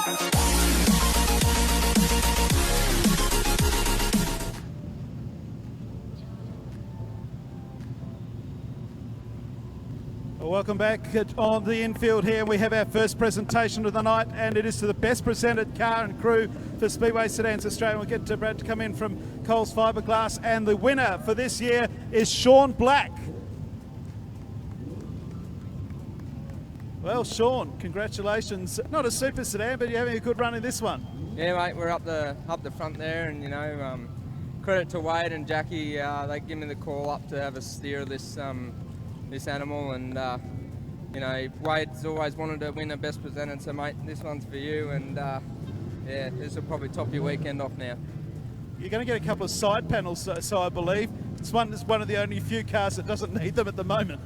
Welcome back on the infield here. We have our first presentation of the night, and it is to the best presented car and crew for Speedway Sedans Australia. We'll get to Brad to come in from Coles Fiberglass, and the winner for this year is Sean Black. Well, Sean, congratulations. Not a super sedan, but you're having a good run in this one. Yeah, mate, we're up the front there, and credit to Wade and Jackie. They give me the call up to have a steer of this animal, and Wade's always wanted to win a best presented, so mate, this one's for you, and yeah, this will probably top your weekend off now. You're going to get a couple of side panels, so I believe. It's one of the only few cars that doesn't need them at the moment.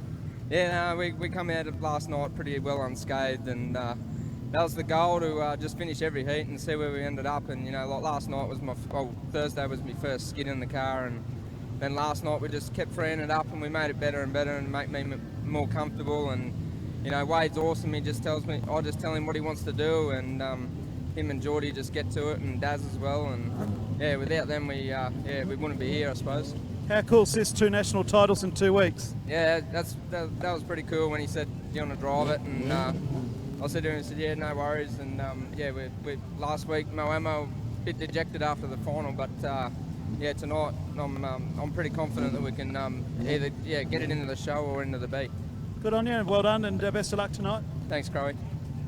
Yeah, no, we come out of last night pretty well unscathed, and that was the goal, to just finish every heat and see where we ended up. And like last night was Thursday was my first skid in the car, and then last night we just kept freeing it up, and we made it better and better and make me more comfortable. And Wade's awesome. He just tells me, I just tell him what he wants to do, and him and Geordie just get to it, and Daz as well. And yeah, without them we wouldn't be here, I suppose. How cool is this, 2 national titles in 2 weeks? Yeah, that was pretty cool when he said, do you want to drive it? And I said to him, yeah, no worries. And yeah, we last week Moamo a bit dejected after the final, but yeah, tonight I'm pretty confident that we can either get it into the show or into the beat. Good on you, and well done, and best of luck tonight. Thanks, Crowy.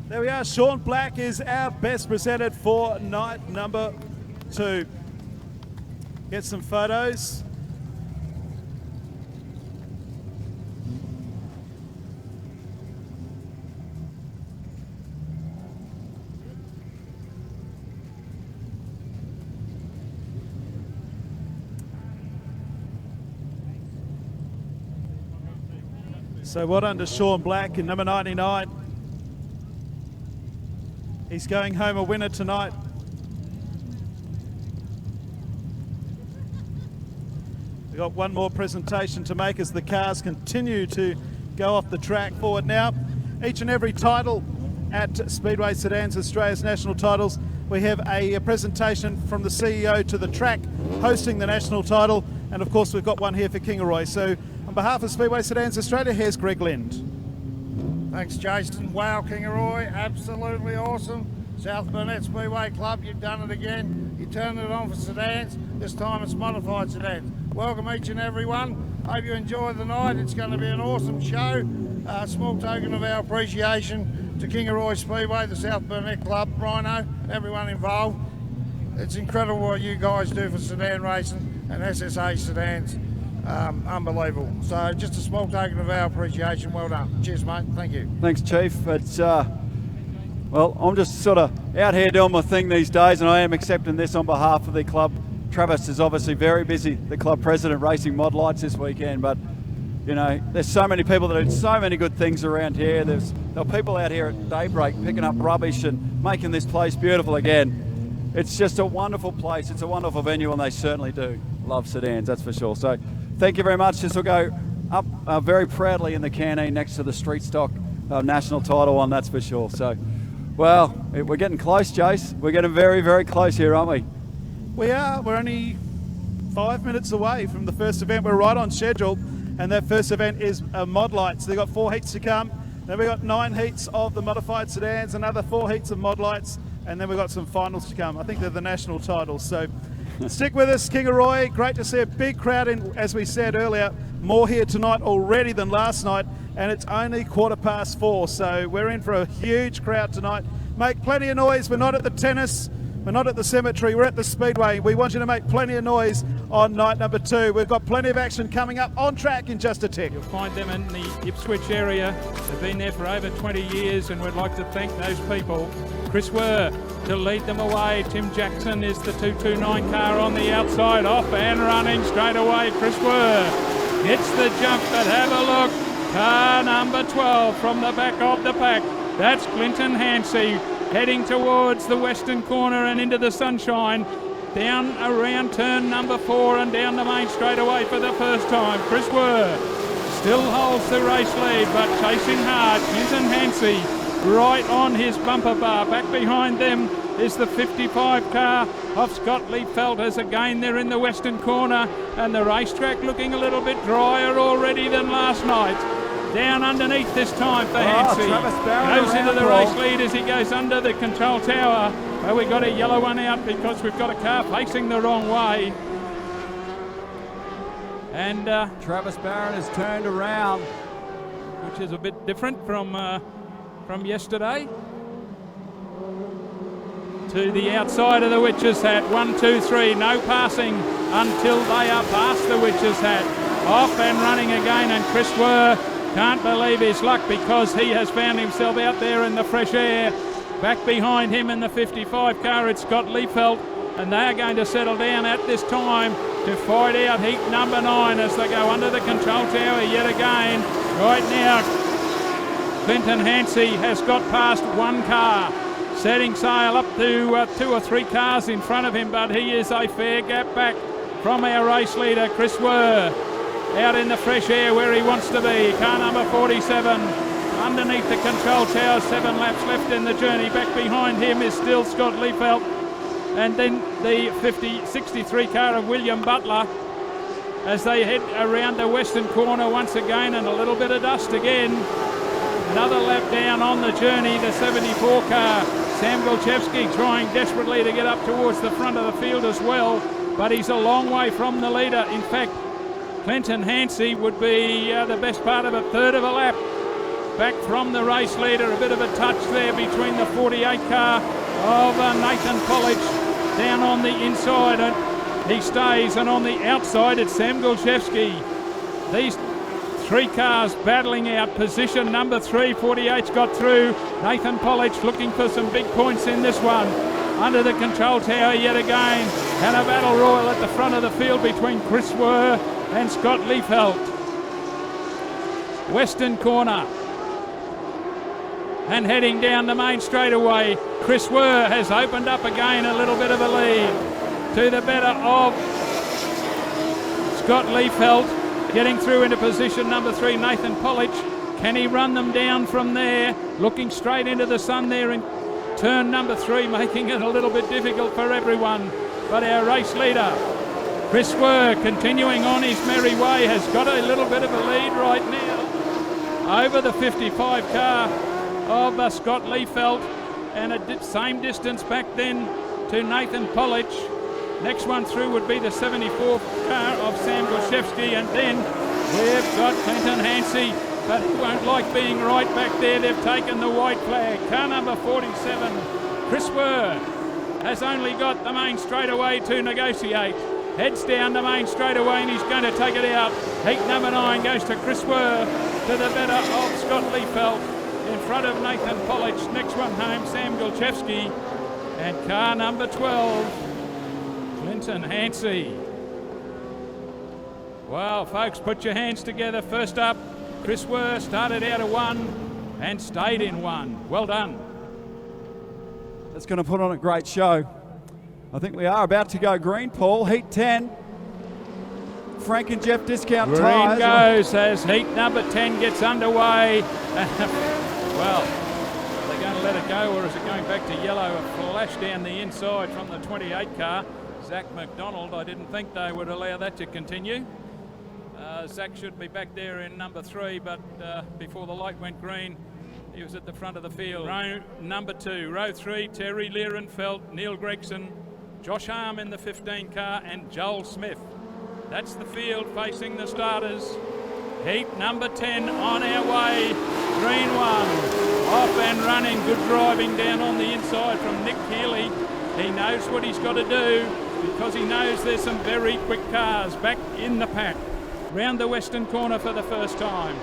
There we are. Sean Black is our best presented for night number 2. Get some photos. So well done to Sean Black in number 99. He's going home a winner tonight. We've got one more presentation to make as the cars continue to go off the track forward now. Each and every title at Speedway Sedans Australia's national titles, we have a presentation from the CEO to the track hosting the national title, and of course we've got one here for Kingaroy. So on behalf of Speedway Sedans Australia, here's Greg Lind. Thanks, Jason. Wow, Kingaroy, absolutely awesome. South Burnett Speedway Club, you've done it again. You turned it on for sedans. This time it's modified sedans. Welcome each and every one. Hope you enjoy the night. It's going to be an awesome show. A small token of our appreciation to Kingaroy Speedway, the South Burnett Club, Rhino, everyone involved. It's incredible what you guys do for sedan racing and SSA sedans. Unbelievable. So just a small token of our appreciation. Well done. Cheers, mate. Thank you. Thanks, Chief. It's well, I'm just sort of out here doing my thing these days, and I am accepting this on behalf of the club. Travis is obviously very busy, the club president, racing Modlites this weekend, but there's so many people that do so many good things around here. There are people out here at daybreak picking up rubbish and making this place beautiful again. It's just a wonderful place. It's a wonderful venue, and they certainly do love sedans, that's for sure. So thank you very much. This will go up very proudly in the canteen next to the street stock national title one, that's for sure. So, well, we're getting close, Jace. We're getting very, very close here, aren't we? We are. We're only 5 minutes away from the first event. We're right on schedule, and that first event is Modlite. So they've got 4 heats to come. Then we've got 9 heats of the modified sedans, another 4 heats of Modlites, and then we've got some finals to come. I think they're the national titles. So stick with us, Kingaroy. Great to see a big crowd in, as we said earlier, more here tonight already than last night, and it's only 4:15, so we're in for a huge crowd tonight. Make plenty of noise. We're not at the tennis, we're not at the cemetery, we're at the Speedway. We want you to make plenty of noise on night number 2. We've got plenty of action coming up on track in just a tick. You'll find them in the Ipswich area. They've been there for over 20 years, and we'd like to thank those people. Chris Wurr to lead them away. Tim Jackson is the 229 car on the outside, off and running straight away. Chris Wurr gets the jump, but have a look. Car number 12 from the back of the pack. That's Clinton Hansey heading towards the western corner and into the sunshine. Down around turn number 4 and down the main straightaway for the first time. Chris Wurr still holds the race lead, but chasing hard. Clinton Hansey right on his bumper bar. Back behind them is the 55 car of Scott Liefeld as again they're in the western corner, and the racetrack looking a little bit drier already than last night. Down underneath this time for Hansie. Goes into the race lead as he goes under the control tower. But we got a yellow one out because we've got a car facing the wrong way. And Travis Barron has turned around, which is a bit different from yesterday. To the outside of the Witch's Hat. 1, 2, 3. No passing until they are past the Witch's Hat. Off and running again, and Chris Wurr can't believe his luck because he has found himself out there in the fresh air. Back behind him in the 55 car, it's Scott Liefeld, and they are going to settle down at this time to fight out heat number 9 as they go under the control tower yet again. Right now, Clinton Hansie has got past one car, setting sail up to 2 or 3 cars in front of him, but he is a fair gap back from our race leader, Chris Wurr. Out in the fresh air where he wants to be. Car number 47 underneath the control tower. 7 laps left in the journey. Back behind him is still Scott Liefeld. And then the 63 car of William Butler as they head around the western corner once again, and a little bit of dust again. Another lap down on the journey. The 74 car. Sam Golchevsky trying desperately to get up towards the front of the field as well. But he's a long way from the leader. In fact, Clinton Hansie would be the best part of a third of a lap back from the race leader. A bit of a touch there between the 48 car of Nathan Polich down on the inside, and he stays, and on the outside it's Sam Golchevsky. These 3 cars battling out position number 3. 48's got through. Nathan Polich looking for some big points in this one. Under the control tower yet again, and a battle royal at the front of the field between Chris Wurr and Scott Liefeld. Western corner. And heading down the main straightaway, Chris Wurr has opened up again a little bit of a lead to the better of Scott Liefeld. Getting through into position number 3, Nathan Polich. Can he run them down from there? Looking straight into the sun there in turn number 3, making it a little bit difficult for everyone. But our race leader, Chris Wurr, continuing on his merry way, has got a little bit of a lead right now over the 55 car of Scott Liefeld, and same distance back then to Nathan Polich. Next one through would be the 74 car of Sam Golchevsky, and then we've got Clinton Hansie, but he won't like being right back there. They've taken the white flag. Car number 47, Chris Wurr, has only got the main straightaway to negotiate. Heads down the main straightaway and he's going to take it out. Heat number 9 goes to Chris Wurr, to the better of Scott Liefeld, in front of Nathan Polich. Next one home, Sam Golchevsky, and car number 12, Clinton Hansie. Well, folks, put your hands together. First up, Chris Wurr started out of 1 and stayed in 1. Well done. That's going to put on a great show. I think we are about to go green, Paul. Heat 10. Frank and Jeff discount green tyres. Goes as heat number 10 gets underway. Well, are they going to let it go, or is it going back to yellow? A flash down the inside from the 28 car. Zach McDonald, I didn't think they would allow that to continue. Zach should be back there in number 3, but before the light went green, he was at the front of the field. Row number 2, row 3, Terry Lierenfeld, Neil Gregson, Josh Arm in the 15 car, and Joel Smith. That's the field facing the starters. Heat number 10 on our way. Green 1, off and running. Good driving down on the inside from Nick Keeley. He knows what he's got to do because he knows there's some very quick cars back in the pack. Round the western corner for the first time.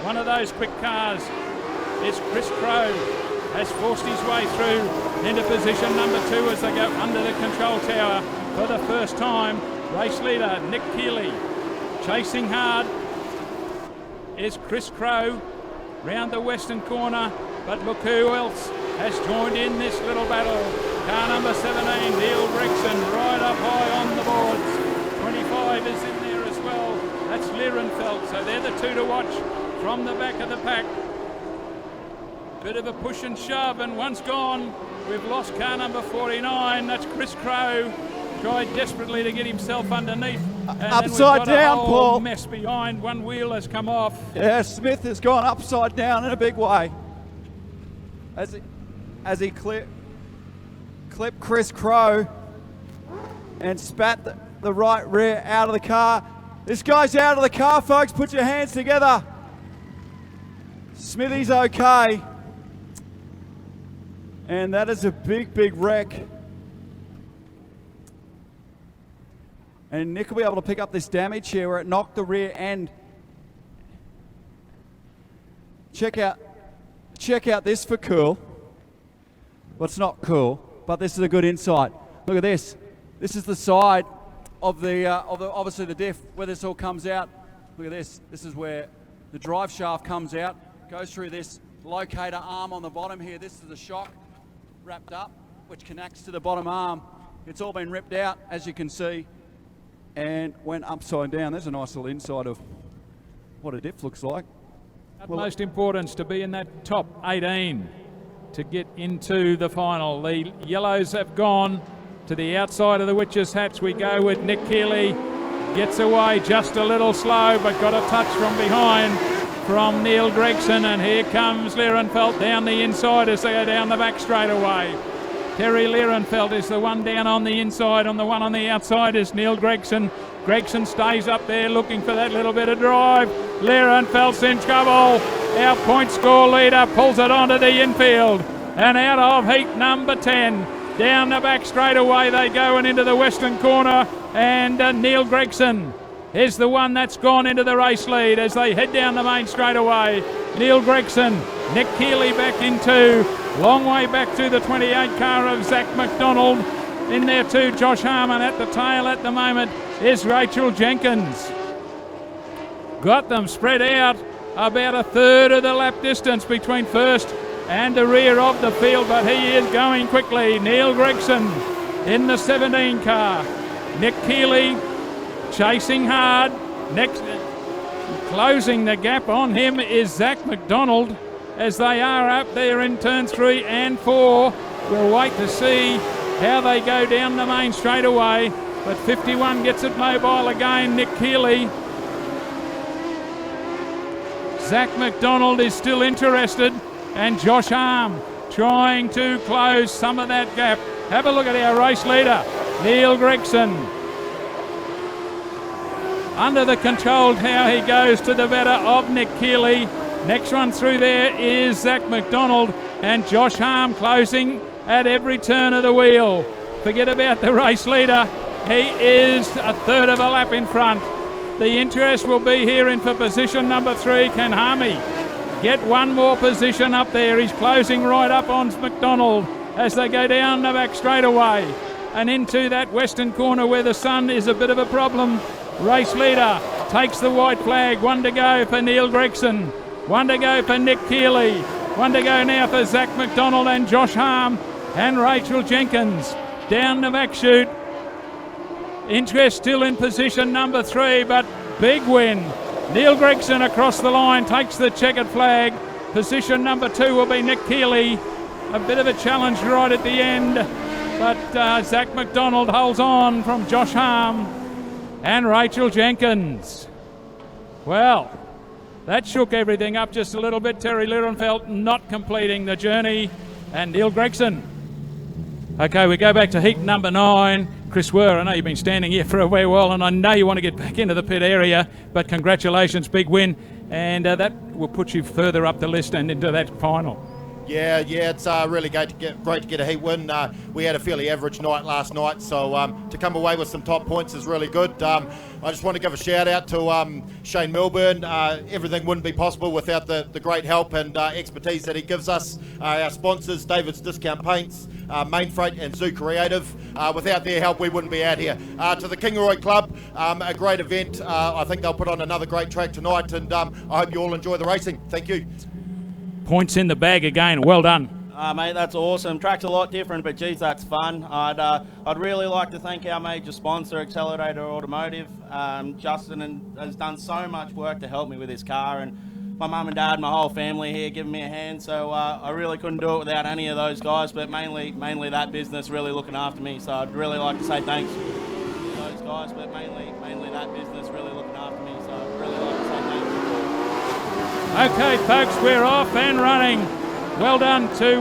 One of those quick cars is Chris Crow. Has forced his way through into position number 2 as they go under the control tower for the first time. Race leader Nick Keeley. Chasing hard is Chris Crow round the western corner, but look who else has joined in this little battle. Car number 17, Neil Gregson, right up high on the boards. 25 is in there as well. That's Lierenfeld, so they're the 2 to watch from the back of the pack. Bit of a push and shove, and one's gone. We've lost car number 49. That's Chris Crow. Tried desperately to get himself underneath. And upside then we've got down, a whole Paul. mess behind. One wheel has come off. Yeah, Smith has gone upside down in a big way. As he clipped Chris Crow and spat the right rear out of the car. This guy's out of the car, folks. Put your hands together. Smithy's okay. And that is a big, big wreck. And Nick will be able to pick up this damage here where it knocked the rear end. Check out this for cool. Well, it's not cool, but this is a good insight. Look at this. This is the side of the obviously the diff where this all comes out. Look at this. This is where the drive shaft comes out, goes through this locator arm on the bottom here. This is the shock wrapped up, which connects to the bottom arm. It's all been ripped out, as you can see, and went upside down. There's a nice little insight of what a diff looks like. Utmost importance to be in that top 18 to get into the final. The yellows have gone to the outside of the witches' hats. We go with Nick Keeley. Gets away just a little slow, but got a touch from behind from Neil Gregson. And here comes Lierenfeld down the inside as they go down the back straight away. Terry Lierenfeld is the one down on the inside. On the one on the outside is Neil Gregson. Gregson stays up there looking for that little bit of drive. Lierenfeld's in trouble. Our point score leader pulls it onto the infield. And out of heat number 10. Down the back straight away they go and into the western corner. And Neil Gregson is the one that's gone into the race lead as they head down the main straight away. Neil Gregson, Nick Keeley back in two. Long way back to the 28 car of Zach McDonald. In there too, Josh Harmon. At the tail at the moment is Rachel Jenkins. Got them spread out about a third of the lap distance between first and the rear of the field, but he is going quickly. Neil Gregson in the 17 car. Nick Keeley chasing hard. Next, closing the gap on him is Zach McDonald as they are up there in turn 3 and 4. We'll wait to see how they go down the main straight away, but 51 gets it mobile again. Nick Keeley. Zach McDonald is still interested, and Josh Arm trying to close some of that gap. Have a look at our race leader, Neil Gregson. Under the control how he goes to the better of Nick Keeley. Next one through there is Zach McDonald, and Josh Harm closing at every turn of the wheel. Forget about the race leader. He is a third of a lap in front. The interest will be here in for position number 3. Can Harmy get one more position up there? He's closing right up on McDonald as they go down the back straight away and into that western corner where the sun is a bit of a problem. Race leader takes the white flag. One to go for Neil Gregson. One to go for Nick Keeley. One to go now for Zach McDonald and Josh Harm and Rachel Jenkins. Down the back chute. Interest still in position number 3, but big win. Neil Gregson across the line takes the checkered flag. Position number 2 will be Nick Keeley. A bit of a challenge right at the end, but Zach McDonald holds on from Josh Harm and Rachel Jenkins. Well, that shook everything up just a little bit. Terry Lierenfeld not completing the journey, and Neil Gregson. Okay, we go back to heat number 9. Chris Wurr, I know you've been standing here for a wee while, and I know you want to get back into the pit area, but congratulations, big win, and that will put you further up the list and into that final. Yeah, it's really great to get a heat win. We had a fairly average night last night, so to come away with some top points is really good. I just want to give a shout out to Shane Milburn. Everything wouldn't be possible without the great help and expertise that he gives us. Our sponsors, David's Discount Paints, Main Freight and Zoo Creative. Without their help, we wouldn't be out here. To the Kingaroy Club, a great event. I think they'll put on another great track tonight, and I hope you all enjoy the racing. Thank you. Points in the bag again. Well done. Mate, that's awesome. Track's a lot different, but geez, that's fun. I'd really like to thank our major sponsor, Accelerator Automotive. Justin has done so much work to help me with this car, and my mum and dad, my whole family here giving me a hand. So I really couldn't do it without any of those guys, but mainly that business really looking after me. So I'd really like to say thanks to those guys, but mainly that business really looking after me. So I'd really like to say thanks. Okay, folks, we're off and running. Well done to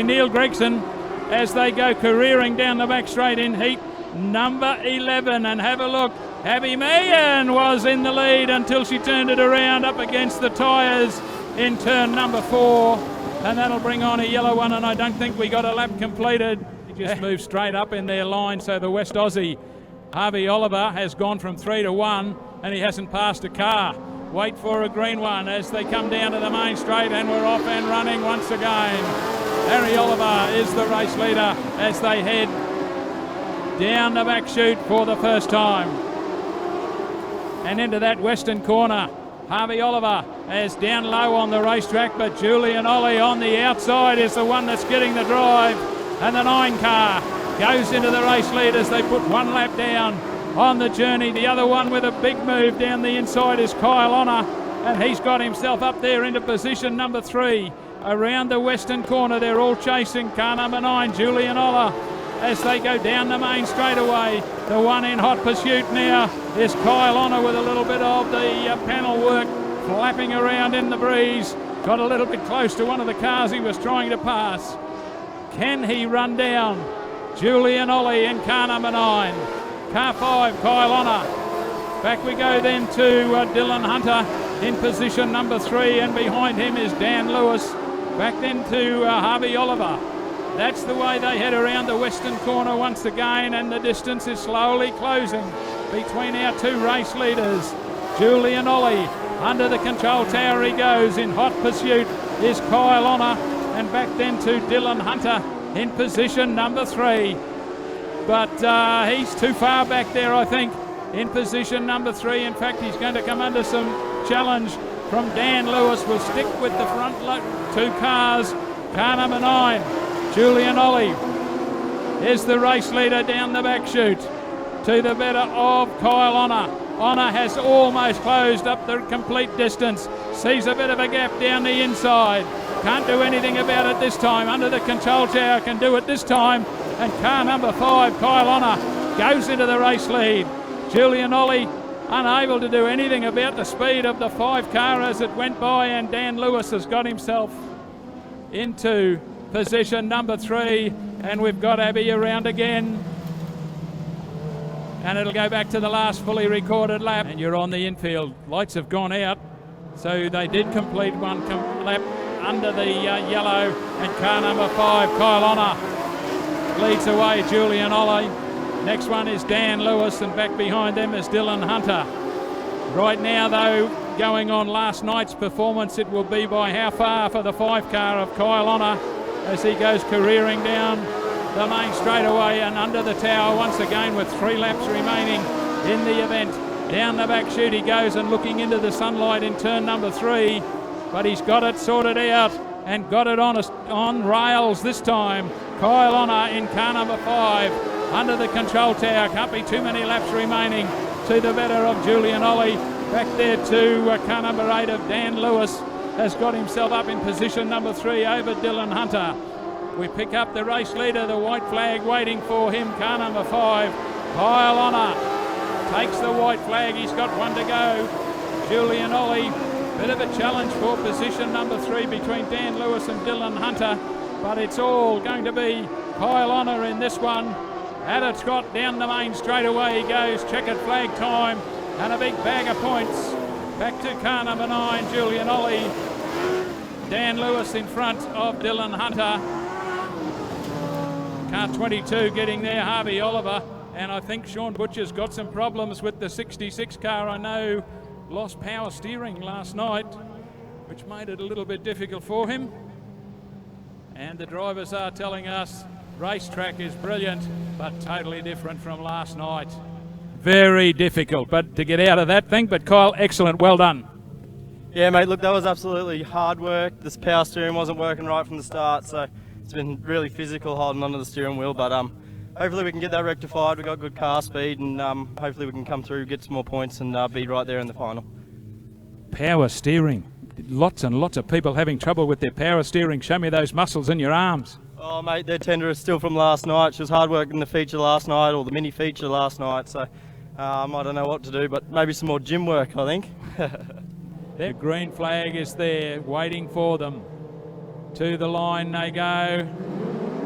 Neil Gregson, as they go careering down the back straight in heat number 11. And have a look, Abby Mahan was in the lead until she turned it around up against the tyres in turn number 4. And that'll bring on a yellow one, and I don't think we got a lap completed. He just moved straight up in their line, so the West Aussie, Harvey Oliver, has gone from 3 to 1, and he hasn't passed a car. Wait for a green one as they come down to the main straight, and we're off and running once again. Harry Oliver is the race leader as they head down the back chute for the first time. And into that western corner, Harvey Oliver is down low on the racetrack, but Julian Ollie on the outside is the one that's getting the drive. And the 9 car goes into the race lead as they put 1 lap down on the journey. The other one with a big move down the inside is Kyle Honor, and he's got himself up there into position number 3. Around the western corner, they're all chasing car number 9, Julian Oller, as they go down the main straightaway. The one in hot pursuit now is Kyle Honor with a little bit of the panel work flapping around in the breeze. Got a little bit close to one of the cars he was trying to pass. Can he run down Julian Ollie in car number 9? Car 5, Kyle Honor. Back we go then to Dylan Hunter in position number 3, and behind him is Dan Lewis. Back then to Harvey Oliver. That's the way they head around the western corner once again, and the distance is slowly closing between our 2 race leaders. Julian Ollie, under the control tower he goes. In hot pursuit is Kyle Honor, and back then to Dylan Hunter in position number 3. But he's too far back there, I think, in position number 3. In fact, he's going to come under some challenge from Dan Lewis. We'll stick with the front 2 cars. Car number 9, Julian Ollie, is the race leader down the back chute to the better of Kyle Honor. Honor has almost closed up the complete distance. Sees a bit of a gap down the inside. Can't do anything about it this time. Under the control tower can do it this time. And car number 5, Kyle Honor, goes into the race lead. Julian Ollie unable to do anything about the speed of the 5 car as it went by, and Dan Lewis has got himself into position number 3, and we've got Abby around again. And it'll go back to the last fully recorded lap. And you're on the infield. Lights have gone out, so they did complete 1 lap under the yellow, and car number 5, Kyle Honor, leads away Julian Ollie. Next one is Dan Lewis, and back behind them is Dylan Hunter. Right now, though, going on last night's performance, it will be by how far for the 5 car of Kyle Honor as he goes careering down the main straightaway and under the tower once again with 3 laps remaining in the event. Down the back chute he goes, and looking into the sunlight in turn number 3, but he's got it sorted out and got it on rails this time. Kyle Honor in car number 5 under the control tower. Can't be too many laps remaining to the better of Julian Ollie. Back there to car number 8 of Dan Lewis has got himself up in position number 3 over Dylan Hunter. We pick up the race leader, the white flag waiting for him, car number 5. Kyle Honor takes the white flag. He's got 1 to go. Julian Ollie, bit of a challenge for position number 3 between Dan Lewis and Dylan Hunter, but it's all going to be Kyle Honor in this one. At a trot down the main straightaway he goes. Checkered flag time and a big bag of points. Back to car number 9, Julian Ollie. Dan Lewis in front of Dylan Hunter. Car 22 getting there, Harvey Oliver. And I think Sean Butcher's got some problems with the 66 car. I know lost power steering last night, which made it a little bit difficult for him. And the drivers are telling us racetrack is brilliant, but totally different from last night. Very difficult, but to get out of that thing. But Kyle, excellent, well done. Yeah, mate, look, that was absolutely hard work. This power steering wasn't working right from the start, so it's been really physical holding onto the steering wheel, but hopefully we can get that rectified. We've got good car speed, and hopefully we can come through, get some more points, and be right there in the final. Power steering. Lots and lots of people having trouble with their power steering. Show me those muscles in your arms. Oh mate, their tender is still from last night. She was hard work in the feature last night, or the mini feature last night, so I don't know what to do, but maybe some more gym work, I think. The green flag is there, waiting for them. To the line they go.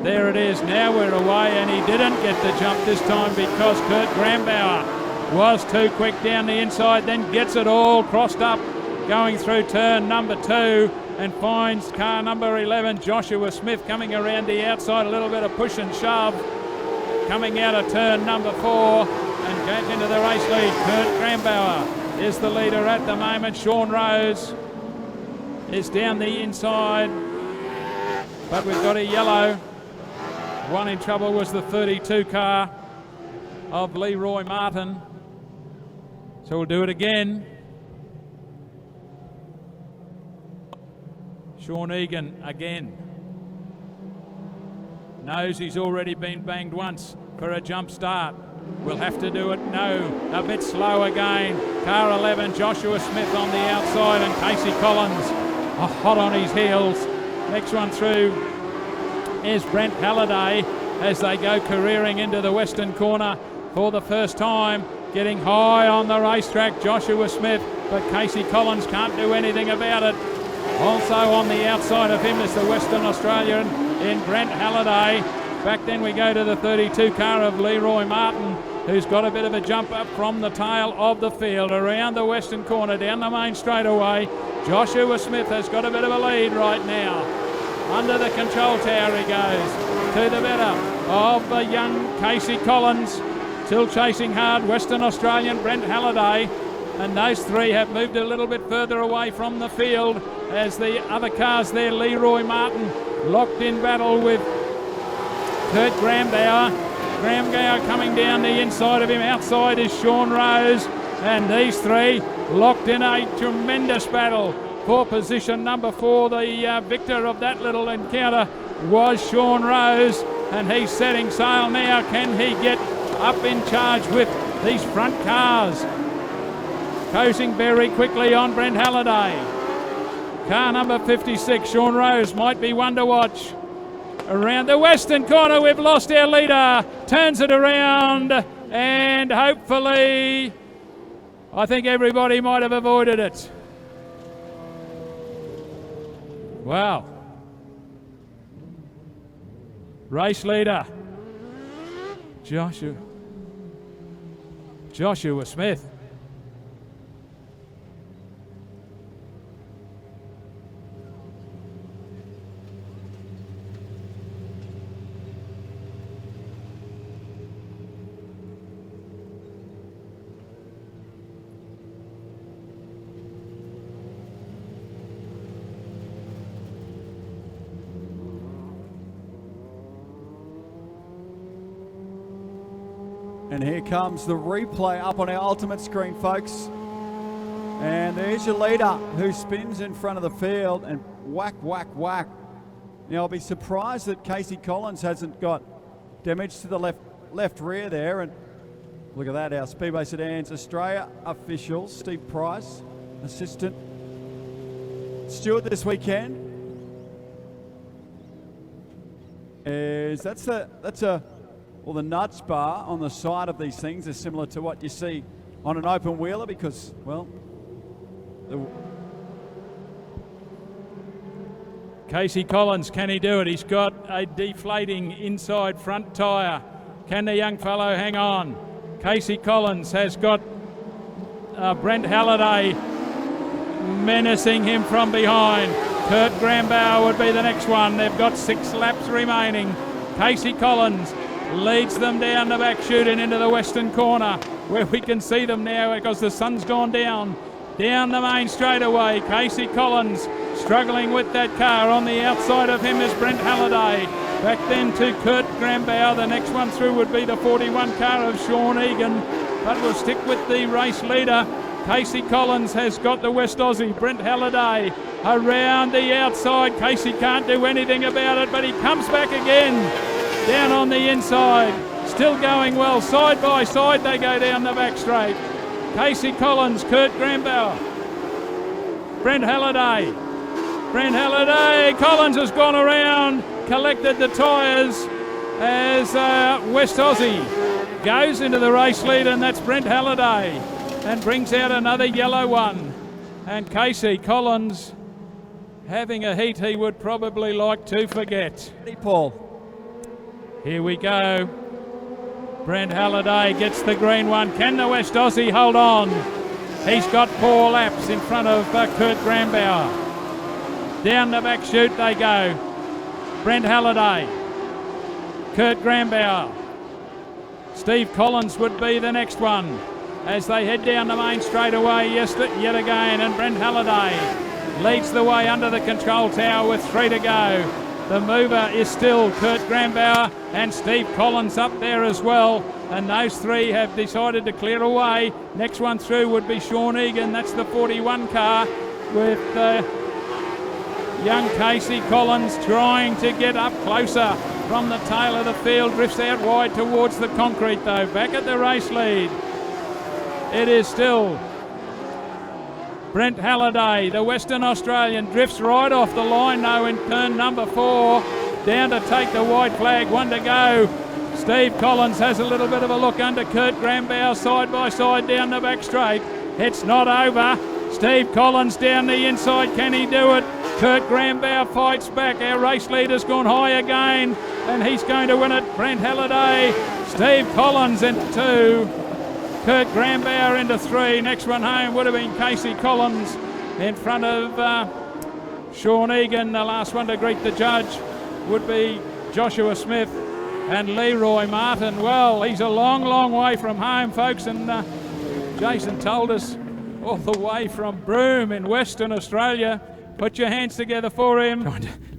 There it is, now we're away, and he didn't get the jump this time because Kurt Grambauer was too quick down the inside, then gets it all crossed up, going through turn number 2, and finds car number 11, Joshua Smith, coming around the outside, a little bit of push and shove, coming out of turn number 4, and back into the race lead. Kurt Grambauer is the leader at the moment. Sean Rose is down the inside, but we've got a yellow. One in trouble was the 32 car of Leroy Martin. So we'll do it again. Sean Egan again. Knows he's already been banged once for a jump start. We'll have to do it. No, a bit slow again. Car 11, Joshua Smith on the outside, and Casey Collins hot on his heels. Next one through is Brent Halliday as they go careering into the western corner for the first time. Getting high on the racetrack, Joshua Smith, but Casey Collins can't do anything about it. Also on the outside of him is the Western Australian in Brent Halliday. Back then we go to the 32 car of Leroy Martin, who's got a bit of a jump up from the tail of the field. Around the western corner, down the main straightaway, Joshua Smith has got a bit of a lead right now. Under the control tower he goes, to the better of the young Casey Collins. Still chasing hard, Western Australian Brent Halliday. And those three have moved a little bit further away from the field as the other cars there, Leroy Martin, locked in battle with Kurt Grambauer. Grambauer coming down the inside of him. Outside is Sean Rose. And these three locked in a tremendous battle for position number 4. The victor of that little encounter was Sean Rose. And he's setting sail now. Can he get up in charge with these front cars? Coasting very quickly on Brent Halliday. Car number 56, Sean Rose, might be one to watch. Around the western corner, we've lost our leader. Turns it around, and hopefully, I think everybody might have avoided it. Wow. Race leader, Joshua Smith. And here comes the replay up on our ultimate screen, folks. And there's your leader who spins in front of the field and whack, whack, whack. Now, I'll be surprised that Casey Collins hasn't got damage to the left rear there. And look at that, our Speedway Sedans Australia officials, Steve Price, assistant steward this weekend. Well, the nuts bar on the side of these things is similar to what you see on an open wheeler because, well, Casey Collins, can he do it? He's got a deflating inside front tyre. Can the young fellow hang on? Casey Collins has got Brent Halliday menacing him from behind. Kurt Grambauer would be the next one. They've got 6 laps remaining. Casey Collins leads them down the back chute and into the western corner where we can see them now because the sun's gone down. Down the main straightaway, Casey Collins struggling with that car. On the outside of him is Brent Halliday. Back then to Kurt Grambauer. The next one through would be the 41 car of Sean Egan. But we'll stick with the race leader. Casey Collins has got the West Aussie, Brent Halliday, around the outside. Casey can't do anything about it, but he comes back again. Down on the inside, still going well, side by side they go down the back straight. Casey Collins, Kurt Grambauer. Brent Halliday. Brent Halliday, Collins has gone around, collected the tyres as West Aussie goes into the race lead, and that's Brent Halliday, and brings out another yellow one. And Casey Collins having a heat he would probably like to forget. Paul. Here we go. Brent Halliday gets the green one. Can the West Aussie hold on? He's got 4 laps in front of Kurt Grambauer. Down the back chute they go. Brent Halliday. Kurt Grambauer. Steve Collins would be the next one as they head down the main straightaway yet again, and Brent Halliday leads the way under the control tower with 3 to go. The mover is still Kurt Grambauer and Steve Collins up there as well, and those 3 have decided to clear away. Next one through would be Sean Egan. That's the 41 car with young Casey Collins trying to get up closer from the tail of the field. Drifts out wide towards the concrete though. Back at the race lead, it is still Brent Halliday, the Western Australian. Drifts right off the line though in turn number 4. Down to take the white flag, 1 to go. Steve Collins has a little bit of a look under Kurt Grambauer side by side down the back straight. It's not over. Steve Collins down the inside, can he do it? Kurt Grambauer fights back. Our race leader's gone high again, and he's going to win it. Brent Halliday, Steve Collins into 2. Kurt Grambauer into 3. Next one home would have been Casey Collins in front of Sean Egan. The last one to greet the judge would be Joshua Smith and Leroy Martin. Well, he's a long, long way from home, folks, and Jason told us all the way from Broome in Western Australia. Put your hands together for him.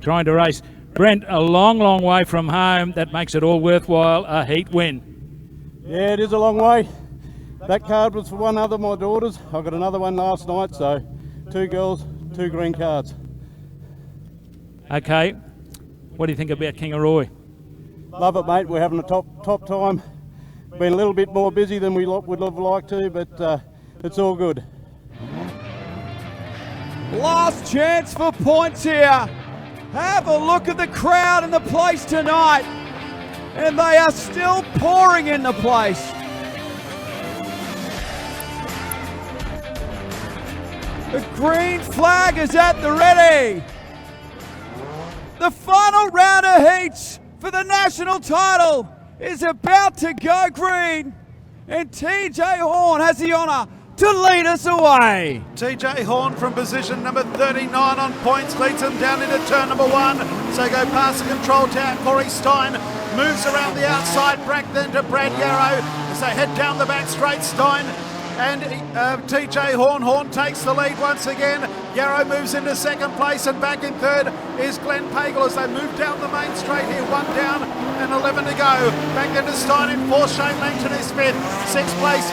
Trying to race. Brent, a long, long way from home. That makes it all worthwhile. A heat win. Yeah, it is a long way. That card was for one other of my daughters. I got another one last night, so 2 girls, 2 green cards. Okay, what do you think about Kingaroy? Love it, mate. We're having a top time. Been a little bit more busy than we would have liked to, but it's all good. Last chance for points here. Have a look at the crowd in the place tonight, and they are still pouring in the place. The green flag is at the ready. The final round of heats for the national title is about to go green, and TJ Horn has the honour to lead us away. TJ Horn from position number 39 on points leads them down into turn number 1. So go past the control tower. Corey Stein moves around the outside, back then to Brad Yarrow as they head down the back straight. Stein and TJ Horn. Horn takes the lead once again. Yarrow moves into second place, and back in third is Glenn Pagel as they move down the main straight here. 1 down and 11 to go. Back into Stein in 4th. Shane Langton is 5th. 6th place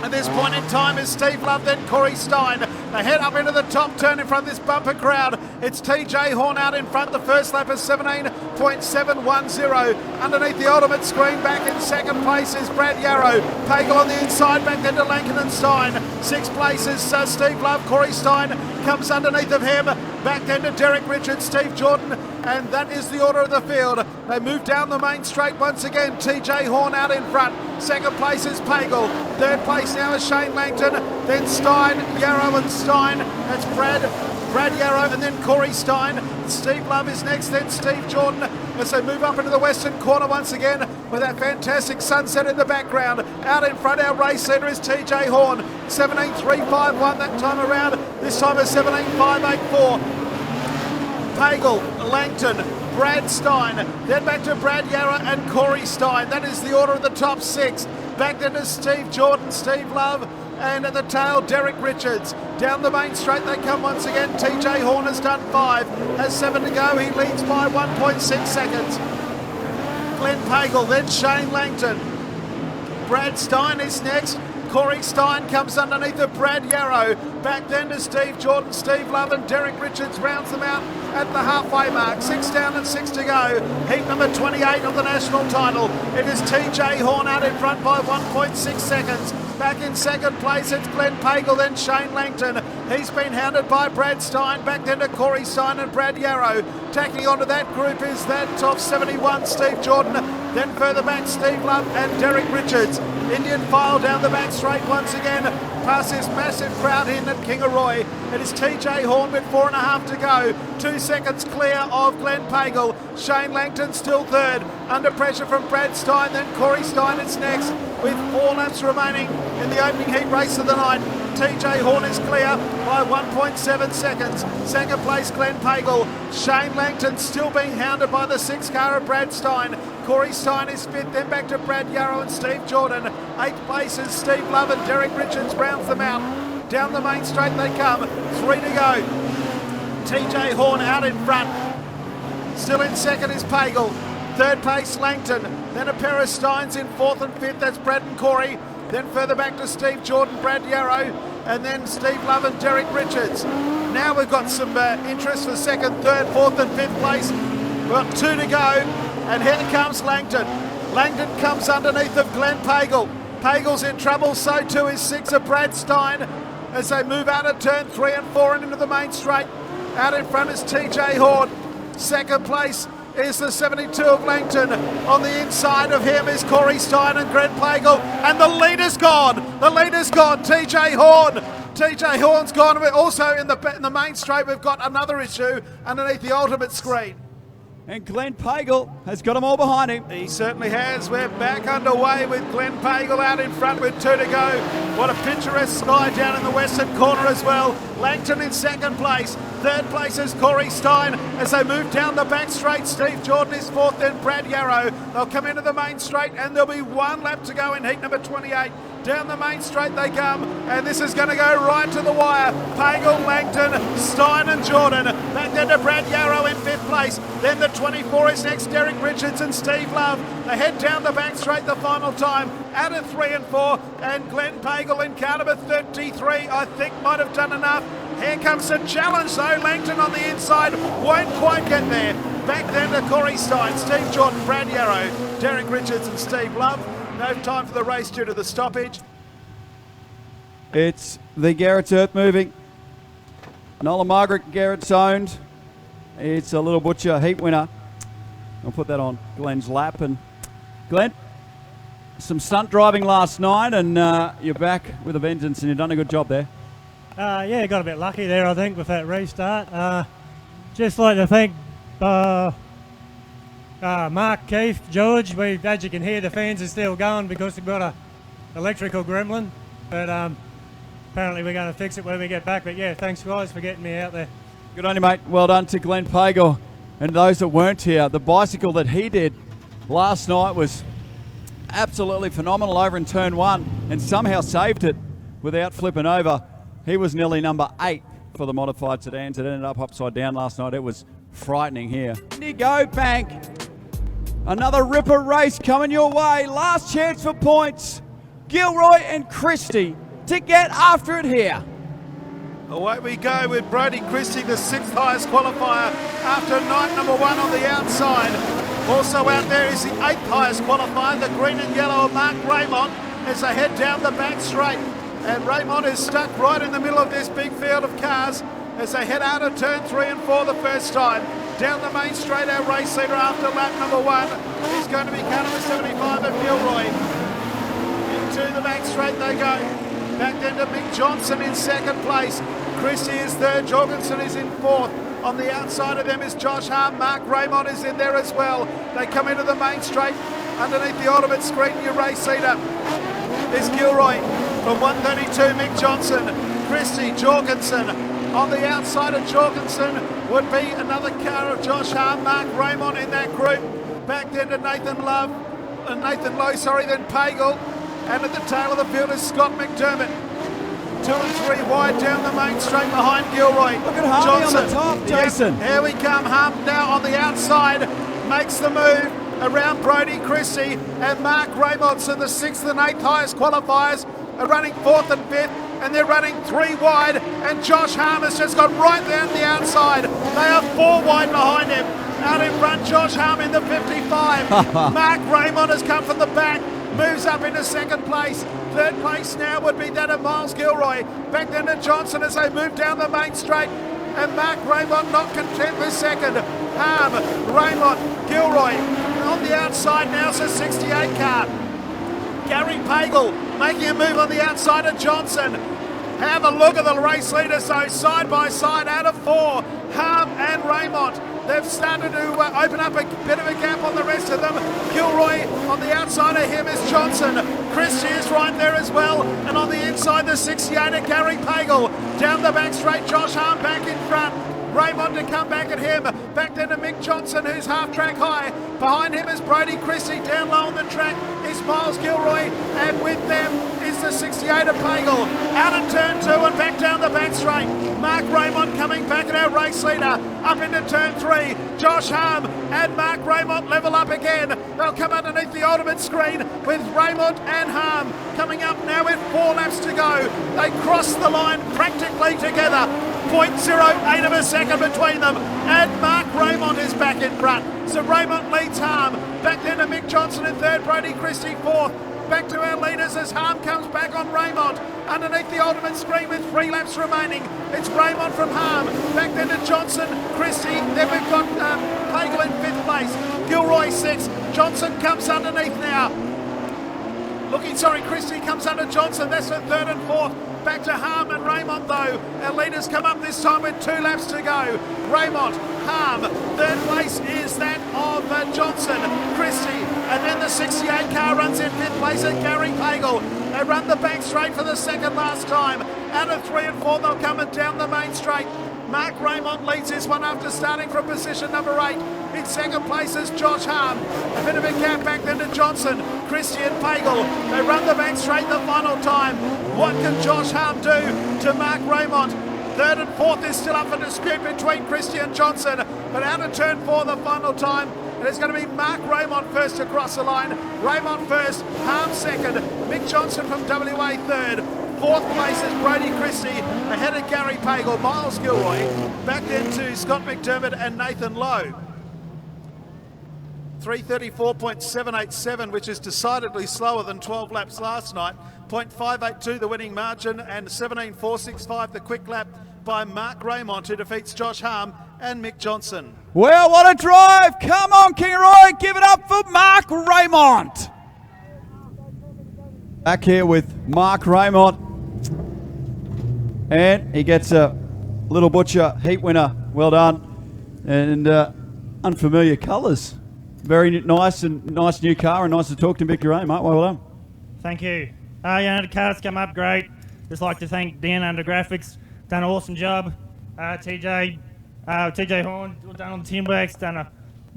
at this point in time is Steve Love, then Corey Stein. They head up into the top turn in front of this bumper crowd. It's TJ Horn out in front. The first lap is 17.710. Underneath the ultimate screen, back in second place is Brad Yarrow. Pagel on the inside, back then to Lankin and Stein. 6th place is Steve Love. Corey Stein comes underneath of him. Back then to Derek Richards, Steve Jordan, and that is the order of the field. They move down the main straight once again. TJ Horn out in front. Second place is Pagel. Third place now is Shane Langton. Then Stein, Yarrow and Stein. That's Brad Yarrow and then Corey Stein. Steve Love is next, then Steve Jordan as they move up into the western corner once again with that fantastic sunset in the background. Out in front, our race leader is TJ Horn. 17.351 that time around. This time is 17.584. Pagel, Langton, Brad Stein, then back to Brad Yarrow and Corey Stein. That is the order of the top 6. Back then to Steve Jordan, Steve Love, and at the tail, Derek Richards. Down the main straight they come once again. TJ Horn has done 5, has 7 to go. He leads by 1.6 seconds. Glenn Pagel, then Shane Langton. Brad Stein is next. Corey Stein comes underneath of Brad Yarrow. Back then to Steve Jordan, Steve Love and Derek Richards rounds them out at the halfway mark. 6 down and 6 to go. Heat number 28 of the national title. It is TJ Horn out in front by 1.6 seconds. Back in second place, it's Glenn Pagel, then Shane Langton. He's been hounded by Brad Stein. Back then to Corey Stein and Brad Yarrow. Tacking onto that group is that of 71, Steve Jordan. Then further back, Steve Love and Derek Richards. Indian file down the back straight once again. Past this massive crowd in at Kingaroy. It is TJ Horn with 4.5 to go. 2 seconds clear of Glenn Pagel. Shane Langton still third. Under pressure from Brad Stein, then Corey Stein is next. With 4 laps remaining in the opening heat race of the night. TJ Horn is clear by 1.7 seconds. Second place, Glenn Pagel. Shane Langton still being hounded by the 6 car of Brad Stein. Corey Stein is 5th, then back to Brad Yarrow and Steve Jordan. 8th place is Steve Love and Derek Richards rounds them out. Down the main straight they come. 3 to go. TJ Horn out in front. Still in second is Pagel. Third place, Langton. Then a pair of Steins in 4th and 5th. That's Brad and Corey. Then further back to Steve Jordan, Brad Yarrow, and then Steve Love and Derek Richards. Now we've got some interest for 2nd, 3rd, 4th and 5th place. We've got 2 to go, and here comes Langton. Langton comes underneath of Glenn Pagel. Pagel's in trouble, so too is 6 of Brad Stein as they move out of turn 3 and 4 and into the main straight. Out in front is TJ Horn. Second place is the 72 of Langton. On the inside of him is Corey Stein and Glenn Pagel. And the leader's gone. The leader's gone. TJ Horn. TJ Horn's gone. Also in the main straight, we've got another issue underneath the ultimate screen. And Glenn Pagel has got them all behind him. He certainly has. We're back underway with Glenn Pagel out in front with 2 to go. What a picturesque sky down in the western corner as well. Langton in second place. Third place is Corey Stein as they move down the back straight. Steve Jordan is 4th, then Brad Yarrow. They'll come into the main straight and there'll be 1 lap to go in heat number 28. Down the main straight they come, and this is going to go right to the wire. Pagel, Langton, Stein and Jordan. Back then to Brad Yarrow in 5th place. Then the 24 is next, Derek Richards and Steve Love. They head down the back straight the final time. Out of 3 and 4, and Glenn Pagel in car number 33, I think might have done enough. Here comes the challenge though. Langton on the inside won't quite get there. Back then to Corey Stein, Steve Jordan, Brad Yarrow, Derek Richards and Steve Love. No time for the race due to the stoppage. It's the Garrett's Earth moving. Nola Margaret Garrett's owned. It's a Little Butcher heat winner. I'll put that on Glenn's lap. And Glenn, some stunt driving last night, and you're back with a vengeance, and you've done a good job there. Yeah, got a bit lucky there, I think, with that restart. Just like to thank Mark, Keith, George. As you can hear, the fans are still going because we've got a electrical gremlin. But apparently we're going to fix it when we get back. But yeah, thanks guys for getting me out there. Good on you, mate. Well done to Glenn Pagel and those that weren't here. The bicycle that he did last night was absolutely phenomenal over in turn 1 and somehow saved it without flipping over. He was nearly number 8 for the modified sedans. It ended up upside down last night. It was frightening here. Here you go, Bank. Another ripper race coming your way. Last chance for points. Gilroy and Christie to get after it here. Away we go with Brodie Christie, the 6th highest qualifier after night number 1 on the outside. Also out there is the 8th highest qualifier, the green and yellow of Mark Raymond, as they head down the back straight. And Raymond is stuck right in the middle of this big field of cars as they head out of turn 3 and 4 the first time. Down the main straight, our race leader after lap number 1 is going to be car number 75 of Gilroy. Into the back straight they go. Back then to Mick Johnson in 2nd place. Christie is 3rd, Jorgensen is in 4th. On the outside of them is Josh Hart. Mark Raymond is in there as well. They come into the main straight. Underneath the ultimate screen, your race leader is Gilroy. From 132, Mick Johnson. Christie, Jorgensen. On the outside of Jorgensen would be another car of Josh Hart. Mark Raymond in that group. Back then to Nathan Lowe, then Pagel. And at the tail of the field is Scott McDermott. 2 and 3 wide down the main straight behind Gilroy. Look at Harvey on the top, Jason. Yep, here we come. Harm now on the outside. Makes the move around Brodie Christie and Mark Raymondson, the 6th and 8th highest qualifiers, are running 4th and 5th. And they're running 3 wide. And Josh Harm has just got right down the outside. They are 4 wide behind him. Out in front, Josh Harm in the 55. Mark Raymond has come from the back. moves up into second place. Third place now would be that of Miles Gilroy. Back then to Johnson as they move down the main straight. And Mark Raymond not content with second. Harm, Raymond, Gilroy on the outside now, so 68 car. Gary Pagel making a move on the outside of Johnson. Have a look at the race leaders, so side by side out of 4, Harm and Raymond. They've started to open up a bit of a gap on the rest of them. Gilroy on the outside of him is Johnson. Christie is right there as well. And on the inside, the 68er, Gary Pagel. Down the back straight, Josh Harm back in front. Raymond to come back at him. Back then to Mick Johnson, who's half track high. Behind him is Brody Christie. Down low on the track is Miles Gilroy. And with them is the 68er Pagel. Out of turn 2 and back down the back straight. Mark Raymond coming back at our race leader. Up into turn 3. Josh Harm and Mark Raymond level up again. They'll come underneath the ultimate screen with Raymond and Harm coming up now with 4 laps to go. They cross the line practically together. 0.08 of a second between them, and Mark Raymond is back in front. So Raymond leads Harm. Back then to Mick Johnson in third, Brody Christie fourth. Back to our leaders as Harm comes back on Raymond. Underneath the ultimate screen with 3 laps remaining. It's Raymond from Harm. Back then to Johnson, Christie. Then we've got Pagel in 5th place. Gilroy 6th. Johnson comes underneath now. Christie comes under Johnson. That's the 3rd and 4th. Back to Harm and Raymond though. Our leaders come up this time with 2 laps to go. Raymond, Harm, 3rd place is that of Johnson, Christie, and then the 68 car runs in 5th place at Gary Pagel. They run the back straight for the second last time. Out of 3 and 4 they'll come and down the main straight. Mark Raymond leads this one after starting from position number 8. In second place is Josh Harm. A bit of a gap back then to Johnson, Christie and Pagel. They run the back straight the final time. What can Josh Harm do to Mark Raymond? 3rd and 4th is still up for dispute between Christie and Johnson. But out of turn 4 the final time, it is going to be Mark Raymond first across the line. Raymond first, Harm second, Mick Johnson from WA third. 4th place is Brody Christie, ahead of Gary Pagel, Miles Gilroy, back then to Scott McDermott and Nathan Lowe. 334.787, which is decidedly slower than 12 laps last night. 0.582 the winning margin, and 17.465 the quick lap by Mark Raymond, who defeats Josh Harm and Mick Johnson. Well, what a drive! Come on, Kingaroy, give it up for Mark Raymond. Back here with Mark Raymond. And he gets a Little Butcher heat winner. Well done. And unfamiliar colours. Very nice and nice new car, and nice to talk to Victor, mate. Well done. Thank you. The car's come up great. Just like to thank Dan under Graphics. Done an awesome job. TJ Horn done on the Timworks. Done a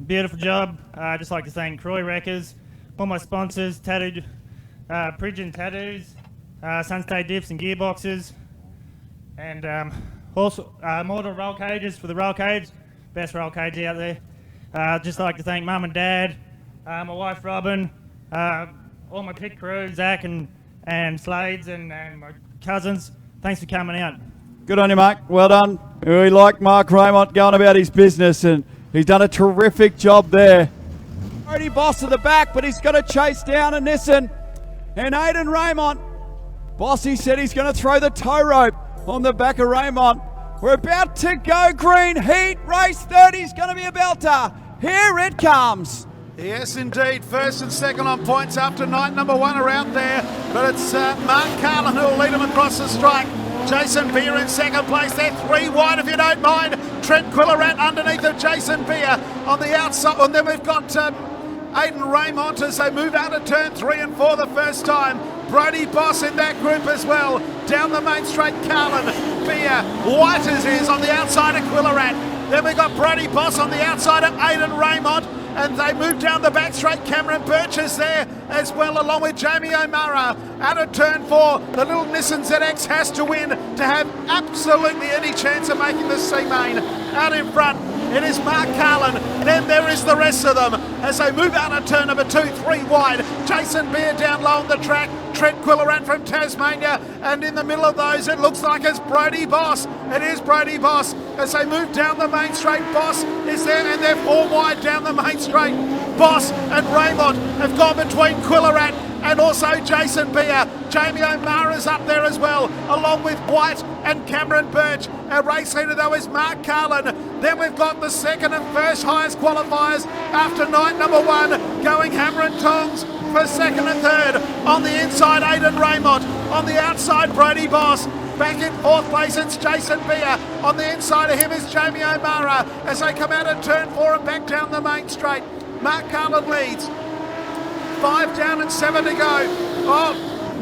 beautiful job. Just like to thank Croy Wreckers, all my sponsors, Tattooed, Pridgeon Tattoos, Sunstay Dips and Gearboxes, and also Mortal Roll Cages for the roll cage. Best roll cage out there. Just like to thank Mum and Dad, my wife Robin, all my pit crew, Zach and Slades and my cousins. Thanks for coming out. Good on you, mate. Well done. We like Mark Raymond going about his business, and he's done a terrific job there. Already Boss at the back, but he's got to chase down a Nissan. And Aidan Raymond, Bossy said he's going to throw the tow rope on the back of Raymond. We're about to go green. Heat race 30 is going to be a belter. Here it comes. Yes, indeed. First and second on points after night number 1 are out there. But it's Mark Carlin who will lead them across the strike. Jason Beer in second place. They're 3 wide if you don't mind. Trent Quillerat underneath of Jason Beer on the outside. And then we've got Aidan Raymond as they move out of turn 3 and 4 the first time. Brody Boss in that group as well. Down the main straight, Carlin, Beer, White as is on the outside of Quillerat. Then we've got Brody Boss on the outside of Aidan Raymond. And they move down the back straight. Cameron Birch is there as well, along with Jamie O'Mara. Out of turn 4, the little Nissan ZX has to win to have absolutely any chance of making the C main. Out in front, it is Mark Carlin. Then there is the rest of them as they move out of turn number 2, 3 wide. Jason Beer down low on the track. Trent Quillerat from Tasmania, and in the middle of those it looks like it's Brody Boss. It is Brody Boss as they move down the main straight. Boss is there, and they're 4 wide down the main straight. Boss and Raymond have gone between Quillerat and also Jason Beer. Jamie O'Mara's up there as well, along with White and Cameron Birch. Our race leader though is Mark Carlin. Then we've got the second and first highest qualifiers after night number 1, going hammer and tongs for second and third. On the inside, Aidan Raymond. On the outside, Brody Boss. Back in fourth place, it's Jason Beer. On the inside of him is Jamie O'Mara as they come out of turn 4 and back down the main straight. Mark Carlin leads. 5 down and 7 to go. Oh,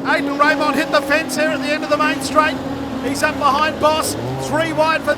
Aidan Raymond hit the fence here at the end of the main straight. He's up behind Boss. 3 wide for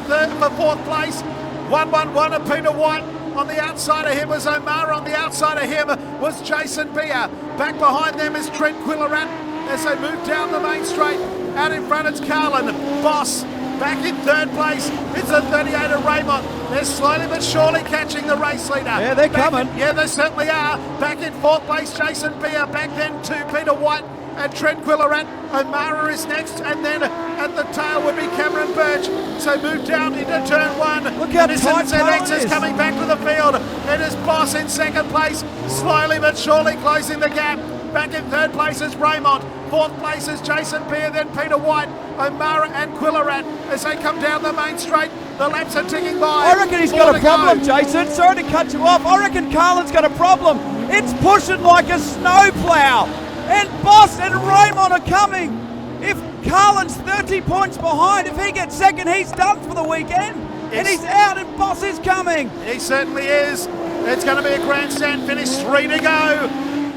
fourth place. 1-1-1 of Peter White. On the outside of him was O'Mara. On the outside of him was Jason Beer. Back behind them is Trent Quillerat as they move down the main straight. Out in front it's Carlin. Boss back in third place. It's the 38 of Raymond. They're slowly but surely catching the race leader. Yeah, they're coming. Yeah, they certainly are. Back in fourth place, Jason Beer. Back then to Peter White and Trent Quillerat. O'Mara is next, and then at the tail would be Cameron Birch. So move down into turn 1. Look how Nissan tight ZX it is is. coming back to the field. It is Boss in second place, slowly but surely closing the gap. Back in third place is Raymond. Fourth place is Jason Beer, then Peter White, O'Mara and Quillerat as they come down the main straight. The laps are ticking by. I reckon he's got a problem, Jason. Sorry to cut you off. I reckon Carlin's got a problem. It's pushing like a snowplow. And Boss and Raymond are coming. If Carlin's 30 points behind, if he gets second, he's done for the weekend. And he's out and Boss is coming. He certainly is. It's going to be a grandstand finish. 3 to go.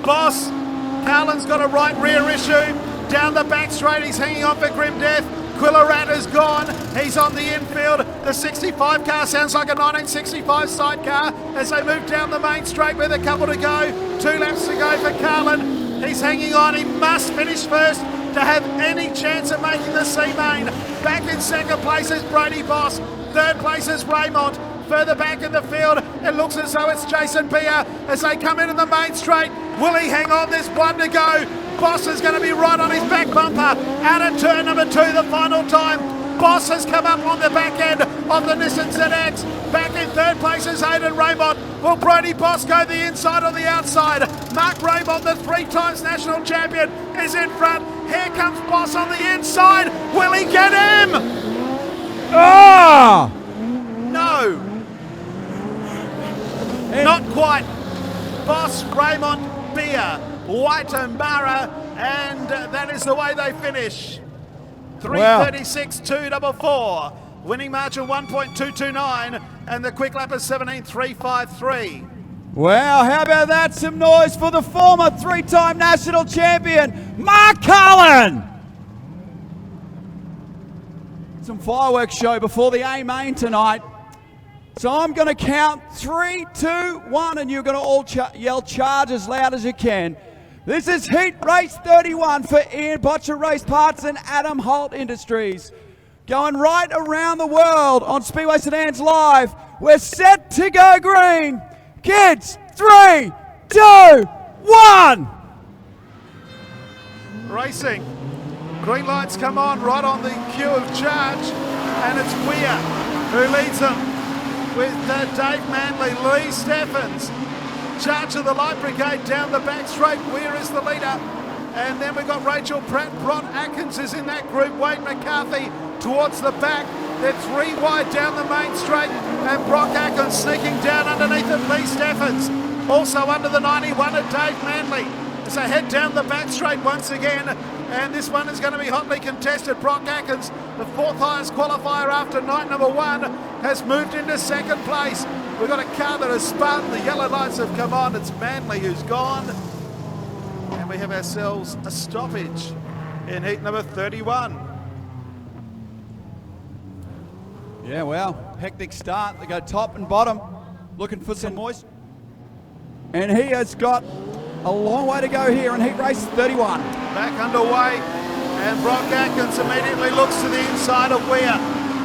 Boss, Carlin's got a right rear issue. Down the back straight, he's hanging on for grim death. Quillerat is gone. He's on the infield. The 65 car sounds like a 1965 sidecar as they move down the main straight with a couple to go. 2 laps to go for Carlin. He's hanging on. He must finish first to have any chance of making the C main. Back in second place is Brody Boss. Third place is Raymond. Further back in the field, it looks as though it's Jason Beer as they come into the main straight. Will he hang on? There's 1 to go. Boss is going to be right on his back bumper. Out of turn number 2, the final time. Boss has come up on the back end of the Nissan ZX. Back in third place is Aidan Raymond. Will Brody Boss go the inside or the outside? Mark Raymond, the 3 times national champion, is in front. Here comes Boss on the inside. Will he get him? Ah! No. Not quite. Boss, Raymond, Beer, White, O'Mara, and that is the way they finish. 3:36.244. Winning margin 1.229, and the quick lap is 17.353. Wow, how about that? Some noise for the former 3-time national champion, Mark Carlin. Some fireworks show before the A main tonight. So I'm going to count 3, 2, 1, and you're going to all yell charge as loud as you can. This is Heat Race 31 for Ian Botcher Race Parts and Adam Holt Industries. Going right around the world on Speedway Sedans Live. We're set to go green. Kids, 3, 2, 1. Racing. Green lights come on right on the queue of charge, and it's Weir who leads them with Dave Manley, Lee Steffens. Charge of the light brigade down the back straight. Weir is the leader. And then we've got Rachel Pratt. Bron Atkins is in that group. Wade McCarthy towards the back. They're 3 wide down the main straight. And Brock Atkins sneaking down underneath it. Lee Steffens. Also under the 91 of Dave Manley. As they head down the back straight once again. And this one is going to be hotly contested. Brock Atkins, the 4th highest qualifier after night number 1, has moved into second place. We've got a car that has spun. The yellow lights have come on. It's Manley who's gone. And we have ourselves a stoppage in heat number 31. Yeah, well, hectic start. They go top and bottom, looking for some moist. And he has got a long way to go here in heat race 31. Back underway, and Brock Atkins immediately looks to the inside of Weir.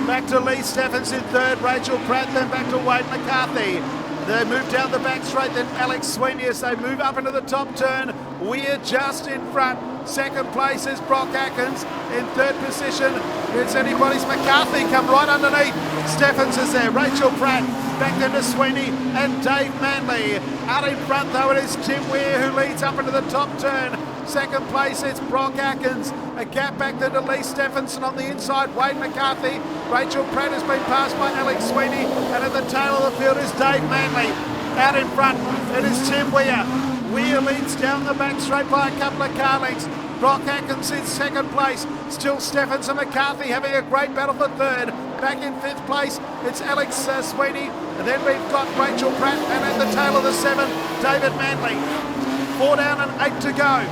Back to Lee Steffens in third, Rachel Pratt, then back to Wade McCarthy. They move down the back straight, then Alex Sweeney as they move up into the top turn. Weir just in front. Second place is Brock Atkins. In third position, it's anybody's McCarthy come right underneath. Steffens is there. Rachel Pratt back then to Sweeney and Dave Manley. Out in front though it is Tim Weir who leads up into the top turn. Second place it's Brock Atkins. A gap back then to Lee Stephenson on the inside. Wade McCarthy. Rachel Pratt has been passed by Alex Sweeney, and at the tail of the field is Dave Manley. Out in front it is Tim Weir. Weir leads down the back straight by a couple of car lengths. Brock Atkins in second place. Still Steffens and McCarthy having a great battle for third. Back in fifth place, it's Alex Sweeney. And then we've got Rachel Pratt, and at the tail of the 7, David Manley. 4 down and 8 to go.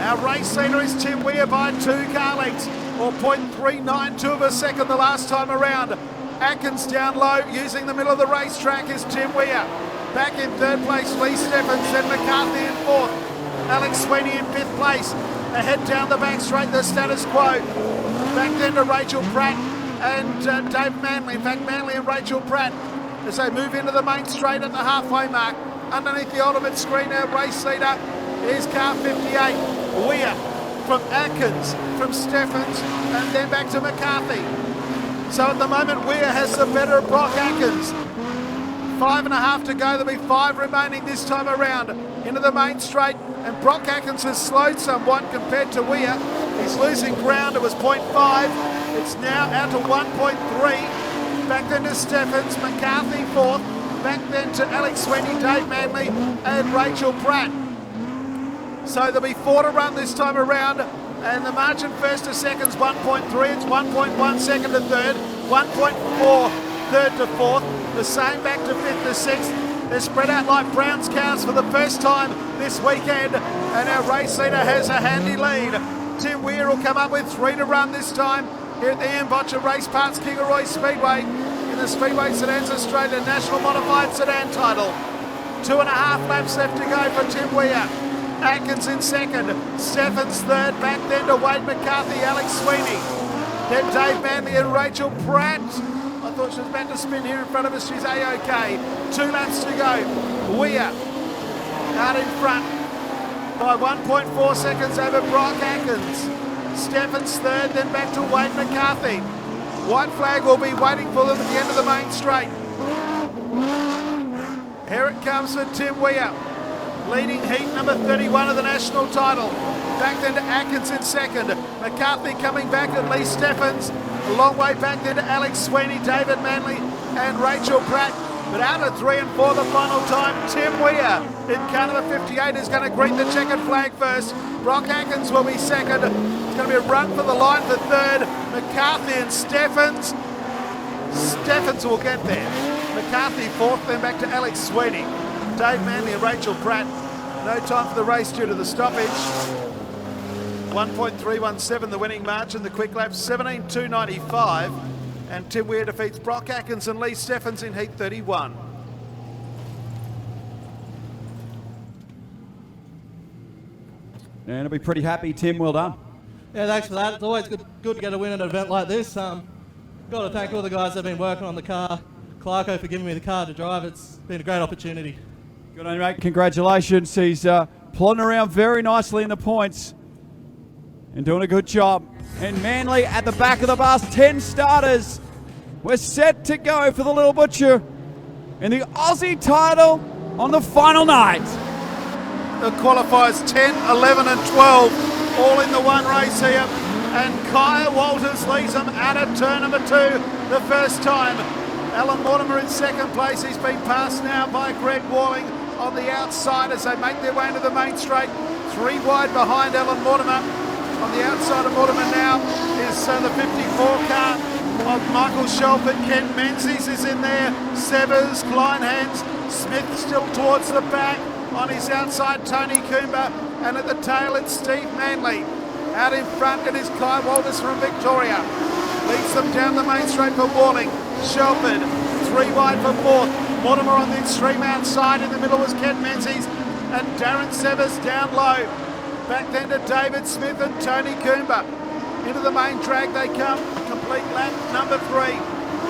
Our race leader is Tim Weir by 2 car lengths, or 0.392 of a second the last time around. Atkins down low, using the middle of the racetrack is Tim Weir. Back in third place, Lee Steffens, then McCarthy in fourth. Alex Sweeney in fifth place. Ahead down the back straight, the status quo. Back then to Rachel Pratt and Dave Manley. In fact, Manley and Rachel Pratt as they move into the main straight at the halfway mark. Underneath the ultimate screen, our race leader is car 58. Weir from Atkins, from Steffens, and then back to McCarthy. So at the moment, Weir has the better of Brock Atkins. 5.5 to go. There'll be 5 remaining this time around into the main straight, and Brock Atkins has slowed somewhat compared to Weir. He's losing ground. It was 0.5. It's now out to 1.3. Back then to Steffens, McCarthy fourth. Back then to Alex Sweeney, Dave Manley, and Rachel Pratt. So there'll be 4 to run this time around, and the margin first to second's 1.3. It's 1.1 second to third, 1.4 third to fourth. The same back to fifth to sixth. They're spread out like Brown's cows for the first time this weekend, and our race leader has a handy lead. Tim Weir will come up with 3 to run this time here at the Ian Botcher Race Parts Kingaroy Speedway in the Speedway Sedans Australia National Modified Sedan title. 2.5 laps left to go for Tim Weir. Atkins in second, Steffens third, back then to Wade McCarthy, Alex Sweeney. Then Dave Manley and Rachel Pratt. I thought she was about to spin here in front of us. She's A-OK. 2 laps to go. Weir out in front by 1.4 seconds over Brock Atkins. Steffens third, then back to Wade McCarthy. White flag will be waiting for them at the end of the main straight. Here it comes for Tim Weir, leading heat number 31 of the national title. Back then to Atkins in second. McCarthy coming back at Lee Steffens. A long way back then to Alex Sweeney, David Manley and Rachel Pratt. But out of 3 and 4 the final time, Tim Weir in car number 58 is going to greet the checkered flag first. Brock Atkins will be second. It's going to be a run for the line for third. McCarthy and Steffens. Steffens will get there. McCarthy fourth, then back to Alex Sweeney. Dave Manley and Rachel Pratt. No time for the race due to the stoppage. 1.317 the winning margin. The quick lap 17.295. And Tim Weir defeats Brock Atkins and Lee Steffens in heat 31. And I'll be pretty happy, Tim. Well done. Yeah, thanks for that. It's always good to get a win at an event like this. Got to thank all the guys that have been working on the car. Clarko for giving me the car to drive. It's been a great opportunity. Good on you, mate. Congratulations. He's plodding around very nicely in the points and doing a good job. And Manley at the back of the bus, 10 starters. We're set to go for the Little Butcher in the Aussie title on the final night. The qualifiers 10, 11 and 12, all in the one race here. And Kaya Walters leads them out of turn number 2 the first time. Alan Mortimer in second place. He's been passed now by Greg Walling on the outside as they make their way into the main straight. 3 wide behind Alan Mortimer. On the outside of Mortimer now is the 54 car of Michael Shelford. Ken Menzies is in there. Severs, Kleinhans, Smith still towards the back. On his outside, Tony Coomber. And at the tail, it's Steve Manley. Out in front, it is Kai Walters from Victoria. Leads them down the main straight for Walling. Shelford, 3 wide for fourth. Mortimer on the extreme outside. In the middle was Ken Menzies and Darren Severs down low. Back then to David Smith and Tony Coomber. Into the main drag they come. Complete lap number 3.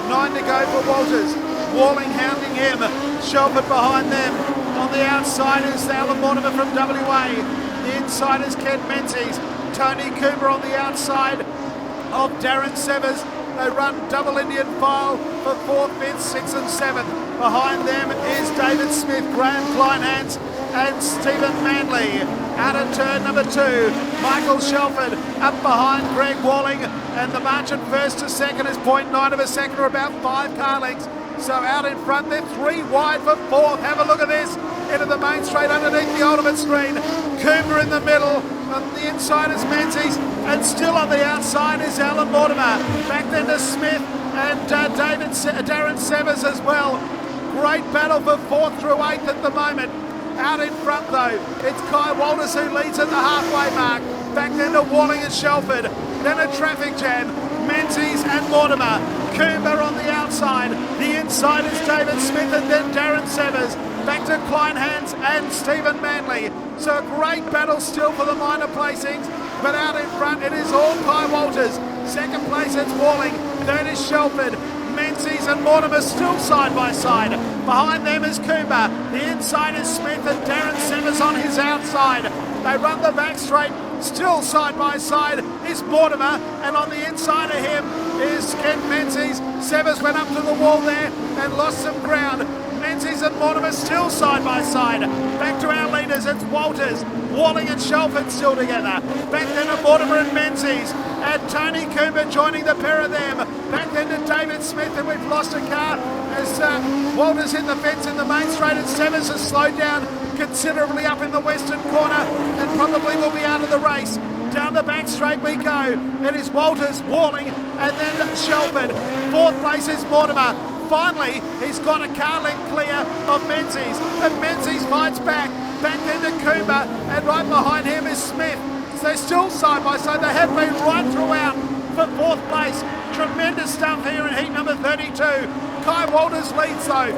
9 to go for Walters. Walling hounding him. Shelford behind them. On the outside is Alan Mortimer from WA. The inside is Ken Menzies. Tony Cooper on the outside of Darren Severs. They run double Indian file for 4th, 5th, 6th and 7th. Behind them is David Smith, Graham Kleinhans and Stephen Manley. Out of turn number 2, Michael Shelford up behind Greg Walling, and the margin first to second is 0.9 of a second, or about 5 car lengths. So out in front, they're 3 wide for 4th. Have a look at this. Into the main straight underneath the ultimate screen. Cooper in the middle. On the inside is Menzies, and still on the outside is Alan Mortimer. Back then to Smith and Darren Severs as well. Great battle for 4th through 8th at the moment. Out in front though, it's Kai Walters who leads at the halfway mark. Back then to Walling and Shelford. Then a traffic jam. Menzies and Mortimer. Cooper on the outside. The inside is David Smith and then Darren Severs. Back to Kleinhans and Stephen Manley. So a great battle still for the minor placings. But out in front it is all Kai Walters. Second place it's Walling. Third is Shelford. Menzies and Mortimer still side by side. Behind them is Cooper. The inside is Smith and Darren Severs on his outside. They run the back straight. Still side by side is Mortimer, and on the inside of him is Ken Menzies. Severs went up to the wall there and lost some ground. Menzies and Mortimer still side by side. Back to our leaders, it's Walters, Walling and Shelford still together. Back then to Mortimer and Menzies, and Tony Cooper joining the pair of them. Back then to David Smith, and we've lost a car as Walters hit the fence in the main straight, and Severs has slowed down considerably up in the western corner and probably will be out of the race. Down the back straight we go. It is Walters, Walling, and then Shelford. 4th place is Mortimer. Finally, he's got a car length clear of Menzies, and Menzies fights back. Back then to Cooper, and right behind him is Smith. So they're still side by side. They have been right throughout for 4th place. Tremendous stuff here in heat number 32. Kai Walters leads though.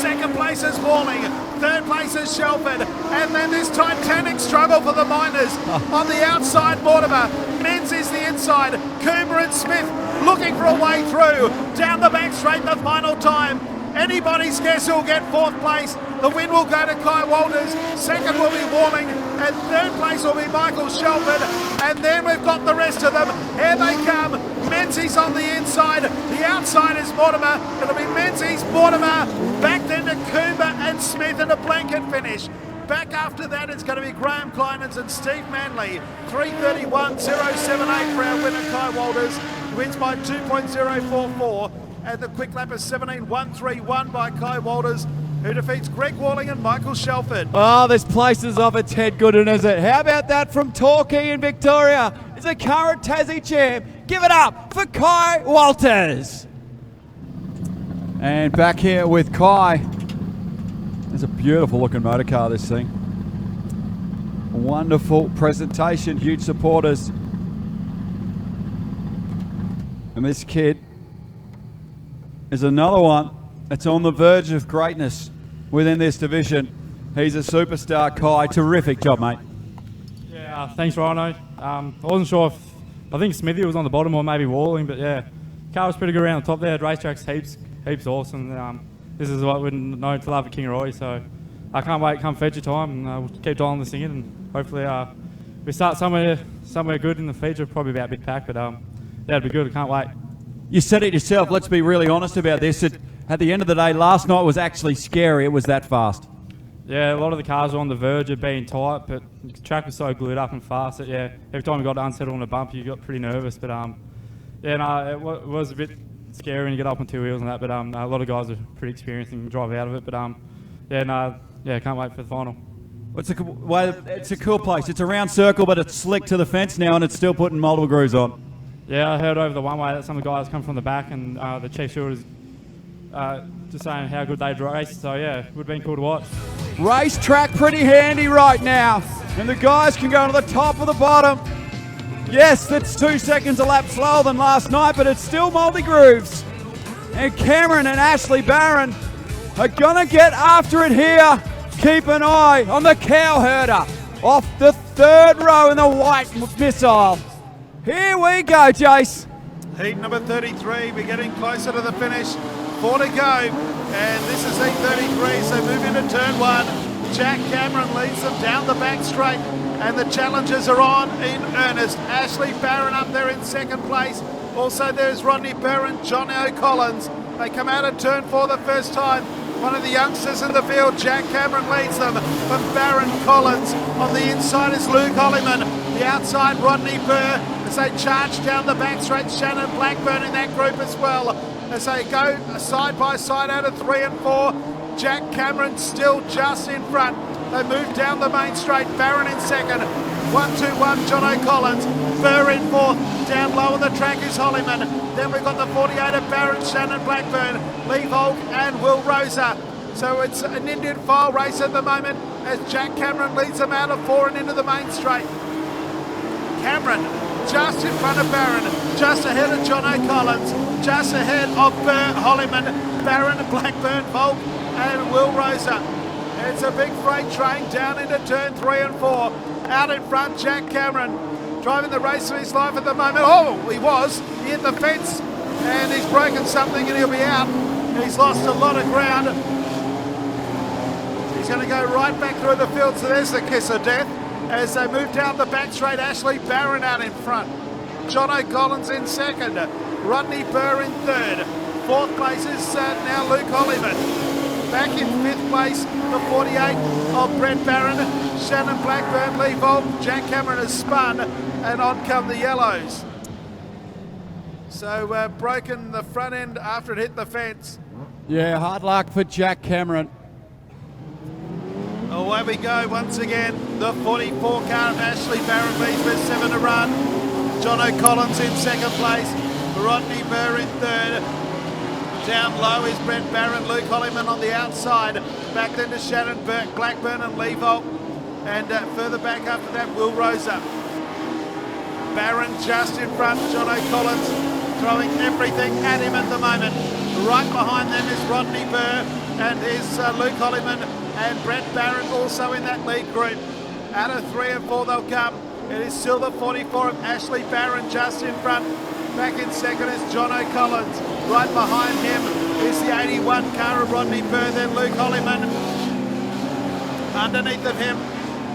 2nd place is Walling. 3rd place is Shelford. And then this titanic struggle for the miners. On the outside, Mortimer. Menzies the inside. Cooper and Smith looking for a way through. Down the back straight the final time. Anybody's guess who'll get 4th place. The win will go to Kai Walters. 2nd will be Walling. And 3rd place will be Michael Shelford. And then we've got the rest of them. Here they come. Menzies on the inside. The outside is Mortimer. It'll be Menzies, Mortimer. Back then to Cooper and Smith in a blanket finish. Back after that, it's going to be Graham Kleinhans and Steve Manley. 3:31.078 for our winner, Kai Walters. Wins by 2.044. And the quick lap is 17.131 by Kai Walters, who defeats Greg Walling and Michael Shelford. Oh, this place is off its head good, is it? How about that from Torquay in Victoria? It's a current Tassie champ. Give it up for Kai Walters. And back here with Kai. There's a beautiful looking motor car, this thing. Wonderful presentation, huge supporters. And this kid is another one that's on the verge of greatness within this division. He's a superstar, Kai. Terrific job, mate. Yeah, thanks, Rhino. I wasn't sure if, I think Smithy was on the bottom or maybe Walling, but yeah, car was pretty good around the top there. Racetrack's heaps awesome. This is what we're known to love at Kingaroy, so I can't wait come feature time, and we'll keep dialing this thing in, and hopefully we start somewhere good in the feature, probably about Big Pack, but yeah, it'll be good. I can't wait. You said it yourself. Let's be really honest about this. At the end of the day, last night was actually scary. It was that fast. Yeah, a lot of the cars were on the verge of being tight, but the track was so glued up and fast that, yeah, every time we got to unsettle on a bump, you got pretty nervous. But, yeah, no, it was a bit scary when you get up on 2 wheels and that, but a lot of guys are pretty experienced and can drive out of it. But, yeah, can't wait for the final. It's a cool place. It's a round circle, but it's slick to the fence now, and it's still putting multiple grooves on. Yeah, I heard over the one way that some of the guys come from the back, and the chief shooter's just saying how good they'd race. So yeah, it would have been cool to watch. Racetrack pretty handy right now, and the guys can go to the top or the bottom. Yes, that's 2 seconds a lap slower than last night, but it's still multi-grooves. And Cameron and Ashley Barron are gonna get after it here. Keep an eye on the cow herder off the 3rd row in the white missile. Here we go, Jace. Heat number 33, we're getting closer to the finish. 4 to go, and this is heat 33, so move into turn 1. Jack Cameron leads them down the back straight, and the challengers are on in earnest. Ashley Barron up there in second place. Also there's Rodney Burr and John O'Collins. They come out of turn 4 the first time. One of the youngsters in the field, Jack Cameron, leads them from Barron Collins. On the inside is Luke Hollyman. The outside, Rodney Burr. As they charge down the back straight, Shannon Blackburn in that group as well. As they go side by side out of 3 and 4. Jack Cameron still just in front. They move down the main straight. Barron in second. 1-2-1, John O'Collins. Burr in fourth. Down low on the track is Hollyman. Then we've got the 48 of Barron, Shannon Blackburn, Lee Volk and Will Rosa. So it's an Indian file race at the moment as Jack Cameron leads them out of 4 and into the main straight. Cameron just in front of Barron, just ahead of John O'Collins, just ahead of Burr, Hollyman, Barron, Blackburn, Volk and Will Rosa. It's a big freight train down into turn 3 and 4. Out in front, Jack Cameron, driving the race of his life at the moment. Oh, he hit the fence and he's broken something and he'll be out. He's lost a lot of ground. He's going to go right back through the field, so there's the kiss of death. As they move down the back straight, Ashley Barron out in front. John O'Collins in second. Rodney Burr in third. Fourth place is now Luke Hollyman. Back in fifth place, the 48 of Brett Barron, Shannon Blackburn, Lee Volk, Jack Cameron has spun, and on come the yellows. So broken the front end after it hit the fence. Yeah, hard luck for Jack Cameron. Away we go once again. The 44 car of Ashley Barron leads with 7 to run. John O'Collins in second place, Rodney Burr in third. Down low is Brett Barron, Luke Hollyman on the outside. Back then to Shannon Blackburn and Lee Volk. And further back after that, Will Rosa. Barron just in front, John O'Collins throwing everything at him at the moment. Right behind them is Rodney Burr and is Luke Hollyman and Brett Barron also in that lead group. Out of 3 and 4 they'll come. It is still the 44 of Ashley Barron just in front. Back in second is John O'Collins. Right behind him is the 81 car of Rodney Burr, then Luke Hollyman. Underneath of him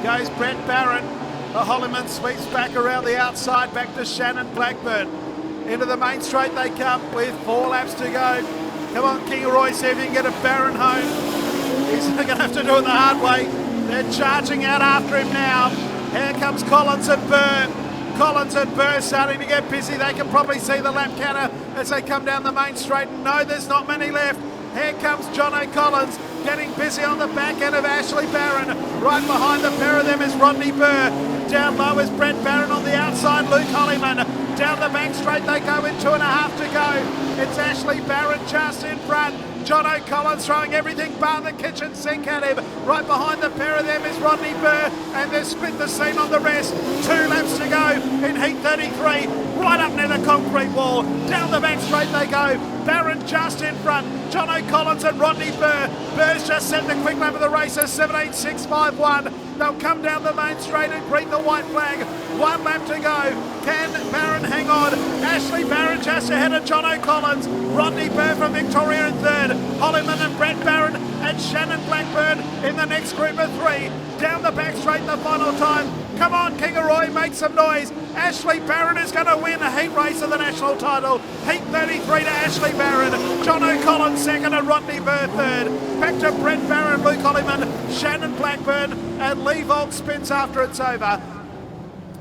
goes Brett Barron. The Hollyman sweeps back around the outside, back to Shannon Blackburn. Into the main straight they come with 4 laps to go. Come on, Kingaroy, see if you can get a Barron home. He's going to have to do it the hard way. They're charging out after him now. Here comes Collins and Burr. Collins and Burr starting to get busy. They can probably see the lap counter as they come down the main straight. No, there's not many left. Here comes John O'Collins getting busy on the back end of Ashley Barron. Right behind the pair of them is Rodney Burr. Down low is Brett Barron on the outside, Luke Hollyman. Down the back straight they go with 2.5 to go. It's Ashley Barron just in front. John O'Collins throwing everything but the kitchen sink at him. Right behind the pair of them is Rodney Burr, and they've split the seam on the rest. 2 laps to go in heat 33. Right up near the concrete wall. Down the back straight they go. Barron just in front. John O'Collins and Rodney Burr. Burr's just set the quick lap of the race at 17.651. They'll come down the main straight and greet the white flag. 1 lap to go. Can Barron hang on? Ashley Barron just ahead of John O'Collins. Rodney Burr from Victoria in third. Hollyman and Brett Barron and Shannon Blackburn in the next group of 3. Down the back straight the final time. Come on, Kingaroy, make some noise. Ashley Barron is going to win a heat race of the national title. Heat 33 to Ashley Barron. John O'Collins second and Rodney Burr third. Back to Brett Barron, Luke Hollyman, Shannon Blackburn and Lee Volk spins after it's over.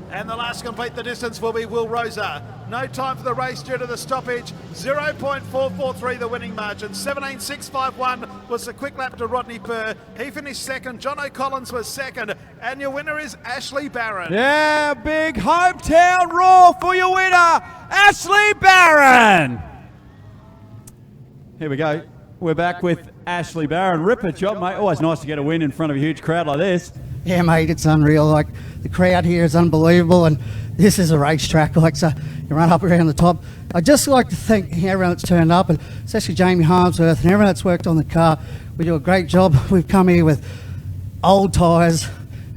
And the last to complete the distance will be Will Rosa. No time for the race due to the stoppage. 0.443 the winning margin. 17.651 was the quick lap to Rodney Burr. He finished second. John O'Collins was second. And your winner is Ashley Barron. Yeah, big hometown roar for your winner, Ashley Barron. Here we go. We're back with Ashley Barron. Ripper job, mate. Always nice to get a win in front of a huge crowd like this. Yeah, mate, it's unreal. Like, the crowd here is unbelievable, and this is a racetrack. Like, so you run up around the top. I'd just like to thank everyone that's turned up, and especially Jamie Harmsworth and everyone that's worked on the car. We do a great job. We've come here with old tyres,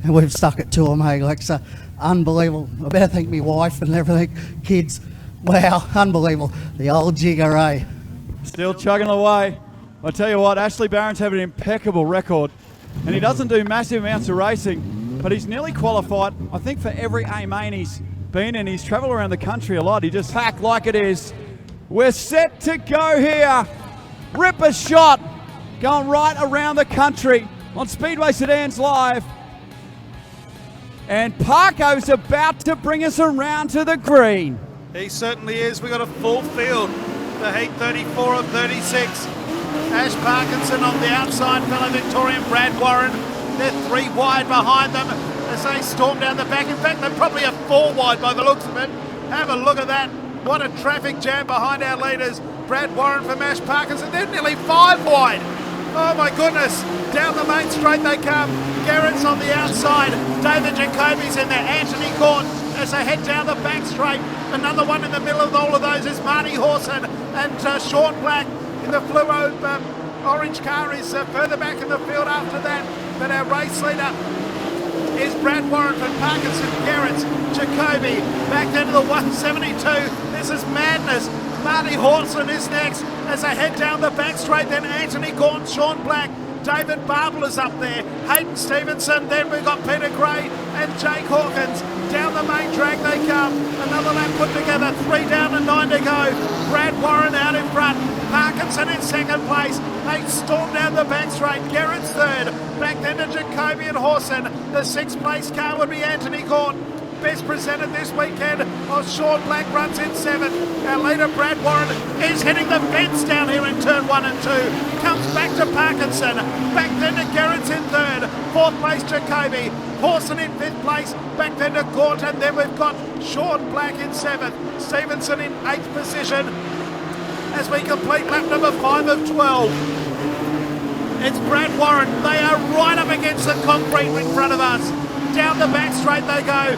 and we've stuck it to them, mate. Like, so unbelievable. I better thank my wife and everything, kids. Wow, unbelievable. The old jigger, eh? Still chugging away. I tell you what, Ashley Barron's having an impeccable record. and he doesn't do massive amounts of racing, but he's nearly qualified, I think, for every A main he's been in. He's travelled around the country a lot. He just packed like it is. We're set to go here. Ripper shot going right around the country on Speedway Sedans Live. And Parko's about to bring us around to the green. He certainly is. We got a full field. The heat 34 of 36. Ash Parkinson on the outside, fellow Victorian Brad Warren. They're 3 wide behind them as they storm down the back. In fact, they're probably a 4 wide by the looks of it. Have a look at that. What a traffic jam behind our leaders. Brad Warren from Ash Parkinson. They're nearly 5 wide. Oh my goodness. Down the main straight they come. Garrett's on the outside. David Jacoby's in there. Anthony Gort as they head down the back straight. Another one in the middle of all of those is Marty Horson and Sean Black in the fluo orange car is further back in the field after that. But our race leader is Brad Warren from Parkinson, Garrett's, Jacoby, back down to the 172. This is madness. Marty Horson is next as they head down the back straight. Then Anthony Gaunt, Sean Black, David Barbler's up there, Hayden Stevenson. Then we've got Peter Gray and Jake Hawkins. Down the main track they come. Another lap put together, 3 down and 9 to go. Brad Warren out in front. Parkinson in second place. They storm down the back straight. Garrett's third. Back then to Jacoby and Horson. The 6th place car would be Anthony Gaunt. Best presented this weekend. Sean Black runs in 7th. Our leader Brad Warren is hitting the fence down here in turn 1 and 2. Comes back to Parkinson. Back then to Garrett's in 3rd. 4th place Jacoby. Horson in 5th place. Back then to Gaunt, and then we've got Sean Black in 7th. Stevenson in 8th position as we complete lap number 5 of 12. It's Brad Warren. They are right up against the concrete in front of us. Down the back straight they go.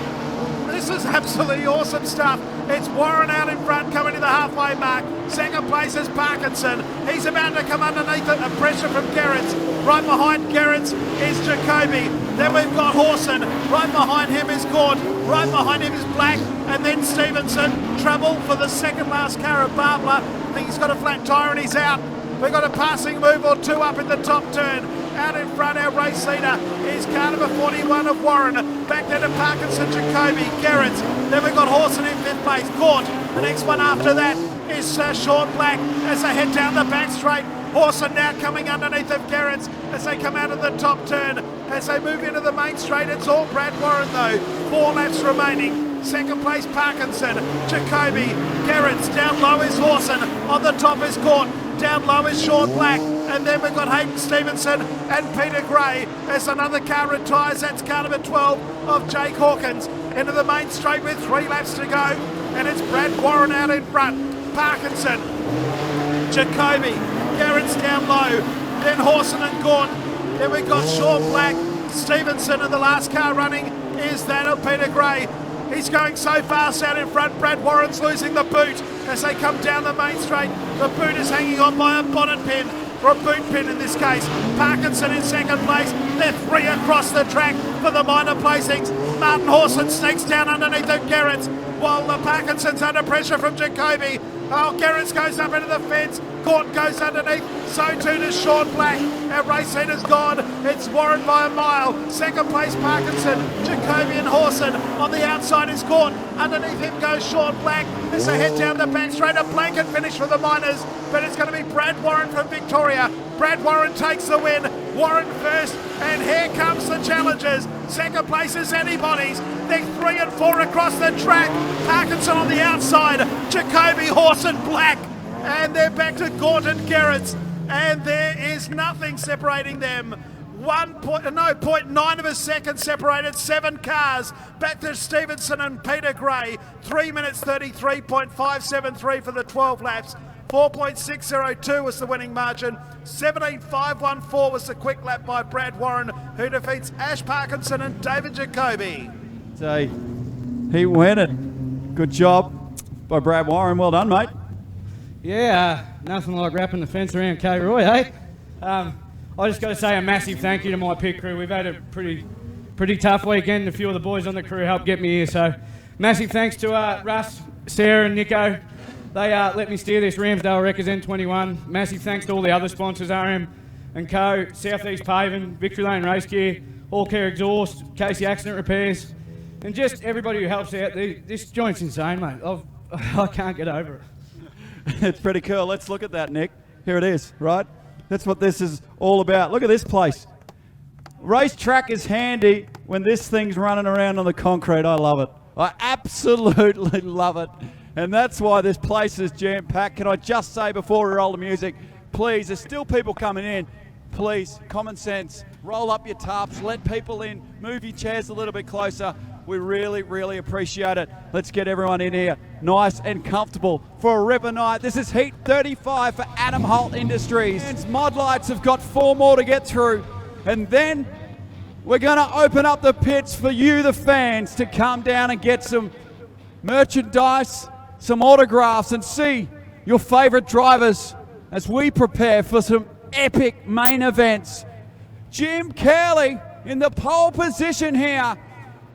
This is absolutely awesome stuff. It's Warren out in front coming to the halfway mark. Second place is Parkinson. He's about to come underneath the pressure from Garrett's. Right behind Garrett's is Jacoby. Then we've got Horson. Right behind him is Gaunt. Right behind him is Black. And then Stevenson. Trouble for the second last car of Barbler. I think he's got a flat tyre and he's out. We've got a passing move or 2 up in the top turn. Out in front, our race leader is car number 41 of Warren. Back then to Parkinson, Jacoby, Garrett's. Then we've got Horson in 5th place. Gaunt. The next one after that is Sean Black as they head down the back straight. Horson now coming underneath of Garrett's as they come out of the top turn. As they move into the main straight, it's all Brad Warren though. 4 laps remaining. Second place Parkinson, Jacoby, Garrett's. Down low is Horson. On the top is Gaunt. Down low is Sean Black. And then we've got Hayden Stevenson and Peter Gray as another car retires. That's car number 12 of Jake Hawkins. Into the main straight with 3 laps to go. And it's Brad Warren out in front. Parkinson, Jacoby, Garrett's down low. Then Horson and Gaunt. Then we've got Sean Black, Stevenson, and the last car running is that of Peter Gray. He's going so fast out in front. Brad Warren's losing the boot as they come down the main straight. The boot is hanging on by a bonnet pin, or a boot pin in this case. Parkinson in second place. They're 3 across the track for the minor placings. Martin Horson sneaks down underneath of Garrett's while Parkinson's under pressure from Jacoby. Oh, Garrett's goes up into the fence. Gaunt goes underneath. So too does Sean Black. Our race leader's gone. It's Warren by a mile. Second place Parkinson, Jacoby and Horson. On the outside is Gaunt. Underneath him goes Sean Black. As they head down the back straight, a blanket finish for the minors. But it's going to be Brad Warren from Victoria. Brad Warren takes the win. Warren first. And here comes the challengers. Second place is Anybody's. They're 3 and 4 across the track. Parkinson on the outside. Jacoby, Horson, Black. And they're back to Gaunt and Garrett's. And there is nothing separating them. 0.9 of a second separated 7 cars. Back to Stevenson and Peter Gray. 3 minutes 33.573 for the 12 laps. 4.602 was the winning margin. 17.514 was the quick lap by Brad Warren, who defeats Ash Parkinson and David Jacoby. So he won it. Good job by Brad Warren. Well done, mate. Yeah, nothing like wrapping the fence around Kingaroy, eh? I just got to say a massive thank you to my pit crew. We've had a pretty tough weekend. A few of the boys on the crew helped get me here, so massive thanks to Russ, Sarah and Nico. They let me steer this Ramsdale Wreckers N21. Massive thanks to all the other sponsors, RM and Co, Southeast Paving, Victory Lane Race Gear, All Care Exhaust, Casey Accident Repairs, and just everybody who helps out. This joint's insane, mate. I can't get over it. It's pretty cool. Let's look at that, Nick. Here it is, right? That's what this is all about. Look at this place. Racetrack is handy when this thing's running around on the concrete. I love it. I absolutely love it. And that's why this place is jam-packed. Can I just say before we roll the music, please, there's still people coming in. Please, common sense, roll up your tarps, let people in, move your chairs a little bit closer. We really, really appreciate it. Let's get everyone in here nice and comfortable for a ripper night. This is Heat 35 for Adam Holt Industries. And Modlites have got 4 more to get through. And then we're going to open up the pits for you, the fans, to come down and get some merchandise, some autographs, and see your favourite drivers as we prepare for some epic main events. Jim Curley in the pole position here.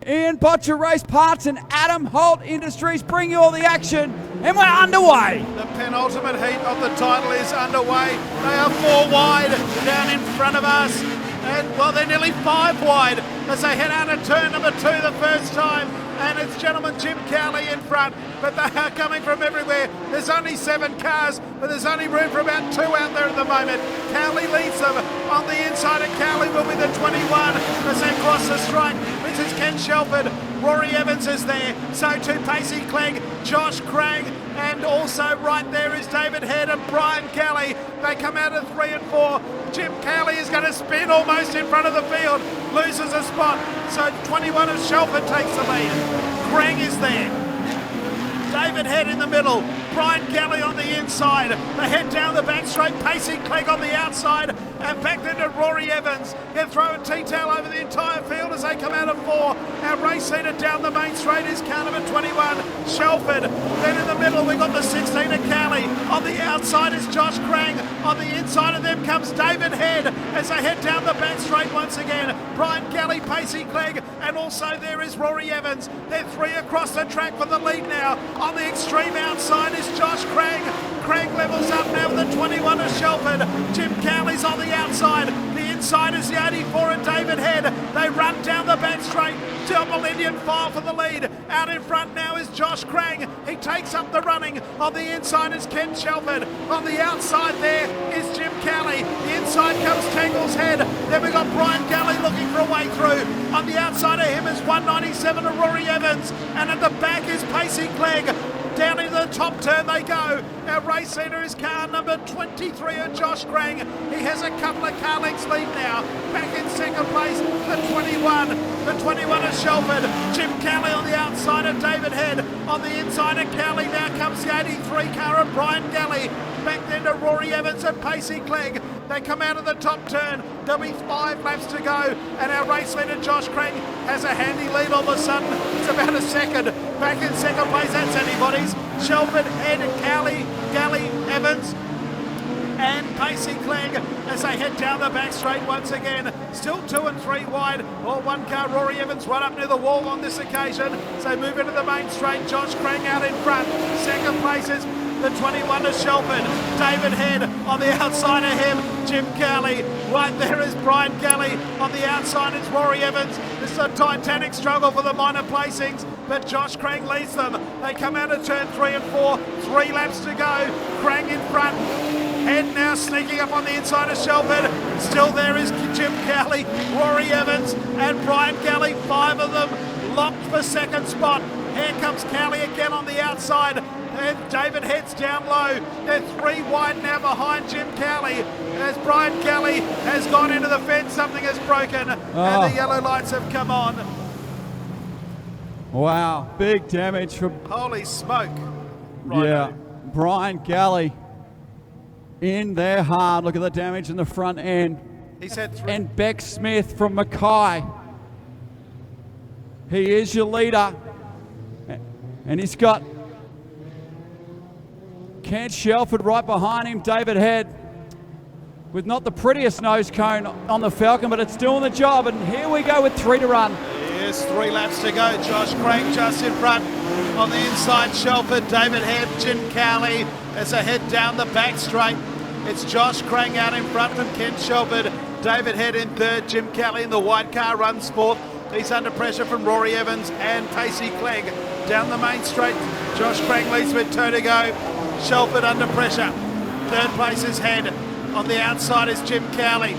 Ian Botcher Race Parts and Adam Holt Industries bring you all the action, and we're underway. The penultimate heat of the title is underway. They are 4 wide down in front of us, and well, they're nearly 5 wide as they head out of turn number 2 the first time. And it's gentleman Jim Cowley in front, but they are coming from everywhere. There's only 7 cars, but there's only room for about 2 out there at the moment. Cowley leads them on the inside, and Cowley will be the 21 as they cross the strike. This is Ken Shelford. Rory Evans is there, so too Pacey Clegg, Josh Crang, and also right there is David Head and Brian Kelly. They come out of 3 and 4. Jim Kelly is going to spin almost in front of the field, loses a spot, so 21 of Shelford takes the lead. Crang is there. David Head in the middle, Brian Kelly on the inside. They head down the back straight, Pacey Clegg on the outside, and back into Rory Evans. He'll throw a T-tail over the entire field as they come out of 4. Our race leader down the main straight is car number 21, Shelford. Then in the middle we've got the 16 of Cowley. On the outside is Josh Crang. On the inside of them comes David Head as they head down the back straight once again. Brian Kelly, Pacey Clegg, and also there is Rory Evans. They're 3 across the track for the lead now. On the extreme outside is Josh Crang. Crang levels up now with the 21 of Shelford. Jim Cowley's on the outside. The inside is the 84 of David Head. They run down the back straight. Double Indian file for the lead. Out in front now is Josh Crang. He takes up the running. On the inside is Ken Shelford. On the outside there is Jim Cowley. The inside comes Tangle's Head. Then we've got Brian Kelly looking for a way through. On the outside of him is 197 of Rory Evans. And at the back is Pacey Clegg. Down into the top turn they go. Our race leader is car number 23 of Josh Crang. He has a couple of car lengths lead now. Back in second place, the 21. The 21 of Shelford. Jim Cowley on the outside of David Head. On the inside of Cowley now comes the 83 car of Brian Kelly. Back then to Rory Evans and Pacey Clegg. They come out of the top turn. There'll be 5 laps to go. And our race leader, Josh Crang, has a handy lead all of a sudden. It's about a second. Back in second place, that's anybody's. Shelford, Head, Cowley, Galley, Evans, and Pacey Clegg as they head down the back straight once again. Still 2 and 3 wide. All 1 car, Rory Evans, right up near the wall on this occasion. So move into the main straight. Josh Crang out in front. Second place is the 21 of Shelford. David Head on the outside of him. Jim Cowley. Right there is Brian Kelly. On the outside is Rory Evans. This is a titanic struggle for the minor placings, but Josh Crang leads them. They come out of turn 3 and 4. 3 laps to go. Crang in front. Head now sneaking up on the inside of Shelford. Still there is Jim Cowley, Rory Evans, and Brian Kelly. 5 of them locked for second spot. Here comes Cowley again on the outside. And David Head's down low. They're 3 wide now behind Jim Cowley. As Brian Kelly has gone into the fence, something has broken, and the yellow lights have come on. Wow, big damage from... Holy smoke. Yeah, Brian Kelly in there hard. Look at the damage in the front end. He's had 3. And Beck Smith from Mackay. He is your leader. And he's got Ken Shelford right behind him. David Head with not the prettiest nose cone on the Falcon, but it's doing the job. And here we go with 3 to run. Yes, 3 laps to go. Josh Crang just in front. On the inside, Shelford, David Head, Jim Cowley as they head down the back straight. It's Josh Crang out in front from Ken Shelford. David Head in third. Jim Kelly in the white car runs fourth. He's under pressure from Rory Evans and Pacey Clegg. Down the main straight, Josh Crang leads with 2 to go. Shelford under pressure. Third place is Head. On the outside is Jim Cowley.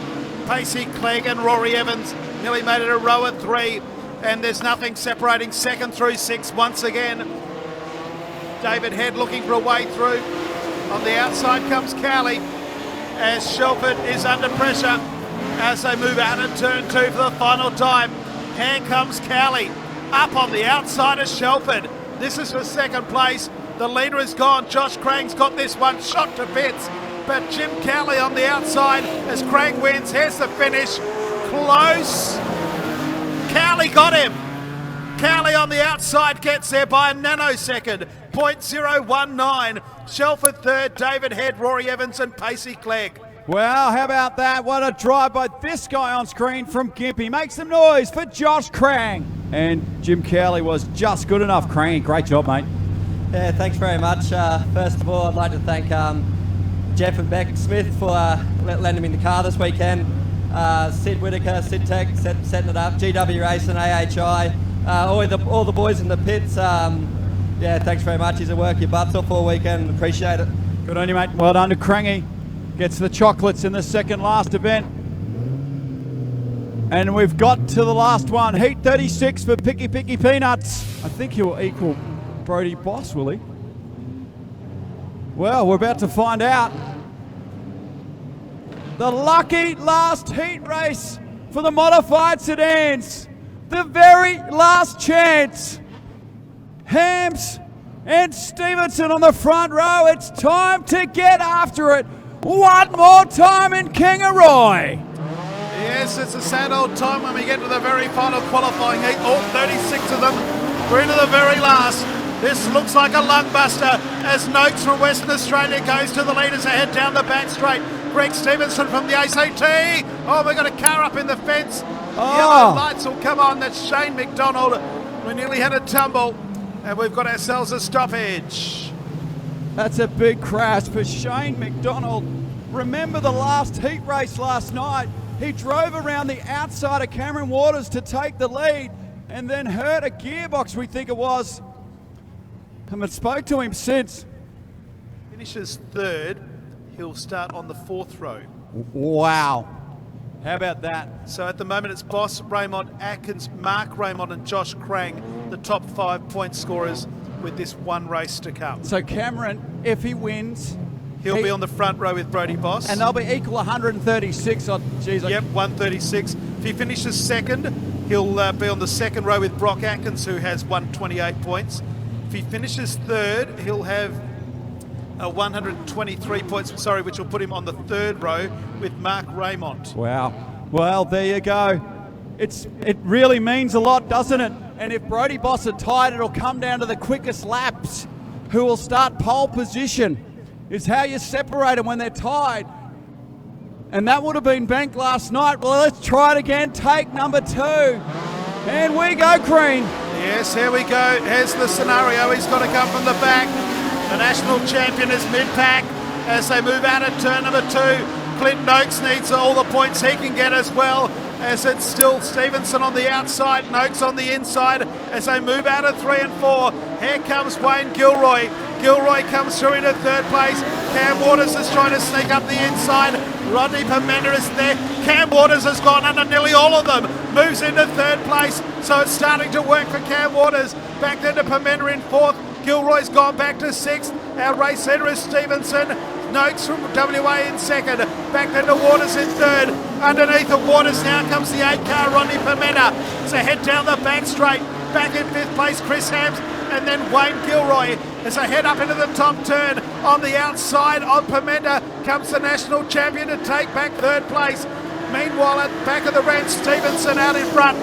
Pacey Clegg and Rory Evans nearly made it a row at 3. And there's nothing separating 2nd through 6 once again. David Head looking for a way through. On the outside comes Cowley as Shelford is under pressure as they move out of turn 2 for the final time. Here comes Cowley. Up on the outside is Shelford. This is for 2nd place. The leader is gone. Josh Crang's got this one shot to bits. But Jim Cowley on the outside as Crang wins. Here's the finish. Close. Cowley got him. Cowley on the outside gets there by a nanosecond. 0.019. Shelford third, David Head, Rory Evans and Pacey Clegg. Wow, how about that? What a drive by this guy on screen from Gympie. Make some noise for Josh Crang. And Jim Cowley was just good enough. Crang, great job, mate. Yeah, thanks very much. First of all, I'd like to thank Jeff and Beck Smith for lending me the car this weekend. Sid Whitaker, Sid Tech, setting it up. GW Racing, AHI, all the boys in the pits. Yeah, thanks very much. He's a work your butts off all weekend. Appreciate it. Good on you, mate. Well done to Crangy. Gets the chocolates in the second last event. And we've got to the last one. Heat 36 for Picky Peanuts. I think he'll equal Brody Boss, will he? Well, we're about to find out. The lucky last heat race for the modified sedans. The very last chance. Hams and Stevenson on the front row. It's time to get after it. One more time in Kingaroy. Yes, it's a sad old time when we get to the very final qualifying heat. All 36 of them. We're into the very last. This looks like a lungbuster as Noakes from Western Australia goes to the leaders ahead down the back straight. Greg Stevenson from the ACT. Oh, we've got a car up in the fence. Yellow lights will come on. That's Shane McDonald. We nearly had a tumble and we've got ourselves a stoppage. That's a big crash for Shane McDonald. Remember the last heat race last night? He drove around the outside of Cameron Waters to take the lead and then hurt a gearbox, we think it was. I haven't spoke to him since. Finishes third. He'll start on the 4th row. Wow. How about that? So at the moment it's Boss, Raymond, Atkins, Mark Raymond and Josh Crang, the top 5 point scorers with this one race to come. So Cameron, if he wins, he'll be on the front row with Brody Boss. And they'll be equal 136. Oh, geez, yep, 136. If he finishes second, he'll be on the 2nd row with Brock Atkins, who has 128 points. If he finishes third, he'll have 123 points, which will put him on the 3rd row with Mark Raymond. Wow. Well, there you go. It really means a lot, doesn't it? And if Brody Boss are tied, it'll come down to the quickest laps. Who will start pole position is how you separate them when they're tied. And that would have been banked last night. Well, let's try it again. Take number 2. And we go, Green. Yes, here we go. Here's the scenario. He's got to come from the back. The national champion is mid-pack as they move out of turn number 2. Clint Noakes needs all the points he can get as well, as it's still Stevenson on the outside, Noakes on the inside as they move out of 3 and 4. Here comes Wayne Gilroy. Gilroy comes through into 3rd place. Cam Waters is trying to sneak up the inside. Rodney Pimenta is there. Cam Waters has gone under nearly all of them. Moves into 3rd place, so it's starting to work for Cam Waters. Back then to Pimenta in 4th. Gilroy's gone back to 6th. Our race leader is Stevenson. Noakes from WA in 2nd. Back then to Waters in 3rd. Underneath the Waters now comes the 8 car Rodney Pimenta. So head down the back straight. Back in 5th place Chris Hams and then Wayne Gilroy as they head up into the top turn. On the outside of Pimenta comes the national champion to take back 3rd place. Meanwhile at the back of the ranch, Stevenson out in front.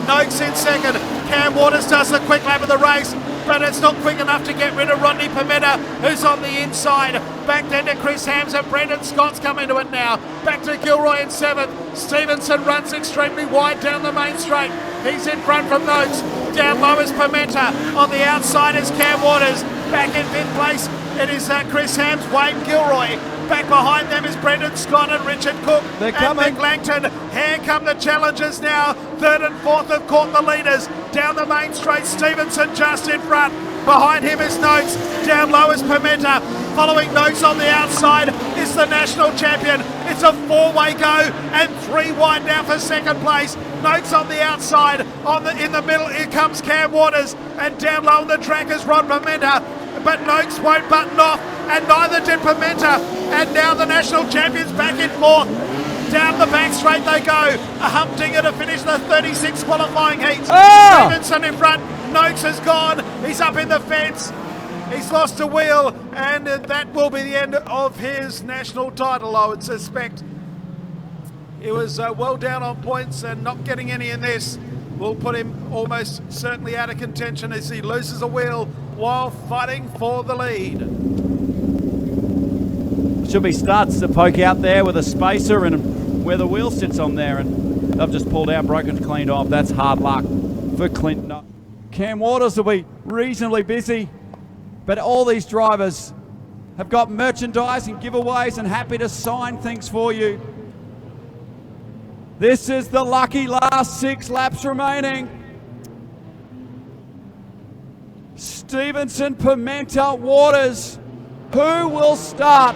Noakes in 2nd. Cam Waters does the quick lap of the race, but it's not quick enough to get rid of Rodney Pimenta, who's on the inside. Back then to Chris Hams and Brendan Scott's come into it now. Back to Gilroy in 7th. Stevenson runs extremely wide down the main straight. He's in front from Noakes. Down low is Pimenta. On the outside is Cam Waters. Back in 5th place, it is Chris Hams, Wayne Gilroy. Back behind them is Brendan Scott and Richard Cook. They're and coming. Mick Langton. Here come the challengers now. Third and fourth have caught the leaders. Down the main straight, Stevenson just in front. Behind him is Noakes. Down low is Pimenta. Following Noakes on the outside is the national champion. It's a four-way go and 3 wide now for second place. Noakes on the outside. In the middle, here comes Cam Waters. And down low on the track is Rod Pimenta. But Noakes won't button off, and neither did Pimenta. And now the national champions back in fourth. Down the back straight they go. A humdinger to finish the 36 qualifying heats. Stevenson in front. Noakes is gone. He's up in the fence. He's lost a wheel, and that will be the end of his national title, I would suspect. He was well down on points, and not getting any in this will put him almost certainly out of contention as he loses a wheel while fighting for the lead. Should be starts to poke out there with a spacer and where the wheel sits on there, and they've just pulled out, broken, cleaned off. That's hard luck for Clinton. Cam Waters will be reasonably busy, but all these drivers have got merchandise and giveaways and happy to sign things for you. This is the lucky last 6 laps remaining. Stevenson, Pimenta, Waters. Who will start?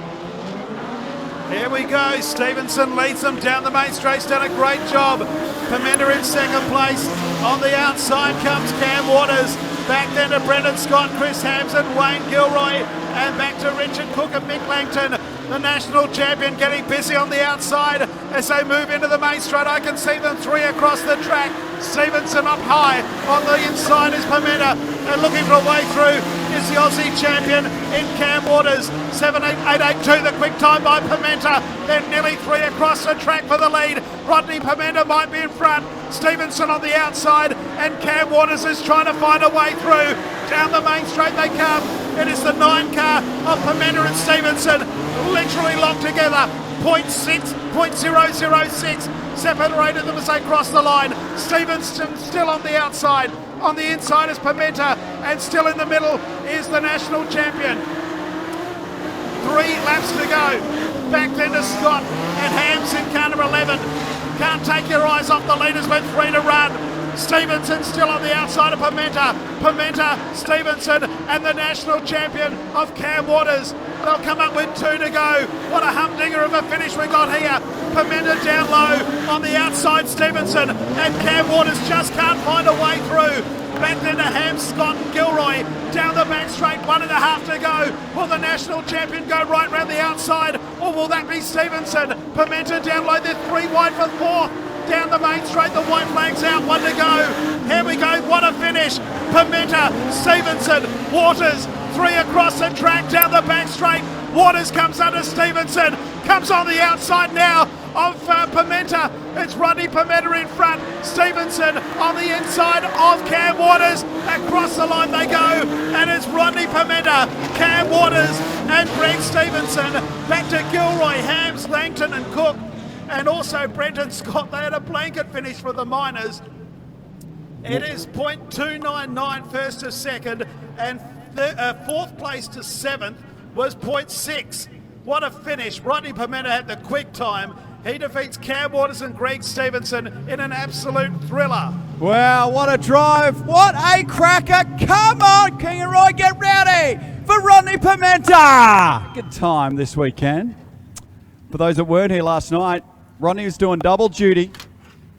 Here we go. Stevenson leads them down the main straight. He's done a great job. Pimenta in second place. On the outside comes Cam Waters. Back then to Brendan Scott, Chris Hampson, Wayne Gilroy, and back to Richard Cook and Mick Langton. The national champion getting busy on the outside as they move into the main straight. I can see them 3 across the track. Stevenson up high. On the inside is Pimenta, and looking for a way through is the Aussie champion in Cam Waters. 7.8882, the quick time by Pimenta. They're nearly 3 across the track for the lead. Rodney Pimenta might be in front. Stevenson on the outside, and Cam Waters is trying to find a way through. Down the main straight they come. It is the 9 car of Pimenta and Stevenson, literally locked together. 0.006 separated them as they cross the line. Stevenson still on the outside. On the inside is Pimenta, and still in the middle is the national champion. 3 laps to go. Back then to Scott and Hams in car number 11. Can't take your eyes off the leaders with 3 to run. Stevenson still on the outside of Pimenta. Pimenta, Stevenson, and the national champion of Cam Waters. They'll come up with 2 to go. What a humdinger of a finish we got here. Pimenta down low. On the outside, Stevenson, and Cam Waters just can't find a way through. Back then to Ham, Scott and Gilroy. Down the back straight, 1.5 to go. Will the national champion go right round the outside, or will that be Stevenson? Pimenta down low, they're 3 wide for 4th. Down the main straight, the white flag's out, 1 to go. Here we go, what a finish. Pimenta, Stevenson, Waters, 3 across the track, down the back straight. Waters comes under Stevenson, comes on the outside now of Pimenta. It's Rodney Pimenta in front. Stevenson on the inside of Cam Waters. Across the line they go, and it's Rodney Pimenta, Cam Waters, and Greg Stevenson. Back to Gilroy, Hams, Langton, and Cook. And also Brendan Scott. They had a blanket finish for the minors. It is .299 first to second, and 4th place to 7th was .6. What a finish. Rodney Pimenta had the quick time. He defeats Cam Waters and Greg Stevenson in an absolute thriller. Wow, what a drive. What a cracker. Come on, Kingaroy, get ready for Rodney Pimenta. Good time this weekend. For those that weren't here last night, Rodney was doing double duty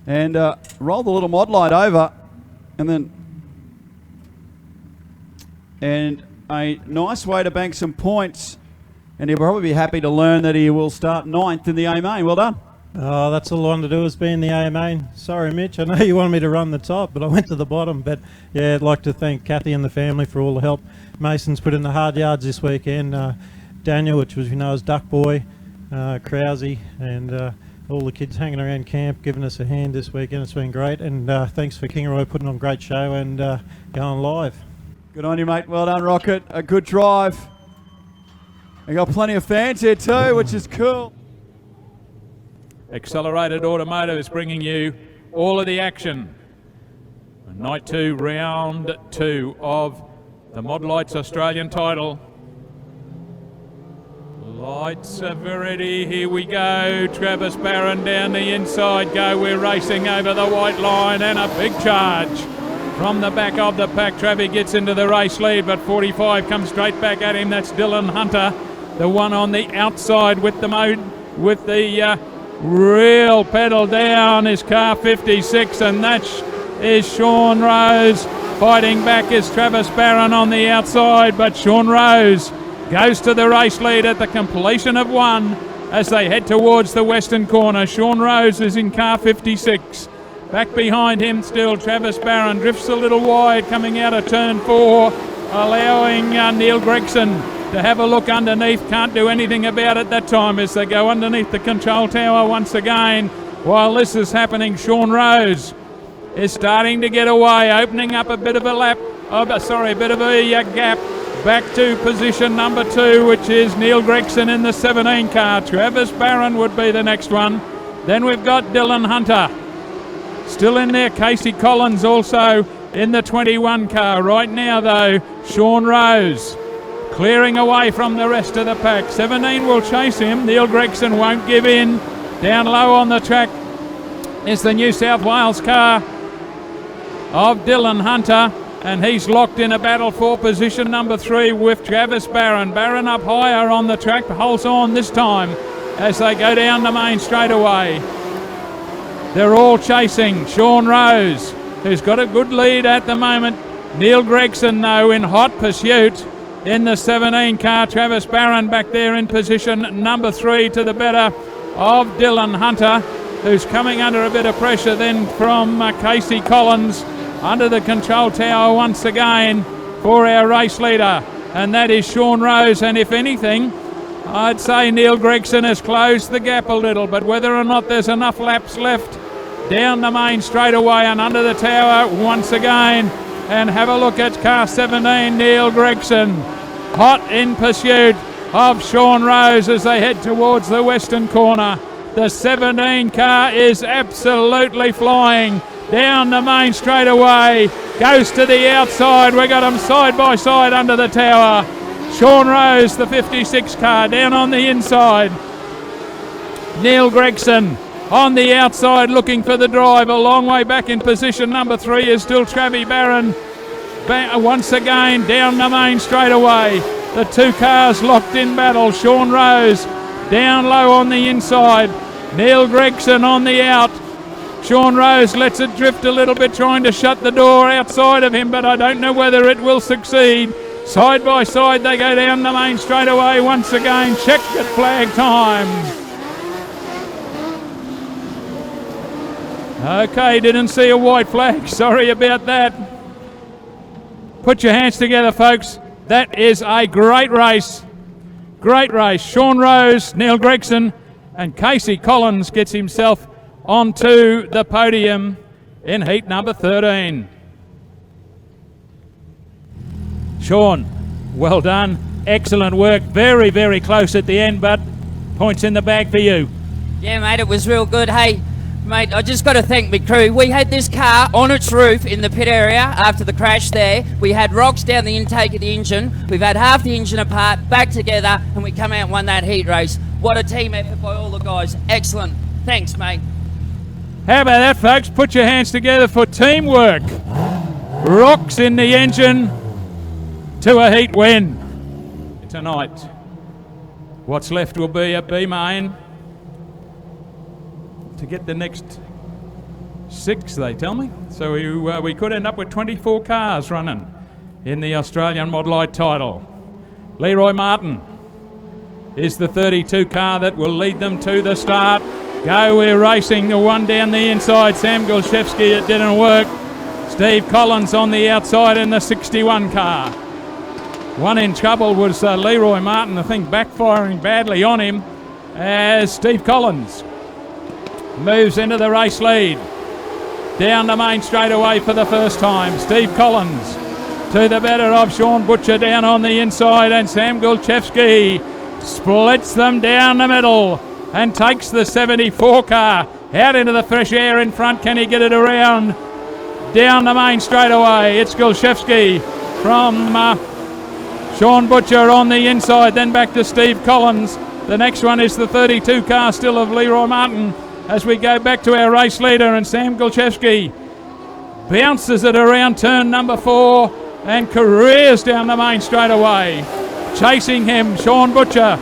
and rolled the little Modlite over, and a nice way to bank some points. And he'll probably be happy to learn that he will start 9th in the A main. Well done. Oh, that's all I wanted to do was be in the A main. Sorry, Mitch. I know you wanted me to run the top, but I went to the bottom. But yeah, I'd like to thank Kathy and the family for all the help. Mason's put in the hard yards this weekend. Daniel, which was, is Duck Boy, Krause, and all the kids hanging around camp giving us a hand this weekend. It's been great. And thanks for Kingaroy putting on a great show and going live. Good on you, mate. Well done, Rocket. A good drive. We got plenty of fans here too, which is cool. Accelerated Automotive is bringing you all of the action. Night 2, round 2 of the Modlite's Australian title. Lights are ready, here we go. Travis Barron down the inside. Go, we're racing over the white line and a big charge from the back of the pack. Travi gets into the race lead, but 45 comes straight back at him. That's Dylan Hunter, the one on the outside with the real pedal down is car 56, and that is Sean Rose. Fighting back is Travis Barron on the outside, but Sean Rose goes to the race lead at the completion of one as they head towards the western corner. Sean Rose is in car 56. Back behind him still Travis Barron drifts a little wide coming out of turn 4, allowing Neil Gregson to have a look underneath. Can't do anything about it that time as they go underneath the control tower once again. While this is happening, Sean Rose is starting to get away, opening up a bit of a gap back to position number 2, which is Neil Gregson in the 17 car. Travis Barron would be the next one. Then we've got Dylan Hunter still in there. Casey Collins also in the 21 car. Right now though, Sean Rose clearing away from the rest of the pack. 17 will chase him. Neil Gregson won't give in. Down low on the track is the New South Wales car of Dylan Hunter, and he's locked in a battle for position number 3 with Travis Barron. Barron up higher on the track, holds on this time as they go down the main straightaway. They're all chasing Sean Rose, who's got a good lead at the moment. Neil Gregson, though, in hot pursuit in the 17 car. Travis Barron back there in position number 3 to the better of Dylan Hunter, who's coming under a bit of pressure then from Casey Collins under the control tower once again for our race leader, and that is Sean Rose. And if anything, I'd say Neil Gregson has closed the gap a little, but whether or not there's enough laps left down the main straightaway and under the tower once again. And have a look at car 17, Neil Gregson, hot in pursuit of Sean Rose as they head towards the western corner. The 17 car is absolutely flying down the main straightaway, goes to the outside. We got them side by side under the tower. Sean Rose, the 56 car, down on the inside. Neil Gregson on the outside looking for the drive. A long way back in position number 3 is still Travis Barron. Once again down the main straightaway. The 2 cars locked in battle. Sean Rose down low on the inside. Neil Gregson on the out. Sean Rose lets it drift a little bit, trying to shut the door outside of him, but I don't know whether it will succeed. Side by side they go down the main straightaway once again. Checkered flag time. Okay, didn't see a white flag. Sorry about that. Put your hands together, folks. That is a great race. Great race. Sean Rose, Neil Gregson, and Casey Collins gets himself onto the podium in heat number 13. Sean, well done. Excellent work. Very, very close at the end, but points in the bag for you. Yeah, mate, it was real good. Hey, mate, I just got to thank my crew. We had this car on its roof in the pit area after the crash there. We had rocks down the intake of the engine. We've had half the engine apart, back together, and we come out and won that heat race. What a team effort by all the guys. Excellent. Thanks, mate. How about that, folks? Put your hands together for teamwork. Rocks in the engine to a heat win tonight. What's left will be a B-main to get the next 6, they tell me. So we could end up with 24 cars running in the Australian Modlite title. Leroy Martin is the 32 car that will lead them to the start. Go, we're racing the one down the inside. Sam Golszewski, it didn't work. Steve Collins on the outside in the 61 car. One in trouble was Leroy Martin, I think backfiring badly on him as Steve Collins moves into the race lead. Down the main straightaway for the first time. Steve Collins to the better of Sean Butcher down on the inside, and Sam Golszewski splits them down the middle and takes the 74 car out into the fresh air in front. Can he get it around? Down the main straightaway. It's Golszewski from Sean Butcher on the inside, then back to Steve Collins The next one is the 32 car still of Leroy Martin as we go back to our race leader, and Sam Gulchevsky bounces it around turn number 4 and careers down the main straightaway. Chasing him, Sean Butcher.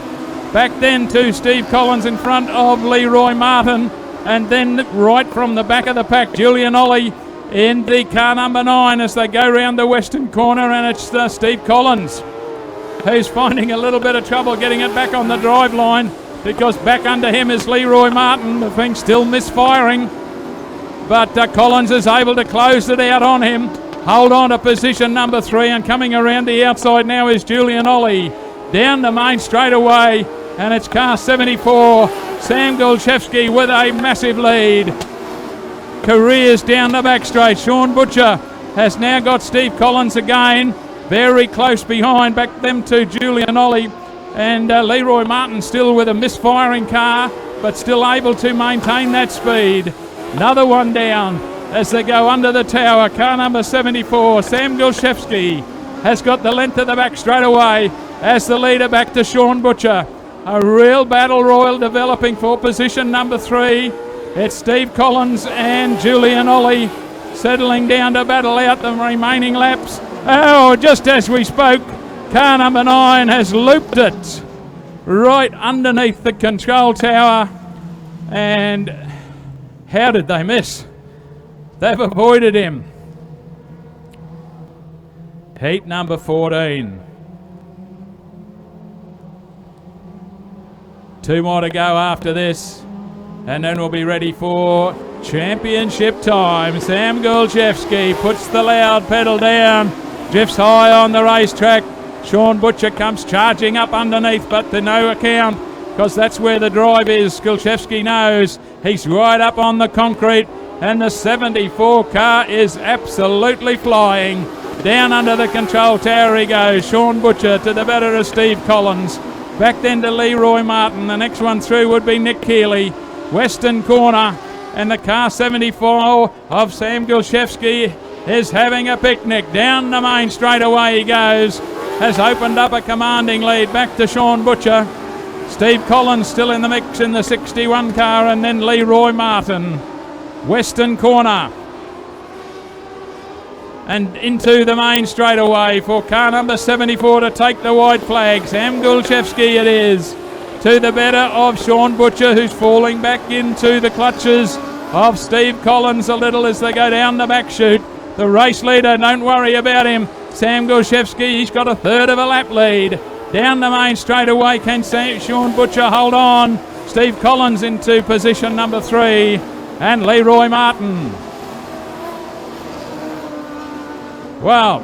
Back then to Steve Collins in front of Leroy Martin, and then right from the back of the pack, Julian Ollie in the car number 9 as they go round the western corner, and it's Steve Collins who's finding a little bit of trouble getting it back on the drive line, because back under him is Leroy Martin. The thing's still misfiring, but Collins is able to close it out on him. Hold on to position number 3, and coming around the outside now is Julian Ollie. Down the main straightaway, and it's car 74, Sam Gulchevsky with a massive lead. Careers down the back straight. Sean Butcher has now got Steve Collins again, very close behind. Back them to Julian Ollie, and Leroy Martin still with a misfiring car, but still able to maintain that speed. Another one down as they go under the tower. Car number 74, Sam Gulchevsky, has got the length of the back straight away as the leader back to Sean Butcher. A real battle royal developing for position number 3. It's Steve Collins and Julian Ollie settling down to battle out the remaining laps. Oh, just as we spoke, car number 9 has looped it right underneath the control tower, and how did they miss? They've avoided him. Heat number 14. 2 more to go after this, and then we'll be ready for championship time. Sam Gulchevsky puts the loud pedal down, drifts high on the racetrack. Sean Butcher comes charging up underneath, but to no account, because that's where the drive is. Gulchevsky knows he's right up on the concrete, and the 74 car is absolutely flying. Down under the control tower he goes. Sean Butcher to the better of Steve Collins. Back then to Leroy Martin. The next one through would be Nick Keeley. Western corner, and the car 74 of Sam Gulchevsky is having a picnic. Down the main straight away he goes. Has opened up a commanding lead back to Sean Butcher. Steve Collins still in the mix in the 61 car, and then Leroy Martin. Western corner. And into the main straightaway for car number 74 to take the white flag. Sam Gulchevsky it is. To the better of Sean Butcher, who's falling back into the clutches of Steve Collins a little as they go down the back chute. The race leader, don't worry about him. Sam Gulchevsky, he's got a third of a lap lead. Down the main straightaway, can Sean Butcher hold on? Steve Collins into position number 3, and Leroy Martin. Wow,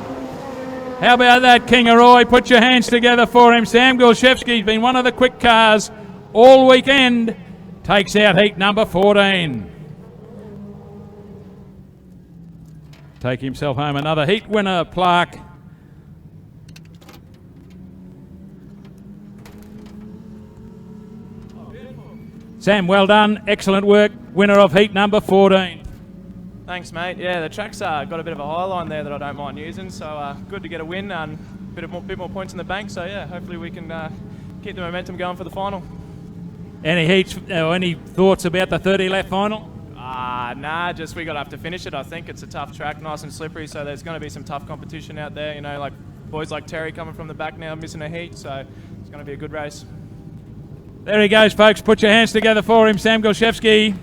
how about that, Kingaroy? Put your hands together for him. Sam Gulchevsky's been one of the quick cars all weekend. Takes out heat number 14. Take himself home another heat winner plaque. Sam, well done. Excellent work. Winner of heat number 14. Thanks, mate. Yeah, the track's got a bit of a high line there that I don't mind using, so good to get a win and a bit more points in the bank. So yeah, hopefully we can keep the momentum going for the final. Any heats? Any thoughts about the 30 lap final? Nah, just we got to have to finish it. I think it's a tough track, nice and slippery, so there's going to be some tough competition out there. You know, like boys like Terry coming from the back now, missing a heat, so it's going to be a good race. There he goes, folks. Put your hands together for him. Sam Gulchevsky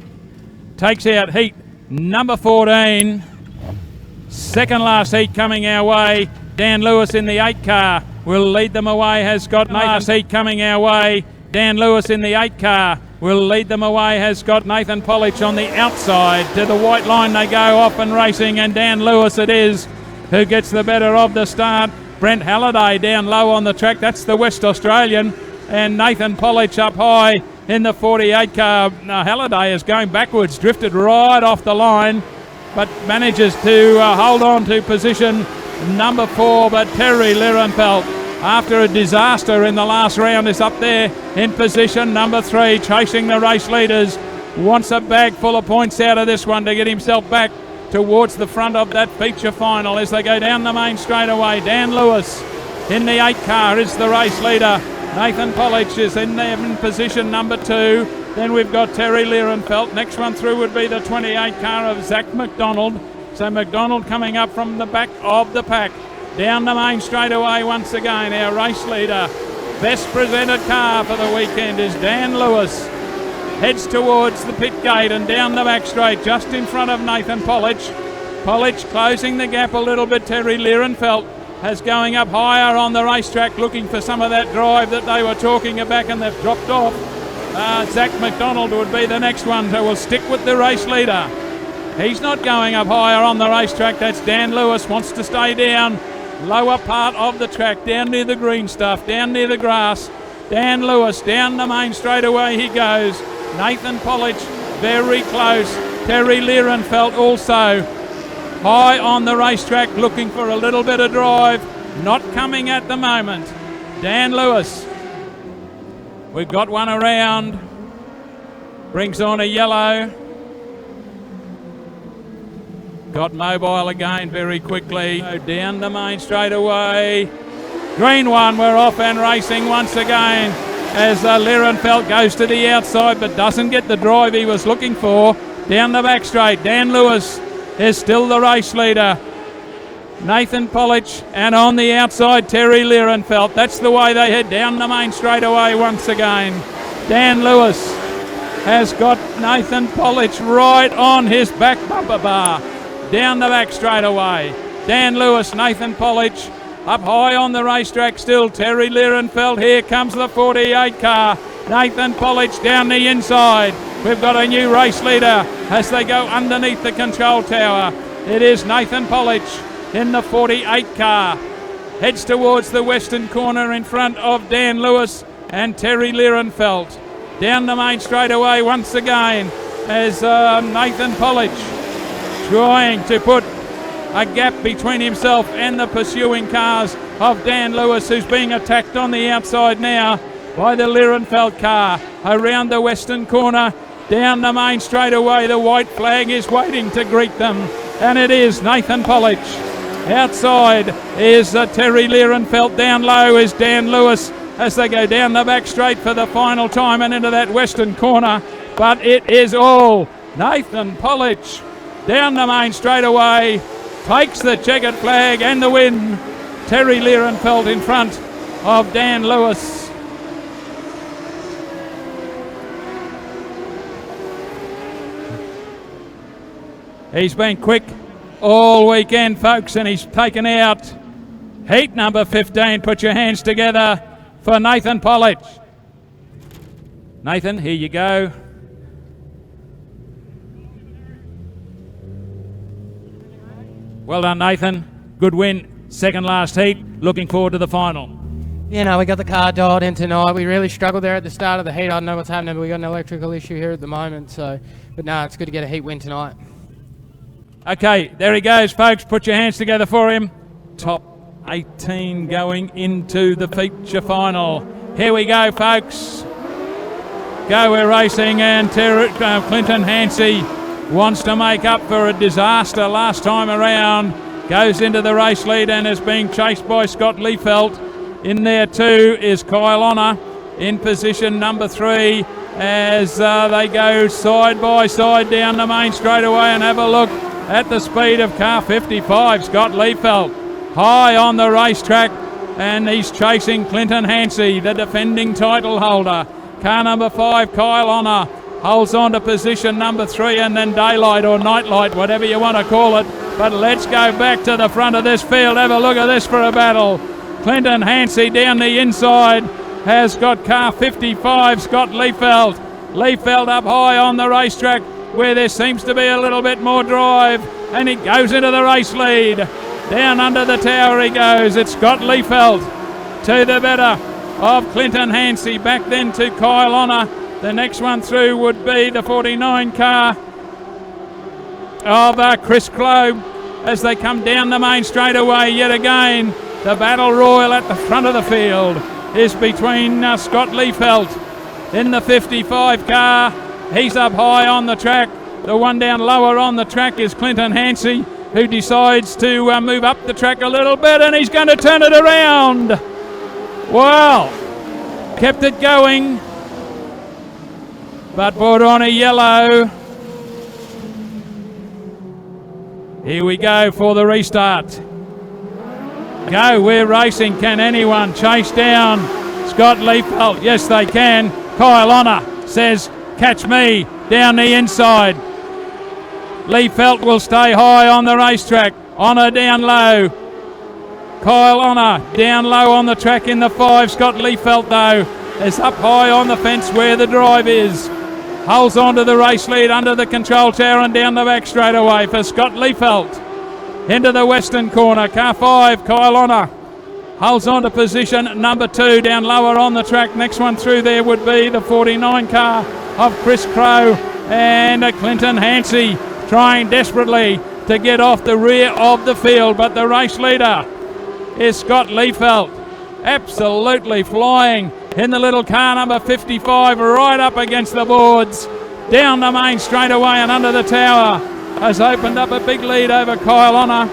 takes out heat number 14. Second last heat coming our way. Dan Lewis in the 8 car will lead them away. Has got Nathan's heat coming our way. Dan Lewis in the 8 car will lead them away. Has got Nathan Polich on the outside. To the white line they go off and racing, and Dan Lewis it is who gets the better of the start. Brent Halliday down low on the track. That's the West Australian. And Nathan Polich up high in the 48 car. Now Halliday is going backwards, drifted right off the line, but manages to hold on to position number 4. But Terry Lirenfeld, after a disaster in the last round, is up there in position number 3, chasing the race leaders. Wants a bag full of points out of this one to get himself back towards the front of that feature final as they go down the main straightaway. Dan Lewis in the 8 car is the race leader. Nathan Polich is in there in position number 2. Then we've got Terry Lierenfeld. Next one through would be the 28 car of Zach McDonald. So McDonald coming up from the back of the pack. Down the main straightaway once again, our race leader. Best presented car for the weekend is Dan Lewis. Heads towards the pit gate and down the back straight, just in front of Nathan Polich. Polich closing the gap a little bit. Terry Lierenfeld has going up higher on the racetrack, looking for some of that drive that they were talking about, and they've dropped off. Zach McDonald would be the next one, so we'll stick with the race leader. He's not going up higher on the racetrack. That's Dan Lewis, wants to stay down. Lower part of the track, down near the green stuff, down near the grass. Dan Lewis, down the main straightaway he goes. Nathan Polich, very close. Terry Lierenfeld also high on the racetrack, looking for a little bit of drive. Not coming at the moment. Dan Lewis. We've got one around. Brings on a yellow. Got mobile again very quickly. Down the main straight away. Green one, we're off and racing once again as Lierenfeld goes to the outside but doesn't get the drive he was looking for. Down the back straight, Dan Lewis is still the race leader. Nathan Polich, and on the outside Terry Lierenfeld. That's the way they head down the main straight away once again. Dan Lewis has got Nathan Polich right on his back bumper bar. Down the back straight away. Dan Lewis, Nathan Polich, up high on the racetrack still. Terry Lierenfeld, here comes the 48 car. Nathan Polich down the inside. We've got a new race leader as they go underneath the control tower. It is Nathan Polich in the 48 car. Heads towards the western corner in front of Dan Lewis and Terry Lierenfeld. Down the main straightaway once again as Nathan Polich trying to put a gap between himself and the pursuing cars of Dan Lewis, who's being attacked on the outside now by the Lierenfeld car. Around the western corner, down the main straightaway, the white flag is waiting to greet them, and it is Nathan Polich. Outside is Terry Lierenfeld. Down low is Dan Lewis as they go down the back straight for the final time and into that western corner. But it is all Nathan Polich down the main straightaway, takes the checkered flag and the win. Terry Lierenfeld in front of Dan Lewis. He's been quick all weekend, folks, and he's taken out heat number 15. Put your hands together for Nathan Polich. Nathan, here you go. Well done, Nathan. Good win. Second last heat. Looking forward to the final. You know, we got the car dialed in tonight. We really struggled there at the start of the heat. I don't know what's happening, but we got an electrical issue here at the moment. But no, it's good to get a heat win tonight. Okay, there he goes, folks. Put your hands together for him. Top 18 going into the feature final. Here we go, folks. Go, we're racing, and Clinton Hansey wants to make up for a disaster last time around. Goes into the race lead and is being chased by Scott Liefeld. In there too is Kyle Honor in position number 3 as they go side by side down the main straightaway, and have a look at the speed of car 55. Scott Liefeld high on the racetrack, and he's chasing Clinton Hansey, the defending title holder. Car number 5, Kyle Honor, holds on to position number 3, and then Daylight or Nightlight, whatever you want to call it. But let's go back to the front of this field. Have a look at this for a battle. Clinton Hansey down the inside has got car 55, Scott Liefeld. Liefeld up high on the racetrack where there seems to be a little bit more drive, and he goes into the race lead. Down under the tower he goes. It's Scott Liefeld to the better of Clinton Hansey. Back then to Kyle Honor. The next one through would be the 49 car of Chris Clobe as they come down the main straightaway yet again. The battle royal at the front of the field is between Scott Liefeld in the 55 car. He's up high on the track. The one down lower on the track is Clinton Hansey, who decides to move up the track a little bit, and he's going to turn it around. Wow. kept it going, but brought on a yellow. Here we go for the restart. Go, we're racing. Can anyone chase down Scott Liefeld? Yes, they can. Kyle Honor says, catch me down the inside. Liefeld will stay high on the racetrack. Honor down low. Kyle Honor down low on the track in the 5. Scott Liefeld, though, is up high on the fence where the drive is. Holds on to the race lead under the control tower and down the back straight away for Scott Liefeld. Into the western corner, car 5, Kyle Honor. Holds on to position number 2 down lower on the track. Next one through there would be the 49 car of Chris Crow and Clinton Hansey, trying desperately to get off the rear of the field, but the race leader is Scott Liefeld. Absolutely flying in the little car number 55, right up against the boards, down the main straight away and under the tower, has opened up a big lead over Kyle Honor.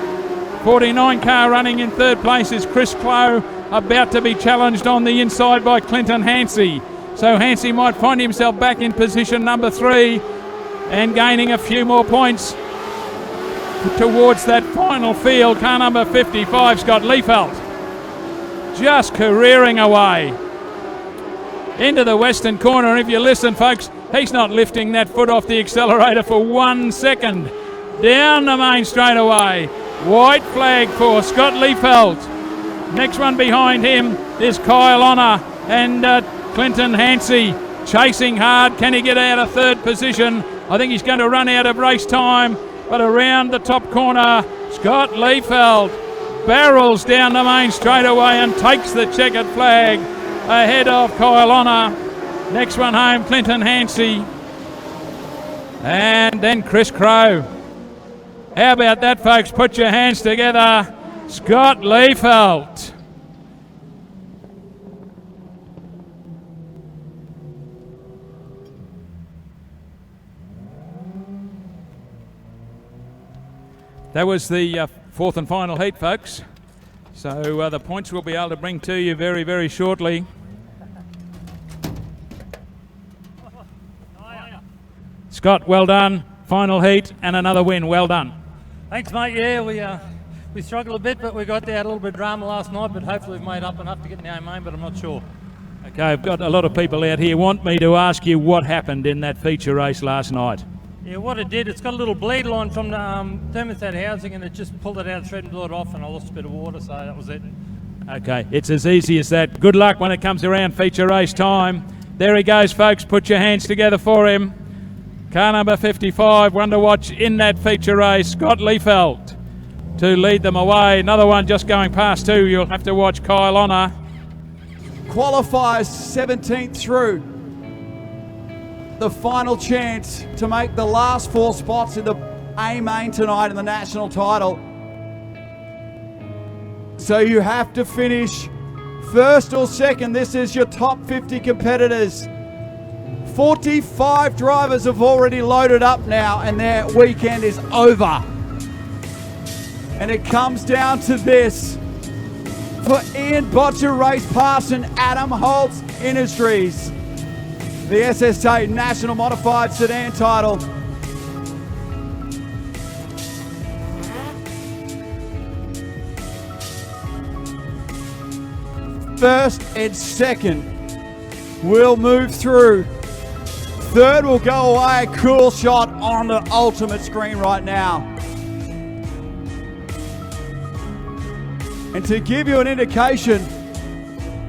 49 car running in 3rd place is Chris Clow, about to be challenged on the inside by Clinton Hansey. So Hansey might find himself back in position number 3 and gaining a few more points towards that final field. Car number 55, Scott Liefeld, just careering away into the western corner. If you listen, folks, he's not lifting that foot off the accelerator for 1 second. Down the main straight away. White flag for Scott Liefeld. Next one behind him is Kyle Honor and Clinton Hansey chasing hard. Can he get out of 3rd position? I think he's going to run out of race time, but around the top corner, Scott Liefeld barrels down the main straight away and takes the checkered flag ahead of Kyle Honor. Next one home, Clinton Hansey. And then Chris Crow. How about that, folks? Put your hands together. Scott Liefeld. That was the 4th and final heat, folks. So the points we'll be able to bring to you very, very shortly. Scott, well done. Final heat and another win. Well done. Thanks, mate. Yeah, we struggled a bit, but we got there. Had a little bit of drama last night, but hopefully we've made up enough to get in the main, but I'm not sure. Okay, I've got a lot of people out here want me to ask you what happened in that feature race last night. Yeah, what it did, it's got a little bleed line from the thermostat housing, and it just pulled it out, thread and blew it off, and I lost a bit of water, so that was it. Okay, it's as easy as that. Good luck when it comes around feature race time. There he goes, folks. Put your hands together for him. Car number 55, one to watch in that feature race, Scott Liefeld, to lead them away. Another one just going past 2. You'll have to watch Kyle Honor. Qualifies 17th through. The final chance to make the last 4 spots in the A main tonight in the national title. So you have to finish 1st or 2nd. This is your top 50 competitors. 45 drivers have already loaded up now and their weekend is over. And it comes down to this. For Ian Botcher Race Pass and Adam Holtz Industries, the SSA National Modified Sedan title. First and 2nd will move through. 3rd will go away. Cool shot on the ultimate screen right now. And to give you an indication,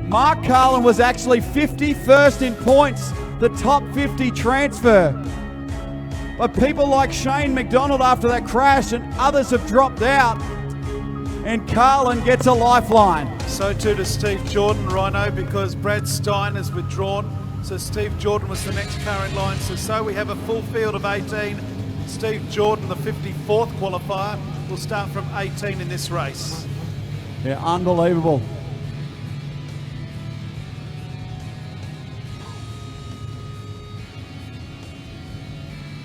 Mark Carlin was actually 51st in points, the top 50 transfer. But people like Shane McDonald after that crash and others have dropped out. And Carlin gets a lifeline. So too does Steve Jordan, Rhino, because Brad Stein has withdrawn. So Steve Jordan was the next car in line. So we have a full field of 18. Steve Jordan, the 54th qualifier, will start from 18 in this race. Yeah, unbelievable.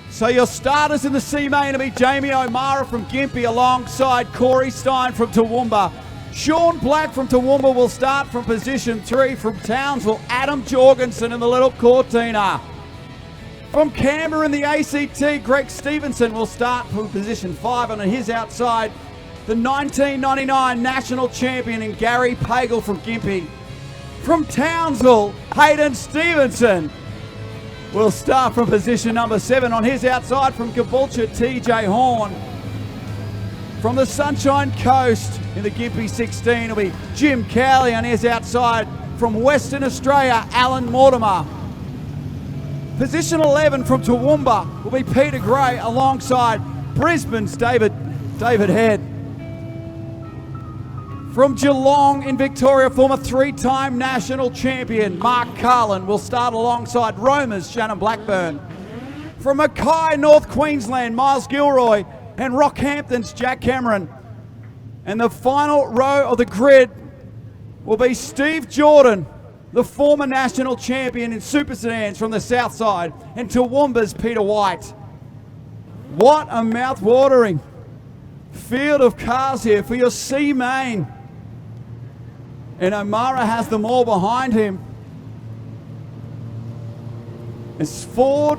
So your starters in the C main will be Jamie O'Mara from Gympie alongside Corey Stein from Toowoomba. Sean Black from Toowoomba will start from position 3. From Townsville, Adam Jorgensen in the little Cortina. From Canberra in the ACT, Greg Stevenson will start from position 5, and on his outside, the 1999 national champion in Gary Pagel from Gympie. From Townsville, Hayden Stevenson will start from position number 7. On his outside, from Caboolture, TJ Horn. From the Sunshine Coast in the Gympie 16 will be Jim Cowley. On his outside, from Western Australia, Alan Mortimer. Position 11 from Toowoomba will be Peter Gray alongside Brisbane's David Head. From Geelong in Victoria, former 3-time national champion Mark Carlin will start alongside Roma's Shannon Blackburn. From Mackay, North Queensland, Miles Gilroy and Rockhampton's Jack Cameron. And the final row of the grid will be Steve Jordan, the former national champion in Super Sedans from the south side, and Toowoomba's Peter White. What a mouth-watering field of cars here for your C main. And O'Mara has them all behind him. It's Ford,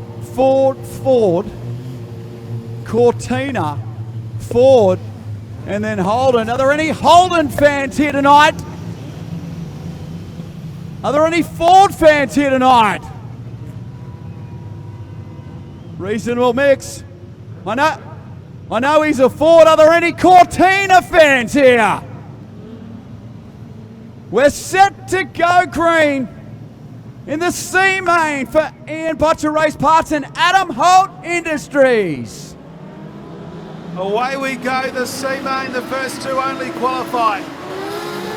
Cortina, Ford, and then Holden. Are there any Holden fans here tonight? Are there any Ford fans here tonight? Reasonable mix. I know he's a Ford. Are there any Cortina fans here? We're set to go green in the C main for Ian Butcher Race Parts and Adam Holt Industries. Away we go, the C main, the first 2 only qualified.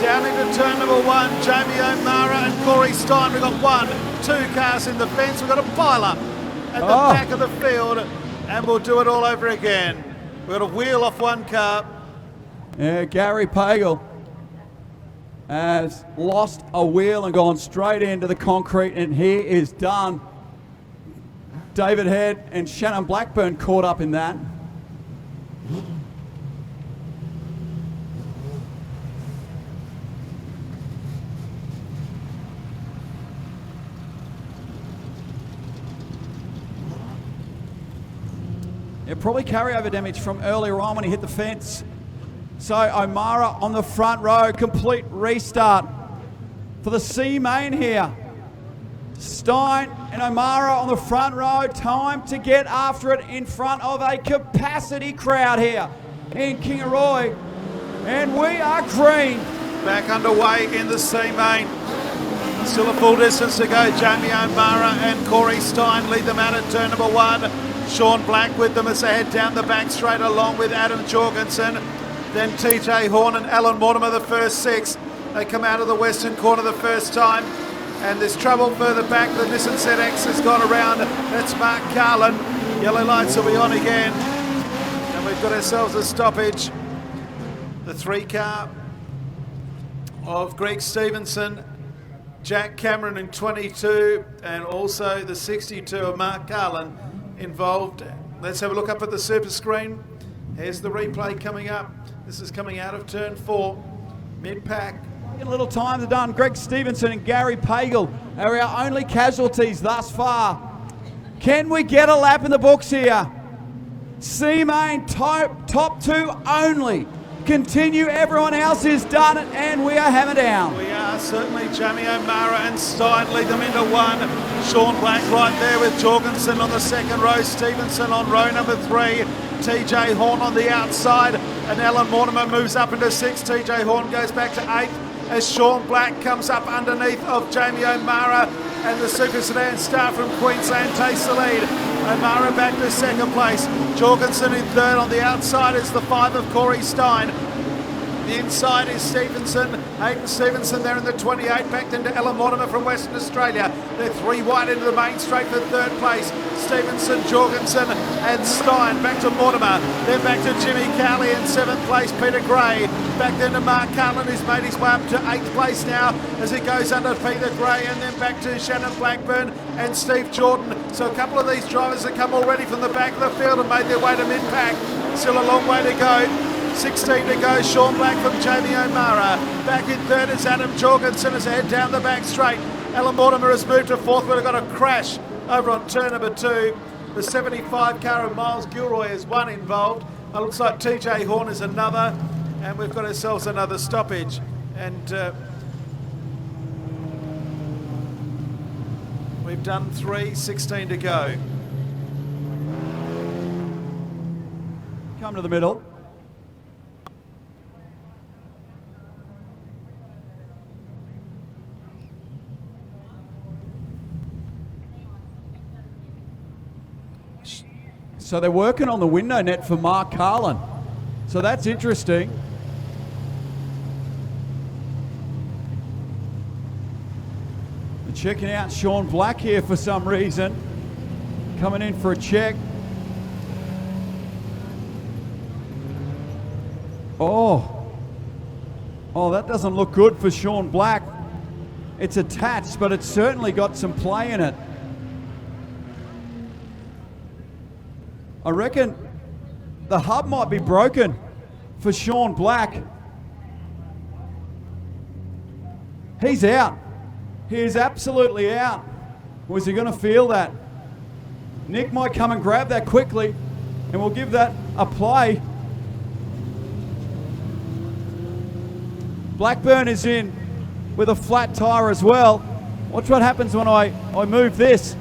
Down into turn number 1, Jamie O'Mara and Corey Stein. We've got 1, 2 cars in the fence. We've got a pile-up at the back of the field, and we'll do it all over again. We've got a wheel off 1 car. Yeah, Gary Pagel has lost a wheel and gone straight into the concrete, and he is done. David Head and Shannon Blackburn caught up in that. Yeah, probably carryover damage from earlier on when he hit the fence. So O'Mara on the front row, complete restart for the C main here. Stein and O'Mara on the front row, time to get after it in front of a capacity crowd here in Kingaroy. And we are green. Back underway in the C main. Still a full distance to go. Jamie O'Mara and Corey Stein lead them out at turn number 1. Sean Black with them as they head down the back straight along with Adam Jorgensen. Then TJ Horn and Alan Mortimer, the first 6. They come out of the western corner the first time. And there's trouble further back. The Nissan ZX has gone around. That's Mark Carlin. Yellow lights will be on again. And we've got ourselves a stoppage. The 3 car of Greg Stevenson, Jack Cameron in 22, and also the 62 of Mark Carlin involved. Let's have a look up at the super screen. Here's the replay coming up. This is coming out of turn 4, mid-pack. A little time to done. Greg Stevenson and Gary Pagel are our only casualties thus far. Can we get a lap in the books here? C main top 2 only. Continue, everyone else is done, and we are hammered down. We are certainly. Jamie O'Mara and Stein lead them into 1. Sean Black right there with Jorgensen on the second row. Stevenson on row number 3. TJ Horn on the outside, and Alan Mortimer moves up into 6. TJ Horn goes back to 8 as Sean Black comes up underneath of Jamie O'Mara, and the Super Sedan star from Queensland takes the lead. O'Mara back to second place. Jorgensen in third. On the outside is the 5 of Corey Stein. The inside is Stevenson. Hayden Stevenson there in the 28, backed into Alan Mortimer from Western Australia. They're 3 wide into the main straight for third place. Stevenson, Jorgensen and Stein back to Mortimer. Then back to Jimmy Cowley in 7th place. Peter Gray back then to Mark Carlin, who's made his way up to 8th place now as he goes under Peter Gray, and then back to Shannon Blackburn and Steve Jordan. So a couple of these drivers have come already from the back of the field and made their way to mid-pack. Still a long way to go. 16 to go. Sean Black from Jamie O'Mara. Back in third is Adam Jorgensen as they head down the back straight. Alan Mortimer has moved to fourth, but got a crash over on turn number 2. The 75 car of Miles Gilroy is one involved. It looks like TJ Horn is another, and we've got ourselves another stoppage. And we've done 3, 16 to go. Come to the middle. So they're working on the window net for Mark Carlin. So that's interesting. They're checking out Sean Black here for some reason. Coming in for a check. Oh, that doesn't look good for Sean Black. It's attached, but it's certainly got some play in it. I reckon the hub might be broken for Sean Black. He's out. He is absolutely out. Was he going to feel that? Nick might come and grab that quickly, and we'll give that a play. Blackburn is in with a flat tyre as well. Watch what happens when I move this.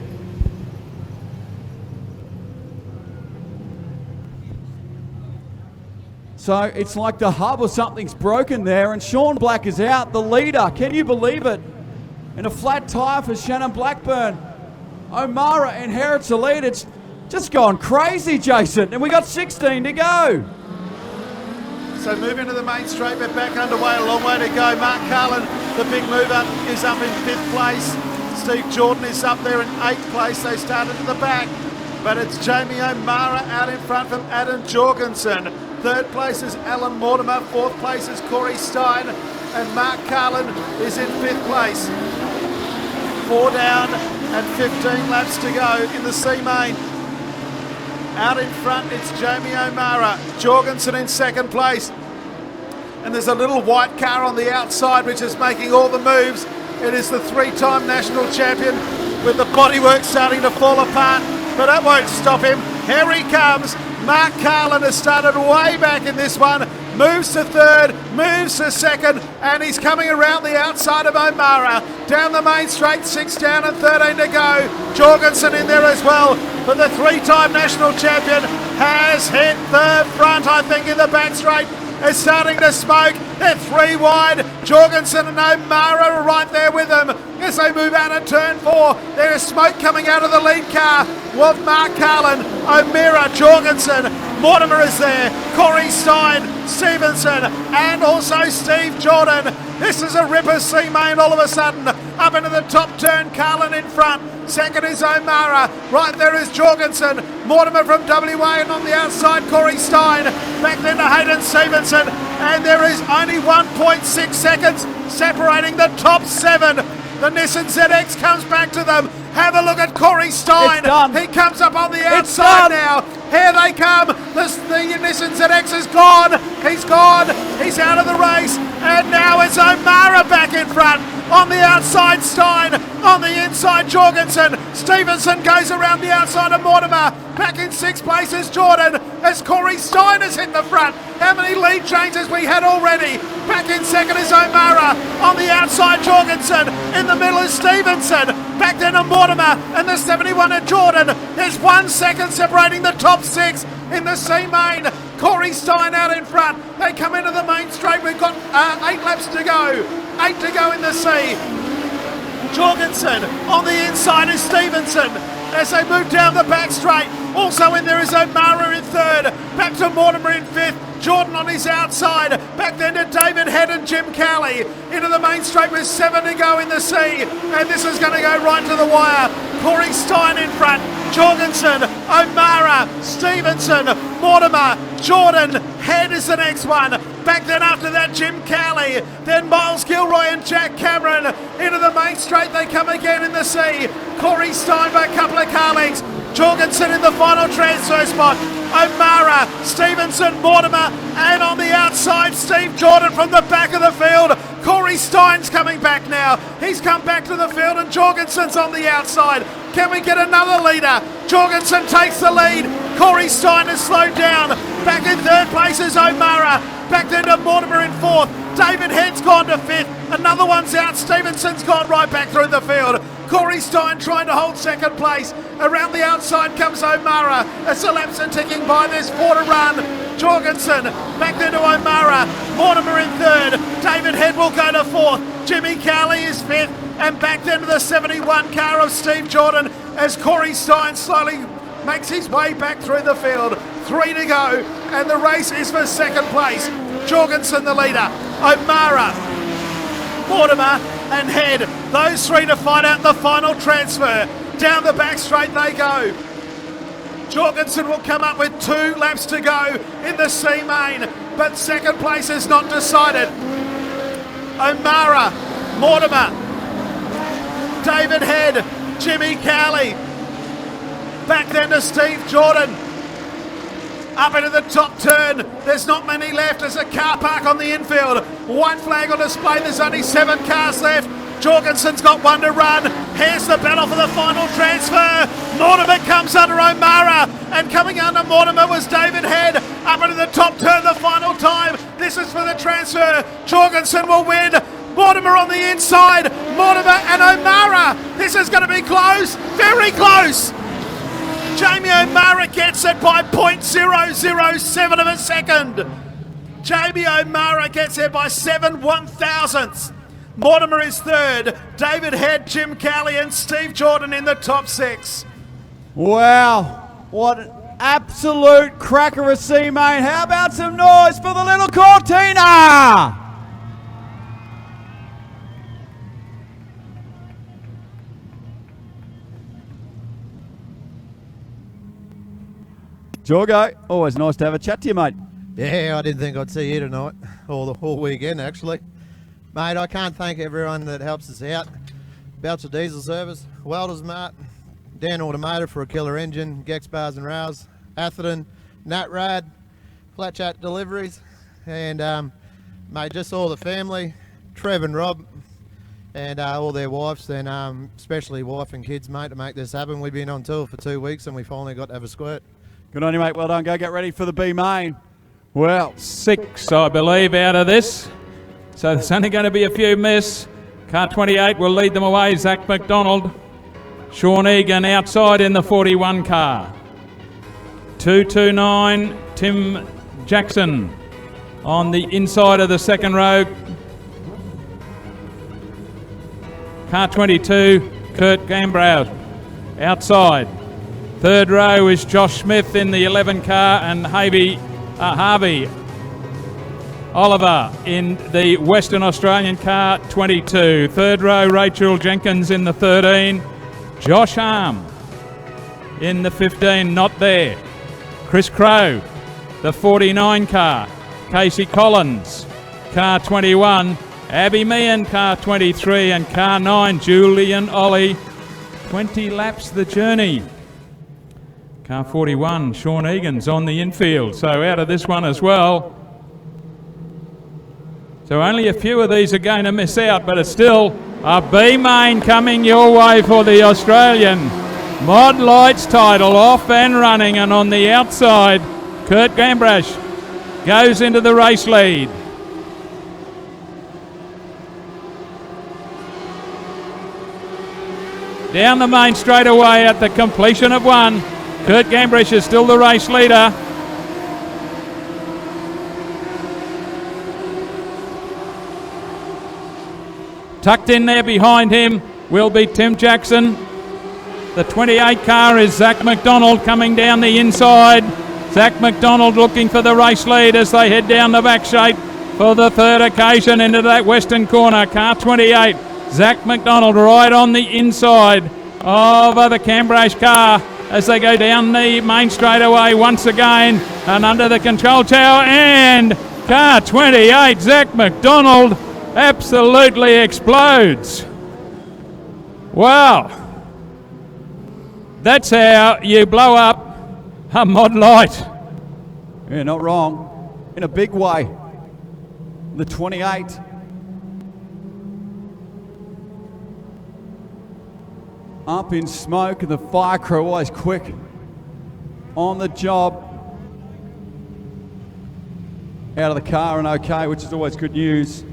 So it's like the hub or something's broken there, and Sean Black is out, the leader. Can you believe it? And a flat tyre for Shannon Blackburn. O'Mara inherits the lead. It's just gone crazy, Jason. And we got 16 to go. So move into the main straight, but back underway, a long way to go. Mark Carlin, the big mover, is up in 5th place. Steve Jordan is up there in 8th place. They started at the back, but it's Jamie O'Mara out in front from Adam Jorgensen. 3rd place is Alan Mortimer. 4th place is Corey Stein, and Mark Carlin is in 5th place. 4 down and 15 laps to go in the C main. Out in front, it's Jamie O'Mara. Jorgensen in 2nd place. And there's a little white car on the outside which is making all the moves. It is the 3-time national champion with the bodywork starting to fall apart, but that won't stop him. Here he comes. Mark Carlin has started way back in this one. Moves to 3rd, moves to 2nd, and he's coming around the outside of O'Mara. Down the main straight, 6 down and 13 to go. Jorgensen in there as well. But the 3-time national champion has hit the front, I think, in the back straight. It's starting to smoke. They're 3 wide. Jorgensen and O'Mara are right there with them. As they move out of turn 4, there is smoke coming out of the lead car. With Mark Carlin, O'Mara, Jorgensen, Mortimer is there, Corey Stein, Stevenson, and also Steve Jordan. This is a ripper C main all of a sudden. Up into the top turn, Carlin in front. 2nd is O'Mara. Right there is Jorgensen. Mortimer from WA, and on the outside, Corey Stein. Back then to Hayden Stevenson. And there is only 1.6 seconds separating the top 7. The Nissan ZX comes back to them. Have a look at Corey Stein. He comes up on the outside now. Here they come. The Nissan ZX is gone. He's gone. He's out of the race. And now it's O'Mara back in front. On the outside, Stein. On the inside, Jorgensen. Stevenson goes around the outside of Mortimer. Back in 6th place is Jordan as Corey Stein has hit the front. How many lead changes we had already? Back in 2nd is O'Mara. On the outside, Jorgensen. In the middle is Stevenson. Back then to Mortimer and the 71 at Jordan. There's 1 second separating the top 6 in the C main. Corey Stein out in front. They come into the main straight. We've got 8 laps to go. 8 to go in the C. Jorgensen. On the inside is Stevenson as they move down the back straight. Also in there is O'Mara in 3rd. Back to Mortimer in 5th. Jordan on his outside. Back then to David Head and Jim Cowley. Into the main straight with 7 to go in the C. And this is going to go right to the wire. Corey Stein in front. Jorgensen, O'Mara, Stevenson, Mortimer, Jordan. Head is the next one. Back then after that, Jim Cowley. Then Miles Gilroy and Jack Cameron. Into the main straight they come again in the C. Corey Stein by a couple of car lengths. Jorgensen in the final transfer spot. O'Mara, Stevenson, Mortimer, and on the outside, Steve Jordan from the back of the field. Corey Stein's coming back now. He's come back to the field and Jorgensen's on the outside. Can we get another leader? Jorgensen takes the lead. Corey Stein has slowed down. Back in third place is O'Mara. Back then to Mortimer in fourth. David Head's gone to fifth. Another one's out. Stevenson's gone right back through the field. Corey Stein trying to hold second place. Around the outside comes O'Mara. As the laps are ticking by, there's 4 to run. Jorgensen back there to O'Mara. Mortimer in third. David Head will go to fourth. Jimmy Cowley is fifth. And back then to the 71 car of Steve Jordan as Corey Stein slowly makes his way back through the field. 3 to go, and the race is for second place. Jorgensen the leader. O'Mara, Mortimer and Head. Those 3 to fight out the final transfer. Down the back straight they go. Jorgensen will come up with 2 laps to go in the C main, but second place is not decided. O'Mara, Mortimer, David Head, Jimmy Cowley. Back then to Steve Jordan. Up into the top turn. There's not many left. There's a car park on the infield. White flag on display. There's only 7 cars left. Jorgensen's got 1 to run. Here's the battle for the final transfer. Mortimer comes under O'Mara, and coming under Mortimer was David Head. Up into the top turn, the final time. This is for the transfer. Jorgensen will win. Mortimer on the inside. Mortimer and O'Mara. This is going to be close. Very close. Jamie O'Mara gets it by 0.007 of a second. Jamie O'Mara gets there by 7 1/1000ths. Mortimer is third. David Head, Jim Cowley and Steve Jordan in the top 6. Wow, what an absolute cracker of C main. How about some noise for the little Cortina? Jorgo, always nice to have a chat to you, mate. Yeah, I didn't think I'd see you tonight, or the whole weekend actually. Mate, I can't thank everyone that helps us out. Belcher Diesel Service, Welders Mart, Dan Automotive for a killer engine, Gex Bars and Rails, Atherton, Nat Rad, Flat Chat Deliveries, and mate, just all the family, Trev and Rob, and all their wives, and especially wife and kids, mate, to make this happen. We've been on tour for 2 weeks and we finally got to have a squirt. Good on you, mate. Well done. Go get ready for the B main. Well, 6, I believe, out of this. So there's only going to be a few miss. Car 28 will lead them away. Zach McDonald. Sean Egan outside in the 41 car. 229, Tim Jackson on the inside of the second row. Car 22, Kurt Gambrowd outside. Third row is Josh Smith in the 11 car and Harvey Oliver in the Western Australian car 22. Third row, Rachel Jenkins in the 13. Josh Arm in the 15, not there. Chris Crow, the 49 car. Casey Collins, car 21. Abby Meehan, car 23. And car 9, Julian Ollie. 20 laps the journey. Car 41, Sean Egan's on the infield, so out of this one as well. So only a few of these are going to miss out, but it's still a B main coming your way for the Australian. Modlite's title off and running, and on the outside, Kurt Gambrash goes into the race lead. Down the main straight away at the completion of one. Kurt Gambrash is still the race leader. Tucked in there behind him will be Tim Jackson. The 28 car is Zach McDonald coming down the inside. Zach McDonald looking for the race lead as they head down the back straight for the third occasion into that western corner. Car 28, Zach McDonald right on the inside of the Cambrash car as they go down the main straightaway once again and under the control tower, and car 28, Zach McDonald, absolutely explodes. Wow. That's how you blow up a Modlite. Yeah, not wrong. In a big way. The 28. Up in smoke, and the fire crew always quick on the job. Out of the car and okay, which is always good news.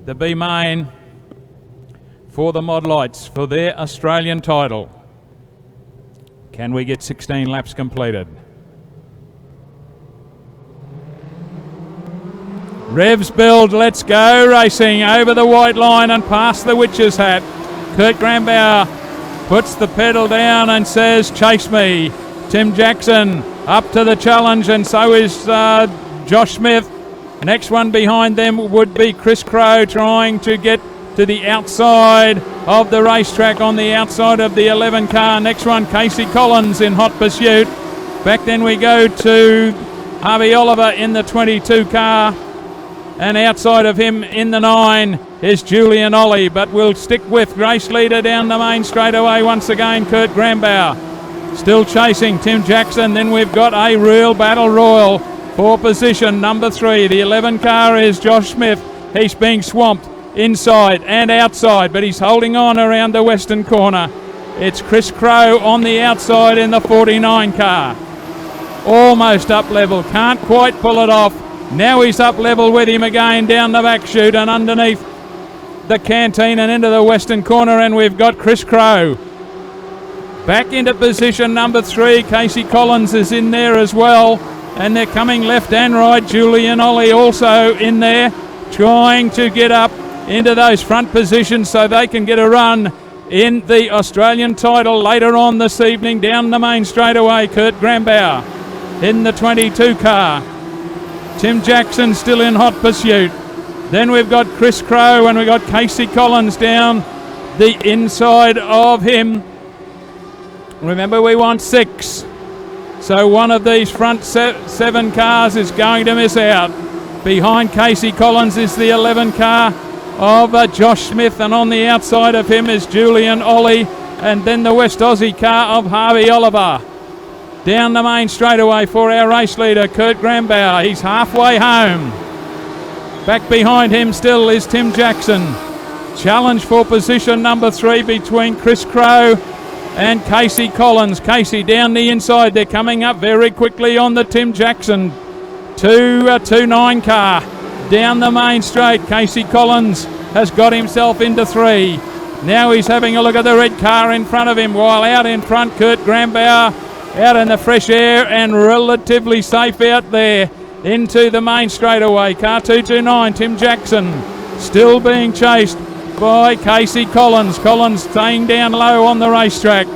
The B main for the Modlites for their Australian title. Can we get 16 laps completed? Revs build, let's go racing over the white line and past the Witch's Hat. Kurt Grambauer puts the pedal down and says, chase me. Tim Jackson up to the challenge, and so is Josh Smith. Next one behind them would be Chris Crow trying to get to the outside of the racetrack on the outside of the 11 car. Next one, Casey Collins in hot pursuit. Back then we go to Harvey Oliver in the 22 car. And outside of him in the 9 is Julian Ollie, but we'll stick with race leader down the main straightaway once again, Kurt Grambauer. Still chasing Tim Jackson. Then we've got a real battle royal for position number 3. The 11 car is Josh Smith. He's being swamped inside and outside, but he's holding on around the western corner. It's Chris Crow on the outside in the 49 car. Almost up level, can't quite pull it off. Now he's up level with him again down the back chute and underneath the canteen and into the western corner, and we've got Chris Crow. Back into position number 3. Casey Collins is in there as well, and they're coming left and right. Julian Ollie also in there, trying to get up into those front positions so they can get a run in the Australian title later on this evening down the main straightaway. Kurt Grambauer in the 22 car. Tim Jackson still in hot pursuit. Then we've got Chris Crow and we've got Casey Collins down the inside of him. Remember, we want 6. So one of these front 7 cars is going to miss out. Behind Casey Collins is the 11 car of Josh Smith, and on the outside of him is Julian Ollie, and then the West Aussie car of Harvey Oliver. Down the main straightaway for our race leader, Kurt Grambauer. He's halfway home. Back behind him still is Tim Jackson. Challenge for position number 3 between Chris Crow and Casey Collins. Casey down the inside. They're coming up very quickly on the Tim Jackson 229 car. Down the main straight, Casey Collins has got himself into 3. Now he's having a look at the red car in front of him, while out in front, Kurt Grambauer out in the fresh air and relatively safe out there into the main straightaway. Car 229, Tim Jackson still being chased by Casey Collins. Collins staying down low on the racetrack.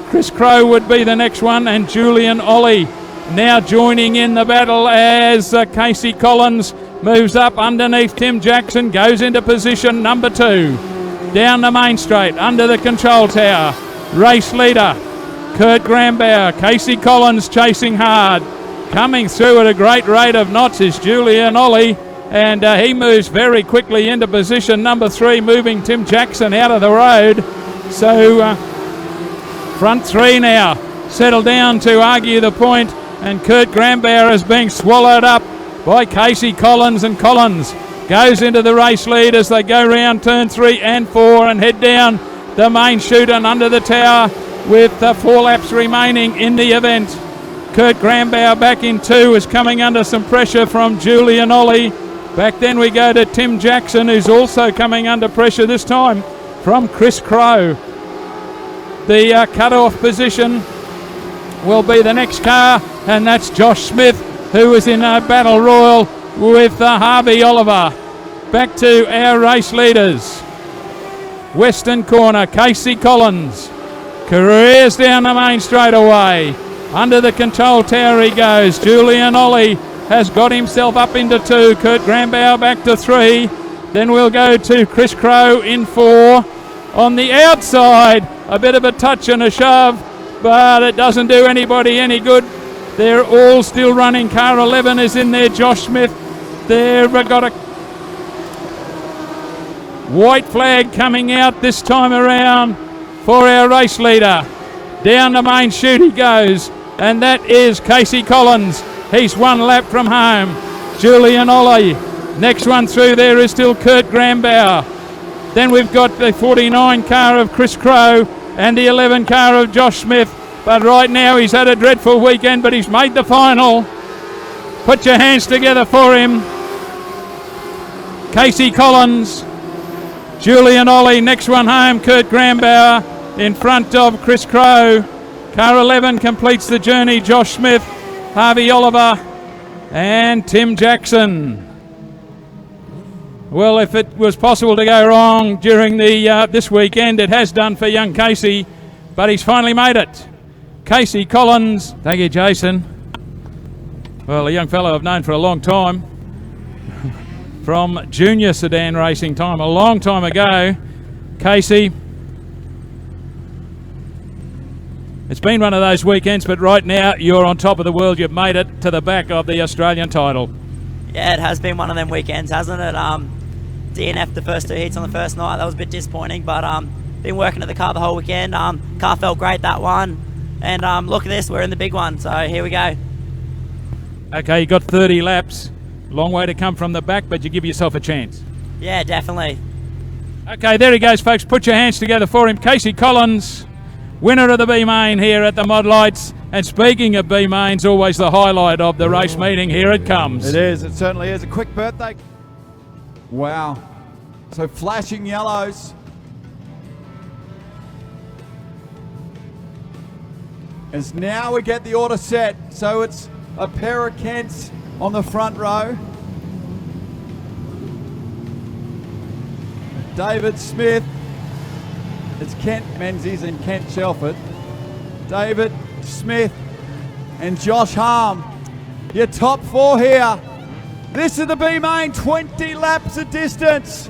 Chris Crow would be the next one, and Julian Ollie now joining in the battle as Casey Collins moves up underneath Tim Jackson, goes into position number 2. Down the main straight, under the control tower. Race leader, Kurt Grambauer. Casey Collins chasing hard. Coming through at a great rate of knots is Julian Ollie, and he moves very quickly into position number 3, moving Tim Jackson out of the road. So front 3 now settle down to argue the point, and Kurt Grambauer is being swallowed up by Casey Collins, and Collins goes into the race lead as they go round turn 3 and 4 and head down the main chute and under the tower with 4 laps remaining in the event. Kurt Grambauer back in 2 is coming under some pressure from Julian Ollie. Back then we go to Tim Jackson, who's also coming under pressure this time from Chris Crow. The cut-off position will be the next car, and that's Josh Smith, who is in a battle royal with Harvey Oliver. Back to our race leaders. Western corner, Casey Collins careers down the main straightaway. Under the control tower he goes. Julian Ollie has got himself up into 2. Kurt Grambauer back to 3. Then we'll go to Chris Crow in 4. On the outside, a bit of a touch and a shove but it doesn't do anybody any good. They're all still running. Car 11 is in there. Josh Smith. They've got a white flag coming out this time around for our race leader. Down the main chute he goes, and that is Casey Collins. He's one lap from home. Julian Ollie. Next one through there is still Kurt Grambauer. Then we've got the 49 car of Chris Crow and the 11 car of Josh Smith. But right now he's had a dreadful weekend, but he's made the final. Put your hands together for him. Casey Collins, Julian Ollie, next one home, Kurt Grambauer in front of Chris Crow. Car 11 completes the journey, Josh Smith, Harvey Oliver and Tim Jackson. Well, if it was possible to go wrong during the this weekend, it has done for young Casey, but he's finally made it. Casey Collins. Thank you, Jason. Well, a young fellow I've known for a long time. From junior sedan racing time, a long time ago. Casey. It's been one of those weekends, but right now you're on top of the world. You've made it to the back of the Australian title. Yeah, it has been one of them weekends, hasn't it? DNF the first two heats on the first night. That was a bit disappointing, but been working at the car the whole weekend. Car felt great, that one. And look at this, we're in the big one, so here we go. Okay, you got 30 laps. Long way to come from the back, but you give yourself a chance. Yeah, definitely. Okay, there he goes, folks. Put your hands together for him. Casey Collins, winner of the B-Main here at the Modlites. And speaking of B-Mains, always the highlight of the race meeting. Here it comes. It is, it certainly is. A quick birthday. Wow. So flashing yellows. As now we get the order set. So it's a pair of Kents on the front row. David Smith. It's Kent Menzies and Kent Shelford. David Smith and Josh Harm. Your top four here. This is the B-Main, 20 laps of distance.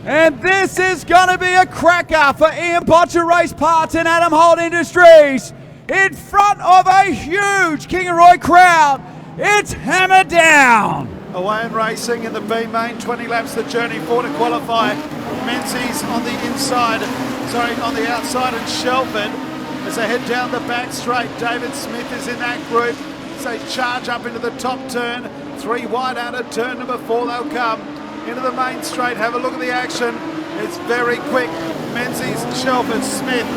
And this is going to be a cracker for Ian Botcher Race Parts and Adam Holt Industries. In front of a huge Kingaroy crowd, it's hammered down. Away and racing in the B-Main, 20 laps the journey, 4 to qualify. Menzies on the inside, on the outside, and Shelford as they head down the back straight. David Smith is in that group. As they charge up into the top turn, 3 wide out of turn number 4, they'll come into the main straight. Have a look at the action. It's very quick. Menzies, Shelford, Smith.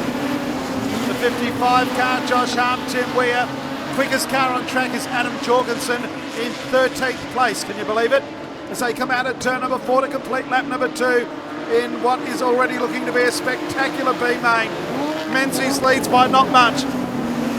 The 55 car, Josh Harm, Tim Weir. Quickest car on track is Adam Jorgensen in 13th place. Can you believe it? As they come out at turn number 4 to complete lap number 2 in what is already looking to be a spectacular B-Main. Menzies leads by not much.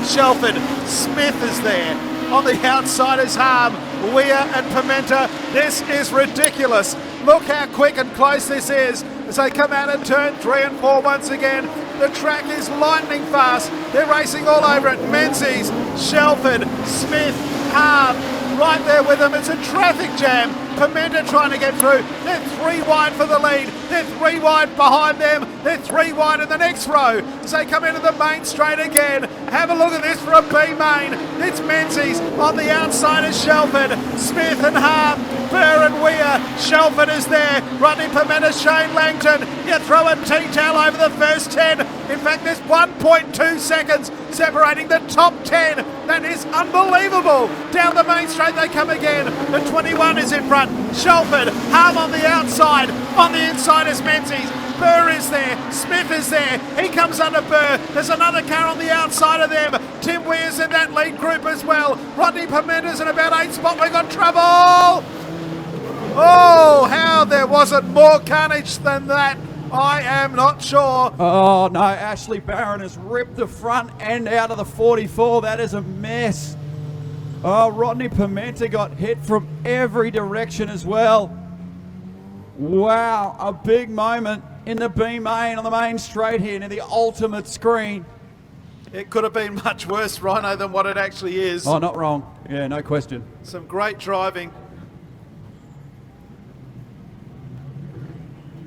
Shelford, Smith is there. On the outside is Harm, Weir and Pimenta. This is ridiculous. Look how quick and close this is as they come out at turn 3 and 4 once again. The track is lightning fast. They're racing all over it. Menzies, Shelford, Smith, Harm, right there with them. It's a traffic jam. Pimenta trying to get through. They're 3 wide for the lead. They're 3 wide behind them. They're 3 wide in the next row as they come into the main straight again. Have a look at this for a B-Main. It's Menzies. On the outside is Shelford. Smith and Harm. Burr and Weir. Shelford is there. Rodney Pimenta, Shane Langton. You throw a T-towel over the first 10. In fact, there's 1.2 seconds separating the top 10. That is unbelievable. Down the main straight they come again. The 21 is in front. Shelford, Harm on the outside. On the inside is Menzies. Burr is there. Smith is there. He comes under Burr. There's another car on the outside of them. Tim Weir's in that lead group as well. Rodney Pimenta's in about 8th spot. We've got trouble. Oh, how there wasn't more carnage than that. I am not sure. Oh no, Ashley Barron has ripped the front end out of the 44. That is a mess. Oh, Rodney Pimenta got hit from every direction as well. Wow, a big moment in the B-Main on the main straight here near the ultimate screen. It could have been much worse, Rhino, than what it actually is. Oh, not wrong. Yeah, no question. Some great driving.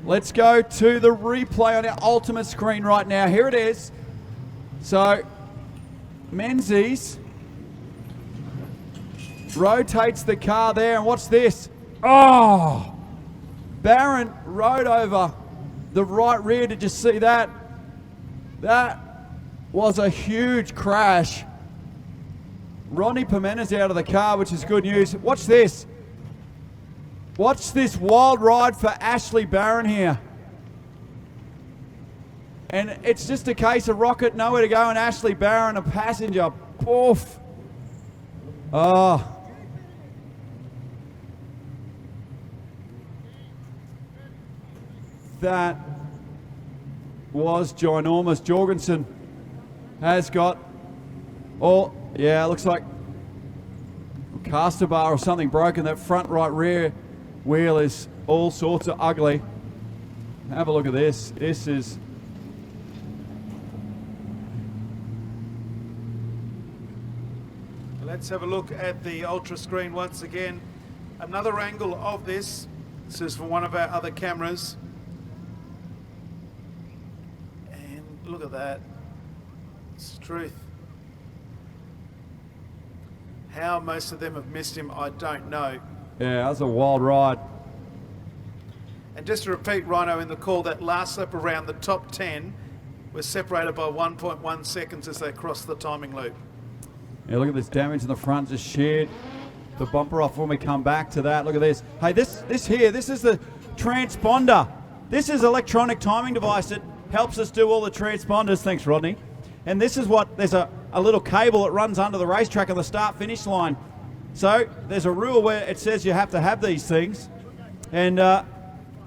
Let's go to the replay on our ultimate screen right now. Here it is. So Menzies rotates the car there, and what's this? Oh! Barron rode over the right rear. Did you see that? That was a huge crash. Ronnie Pimenez out of the car, which is good news. Watch this. Watch this wild ride for Ashley Barron here. And it's just a case of Rocket nowhere to go and Ashley Barron a passenger. Oof. Oh. That was ginormous. Jorgensen has got all, yeah, it looks like a caster bar or something broken. That front right rear wheel is all sorts of ugly. Have a look at this. This is Let's have a look at the ultra screen once again. Another angle of this. This is from one of our other cameras. And look at that. It's the truth. How most of them have missed him, I don't know. Yeah, that was a wild ride. And just to repeat, Rhino, in the call, that last lap around the top 10 was separated by 1.1 seconds as they crossed the timing loop. Yeah, look at this damage in the front, just sheared the bumper off when we come back to that. Look at this. Hey, this here, this is the transponder. This is electronic timing device that helps us do all the transponders. Thanks, Rodney. And this is what, there's a little cable that runs under the racetrack on the start-finish line. So there's a rule where it says you have to have these things. And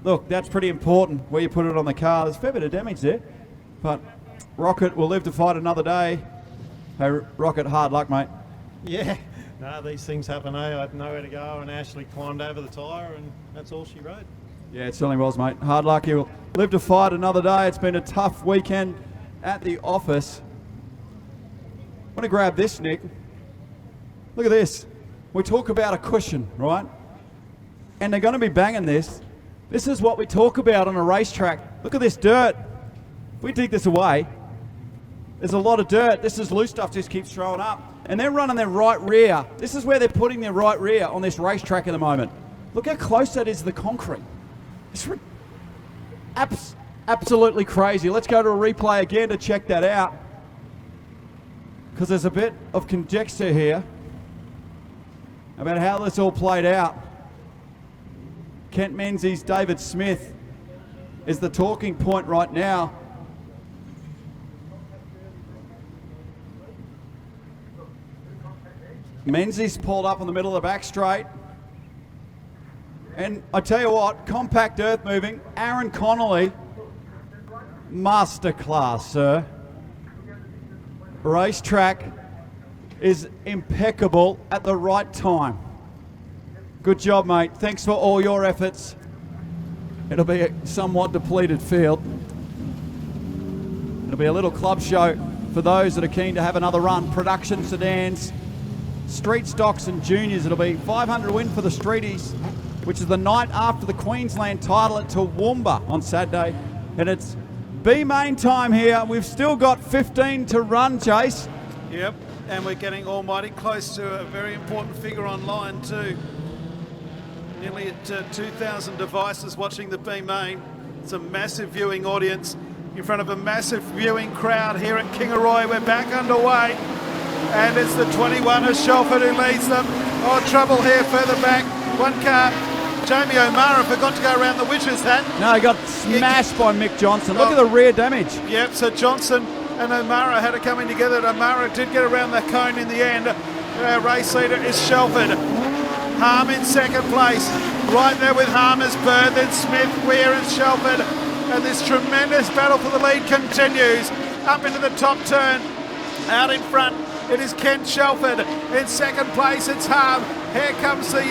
look, that's pretty important where you put it on the car. There's a fair bit of damage there. But Rocket will live to fight another day. Hey, Rocket, hard luck, mate. Yeah, no, these things happen, eh? I had nowhere to go, and Ashley climbed over the tyre, and that's all she rode. Yeah, it certainly was, mate. Hard luck. You'll live to fight another day. It's been a tough weekend at the office. I'm going to grab this, Nick. Look at this. We talk about a cushion, right? And they're going to be banging this. This is what we talk about on a racetrack. Look at this dirt. If we dig this away, there's a lot of dirt. This is loose stuff, just keeps throwing up. And they're running their right rear. This is where they're putting their right rear on this racetrack at the moment. Look how close that is to the concrete. It's absolutely crazy. Let's go to a replay again to check that out, because there's a bit of conjecture here about how this all played out. Kent Menzies, David Smith is the talking point right now. Menzies pulled up in the middle of the back straight. And I tell you what, compact earth moving, Aaron Connolly, masterclass, sir. Racetrack is impeccable at the right time. Good job, mate. Thanks for all your efforts. It'll be a somewhat depleted field. It'll be a little club show for those that are keen to have another run. Production sedans, street stocks and juniors. It'll be 500 win for the Streeties, which is the night after the Queensland title at Toowoomba on Saturday. And it's B-main time here. We've still got 15 to run, Chase. Yep, and we're getting almighty close to a very important figure online too. Nearly at 2,000 devices watching the B-main. It's a massive viewing audience in front of a massive viewing crowd here at Kingaroy. We're back underway. And it's the 21 of Shelford who leads them. Oh, trouble here further back. One car, Jamie O'Mara forgot to go around the witch's hat. No, he got smashed by Mick Johnson. Look at the rear damage. Yep, so Johnson and O'Mara had it coming together. O'Mara did get around that cone in the end. Our race leader is Shelford. Harm in second place. Right there with Harmer's Bird, then Smith, Weir and Shelford. And this tremendous battle for the lead continues. Up into the top turn. Out in front, it is Kent Shelford. In second place, it's Harm. Here comes the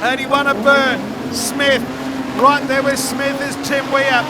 81 of Bird. Smith. Right there with Smith is Tim Weir.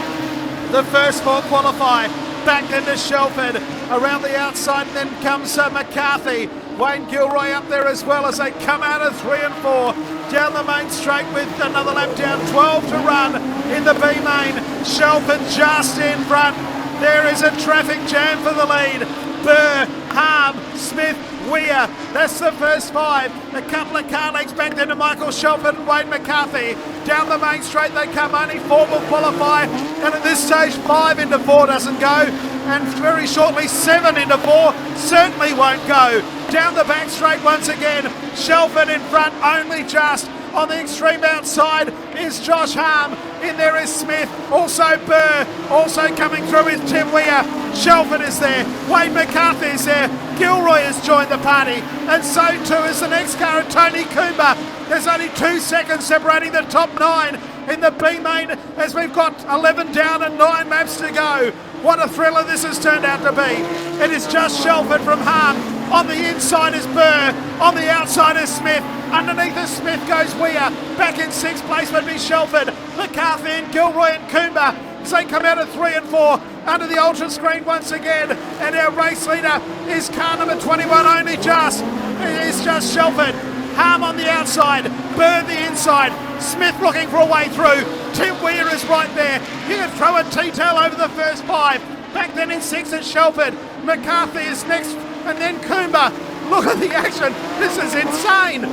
The first four qualify. Back into Shelford. Around the outside, and then comes McCarthy. Wayne Gilroy up there as well as they come out of 3 and 4. Down the main straight with another lap down. 12 to run in the B main. Shelford just in front. There is a traffic jam for the lead. Burr, Harm, Smith, Weir. That's the first 5. A couple of car legs back there to Michael Shelford and Wade McCarthy. Down the main straight they come. Only 4 will qualify. And at this stage, 5 into 4 doesn't go. And very shortly, 7 into 4 certainly won't go. Down the back straight once again. Shelford in front, only just. On the extreme outside is Josh Harm. In there is Smith. Also Burr. Also coming through is Tim Weir. Shelford is there. Wade McCarthy is there. Gilroy has joined the party. And so too is the next car of Tony Coomber. There's only 2 seconds separating the top 9 in the B main as we've got 11 down and 9 laps to go. What a thriller this has turned out to be. It is just Shelford from Harm. On the inside is Burr. On the outside is Smith. Underneath is Smith goes Weir. Back in 6th place would be Shelford. McCarthy and Gilroy and Coomber. So they come out at 3 and 4 under the ultra screen once again. And our race leader is car number 21 only just. It is just Shelford. Harm on the outside. Burr the inside. Smith looking for a way through. Tim Weir is right there. You can throw a T-tail over the first 5. Back then in 6 is Shelford. McCarthy is next. And then Coomber. Look at the action. This is insane.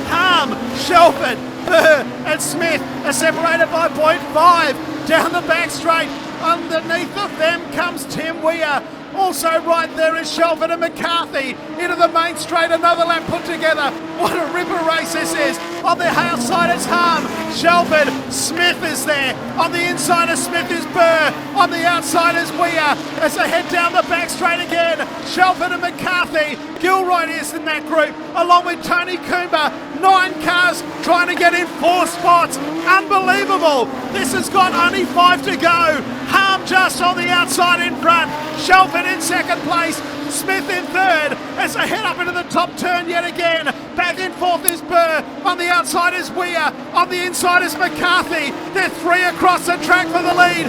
Harm, Shelford, Burr and Smith are separated by 0.5. Down the back straight. Underneath of them comes Tim Weir. Also right there is Shelford and McCarthy. Into the main straight, another lap put together. What a ripper race this is. On the outside it's Harm. Shelford, Smith is there. On the inside of Smith is Burr. On the outside is Weir. As they head down the back straight again. Shelford and McCarthy. Gilroy is in that group, along with Tony Coomber. 9 cars trying to get in 4 spots. Unbelievable. This has got only 5 to go. Harm just on the outside in front. Shelford in 2nd place. Smith in 3rd as they head up into the top turn yet again. Back in 4th is Burr. On the outside is Weir. On the inside is McCarthy. They're 3 across the track for the lead.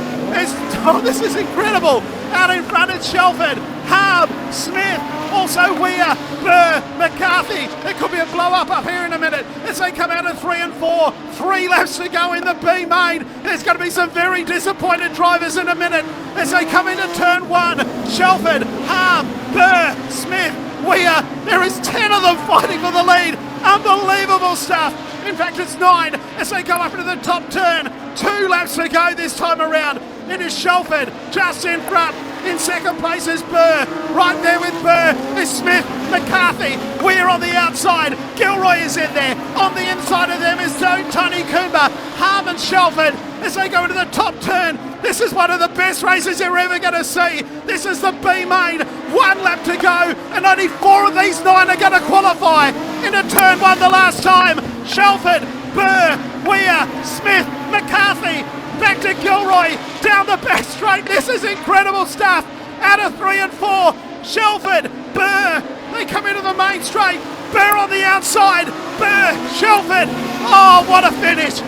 This is incredible. Out in front is Shelford. Harm, Smith, also Weir, Burr, McCarthy. There could be a blow up here in a minute as they come out of 3 and 4. 3 laps to go in the B main. There's going to be some very disappointed drivers in a minute as they come into turn 1. Shelford, Harm, Burr, Smith, Weir. There is 10 of them fighting for the lead. Unbelievable stuff. In fact, it's 9 as they go up into the top turn. 2 laps to go this time around. It is Shelford just in front. In 2nd place is Burr. Right there with Burr is Smith, McCarthy. Weir on the outside. Gilroy is in there. On the inside of them is Tony Coomber. Harm and Shelford as they go into the top turn. This is one of the best races you're ever going to see. This is the B main. 1 lap to go, and only 4 of these 9 are going to qualify into turn 1 the last time. Shelford, Burr, Weir, Smith, McCarthy. Back to Gilroy, down the back straight. This is incredible stuff. Out of 3 and 4, Shelford, Burr. They come into the main straight. Burr on the outside. Burr, Shelford. Oh, what a finish.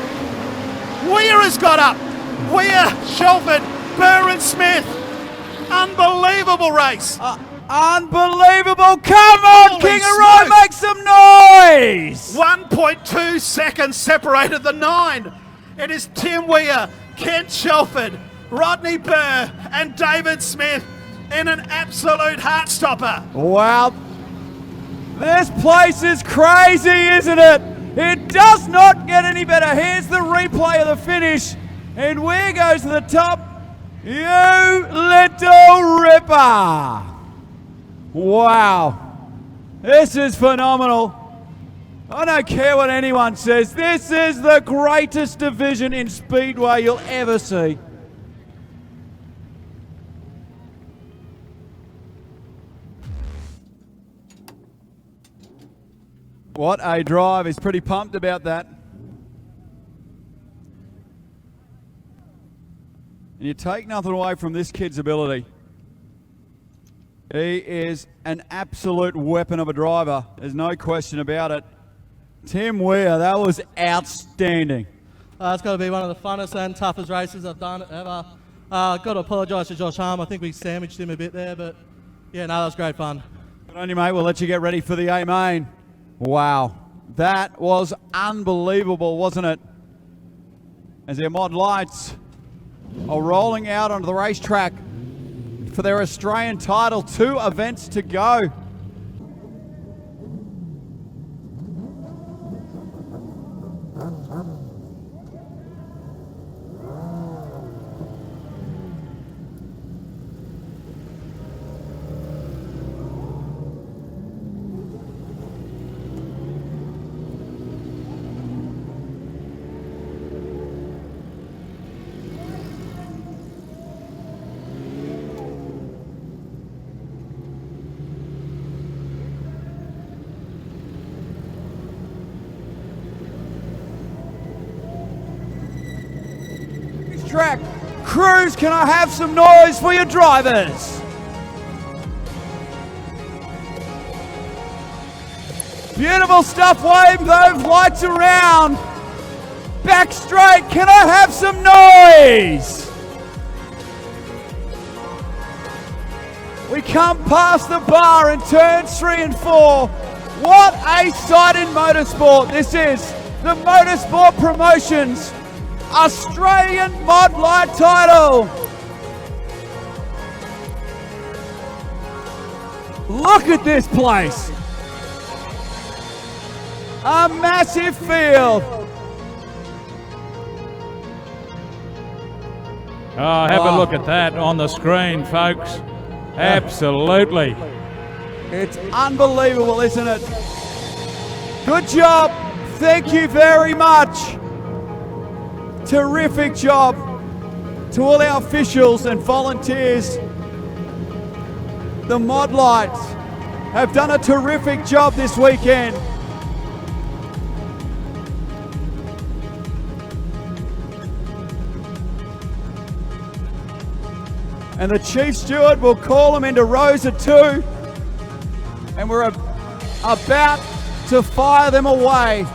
Weir has got up. Weir, Shelford, Burr and Smith. Unbelievable race. Unbelievable. Come on, Kingaroy, make some noise. 1.2 seconds separated the 9. It is Tim Weir, Kent Shelford, Rodney Burr and David Smith in an absolute heart-stopper. Wow. This place is crazy, isn't it? It does not get any better. Here's the replay of the finish. And Weir goes to the top. You little ripper. Wow. This is phenomenal. I don't care what anyone says. This is the greatest division in Speedway you'll ever see. What a drive. He's pretty pumped about that. And you take nothing away from this kid's ability. He is an absolute weapon of a driver. There's no question about it. Tim Weir, that was outstanding. It's got to be one of the funnest and toughest races I've done ever. Got to apologise to Josh Harm. I think we sandwiched him a bit there, but yeah, no, that was great fun. Good on you, mate. We'll let you get ready for the A main. Wow, that was unbelievable, wasn't it? As our mod lights are rolling out onto the racetrack for their Australian title. 2 events to go. Track. Crews, can I have some noise for your drivers? Beautiful stuff, wave those lights around. Back straight, can I have some noise? We come past the bar in turns 3 and 4. What a sight in motorsport. This is the Motorsport Promotions Australian Modlite title. Look at this place. A massive field. Oh, have a look at that on the screen, folks. Absolutely. It's unbelievable, isn't it? Good job. Thank you very much. Terrific job to all our officials and volunteers. The Modlites have done a terrific job this weekend. And the Chief Steward will call them into rows of 2. And we're about to fire them away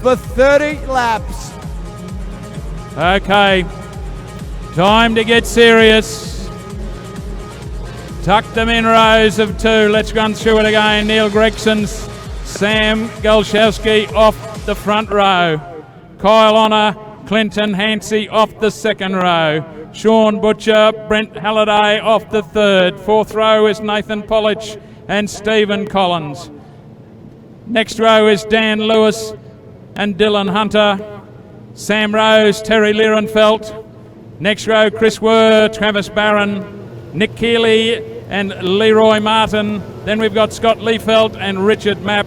for 30 laps. Okay, time to get serious. Tuck them in rows of 2. Let's run through it again. Neil Gregson, Sam Galszewski off the front row. Kyle Honor, Clinton Hansey off the second row. Sean Butcher, Brent Halliday off the third. Fourth row is Nathan Polich and Stephen Collins. Next row is Dan Lewis and Dylan Hunter. Sam Rose, Terry Lierenfeld. Next row, Chris Wurr, Travis Barron, Nick Keeley and Leroy Martin. Then we've got Scott Liefeld and Richard Mapp,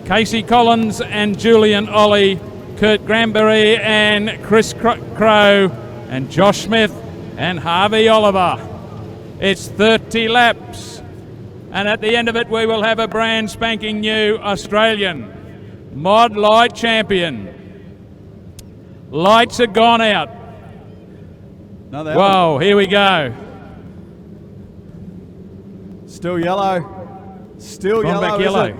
Casey Collins and Julian Ollie, Kurt Granberry and Chris Crow, and Josh Smith and Harvey Oliver. It's 30 laps, and at the end of it we will have a brand spanking new Australian Modlite champion. Lights are gone out. No, whoa, here we go. Still yellow. Still Gone yellow. back yellow.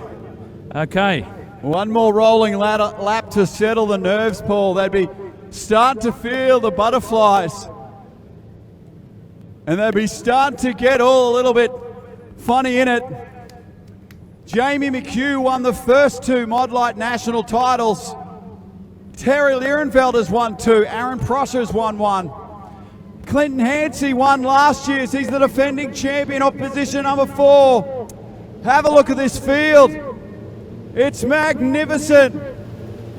Okay. One more rolling lap to settle the nerves, Paul. They'd be starting to feel the butterflies. And they'd be starting to get all a little bit funny in it. Jamie McHugh won the first 2 Modlite national titles. Terry Lierenfeld has won 2. Aaron Prosser's won 1. Clinton Hansey won last year. He's the defending champion of position number 4. Have a look at this field. It's magnificent.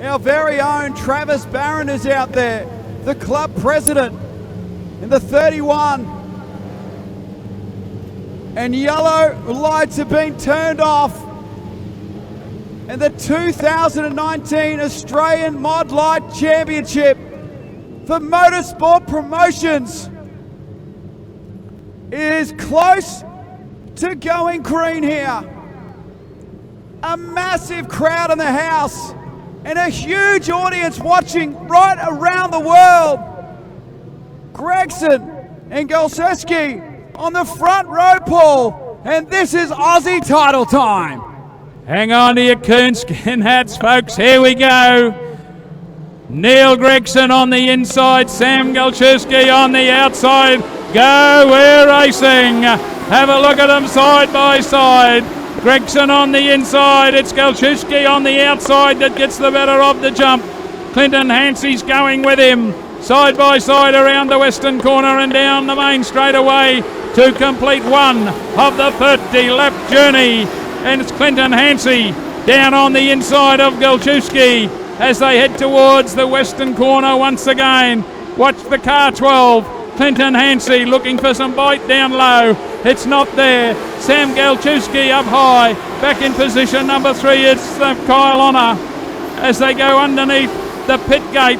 Our very own Travis Barron is out there, the club president in the 31. And yellow lights have been turned off. And the 2019 Australian Modlite Championship for Motorsport Promotions is close to going green here. A massive crowd in the house and a huge audience watching right around the world. Gregson and Galszewski on the front row, Paul, and this is Aussie title time. Hang on to your coonskin hats, folks. Here we go. Neil Gregson on the inside, Sam Galszewski on the outside. Go, we're racing. Have a look at them side by side. Gregson on the inside. It's Galszewski on the outside that gets the better of the jump. Clinton Hansey's going with him. side by side around the western corner and down the main straightaway to complete one of the 30-lap journey. And it's Clinton Hansey down on the inside of Galchewski as they head towards the western corner once again. Watch the car 12. Clinton Hansey looking for some bite down low. It's not there. Sam Galchewski up high. Back in position number 3. It's Kyle Honor as they go underneath the pit gate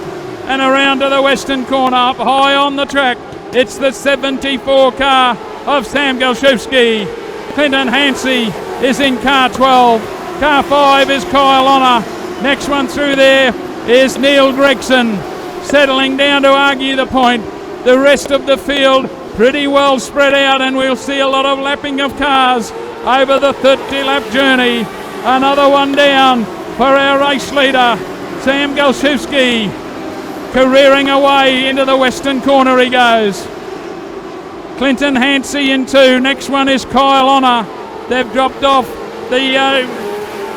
and around to the western corner up high on the track. It's the 74 car of Sam Galchewski. Clinton Hansey is in car 12. Car 5 is Kyle Honor. Next one through there is Neil Gregson, settling down to argue the point. The rest of the field pretty well spread out, and we'll see a lot of lapping of cars over the 30-lap journey. Another one down for our race leader, Sam Galchewski. Careering away into the western corner he goes. Clinton Hansey in 2. Next one is Kyle Honor. They've dropped off the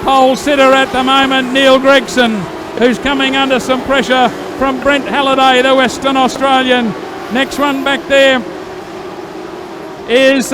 pole sitter at the moment, Neil Gregson, who's coming under some pressure from Brent Halliday, the Western Australian. Next one back there is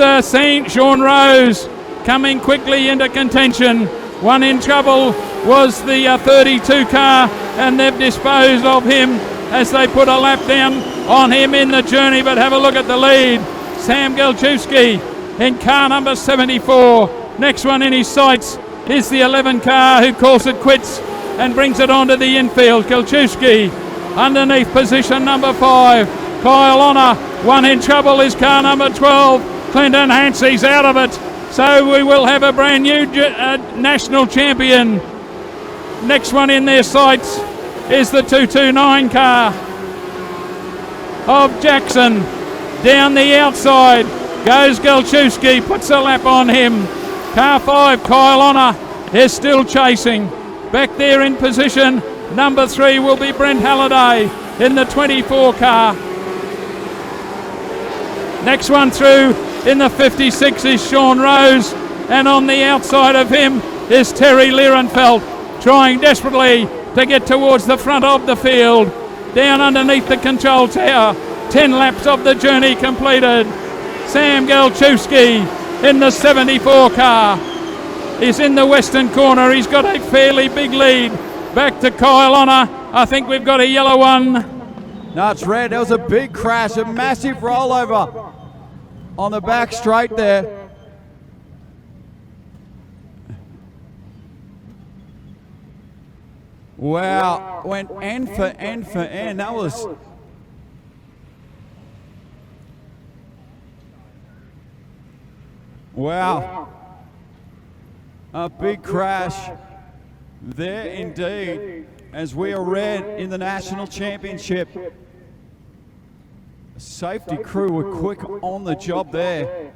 Sean Rose, coming quickly into contention. One in trouble was the 32 car, and they've disposed of him as they put a lap down on him in the journey. But have a look at the lead. Sam Galchewski in car number 74. Next one in his sights is the 11 car, who calls it quits and brings it onto the infield. Galchewski underneath position number 5. Kyle Honor, one in trouble is car number 12. Clinton Hansey's out of it. So we will have a brand new national champion. Next one in their sights is the 229 car of Jackson. Down the outside goes Galchewski, puts a lap on him. Car 5, Kyle Honor, is still chasing. Back there in position number 3 will be Brent Halliday in the 24 car. Next one through in the 56 is Sean Rose, and on the outside of him is Terry Lierenfeld, trying desperately to get towards the front of the field. Down underneath the control tower, 10 laps of the journey completed. Sam Galchewski in the 74 car is in the western corner. He's got a fairly big lead. Back to Kyle Honor. I think we've got a yellow one. No, it's red. There was a big crash, a massive rollover on the back straight there. Wow, went end for end for end. That was... Wow. A big crash there indeed, as we are red in the national championship. The safety crew were quick on the job there.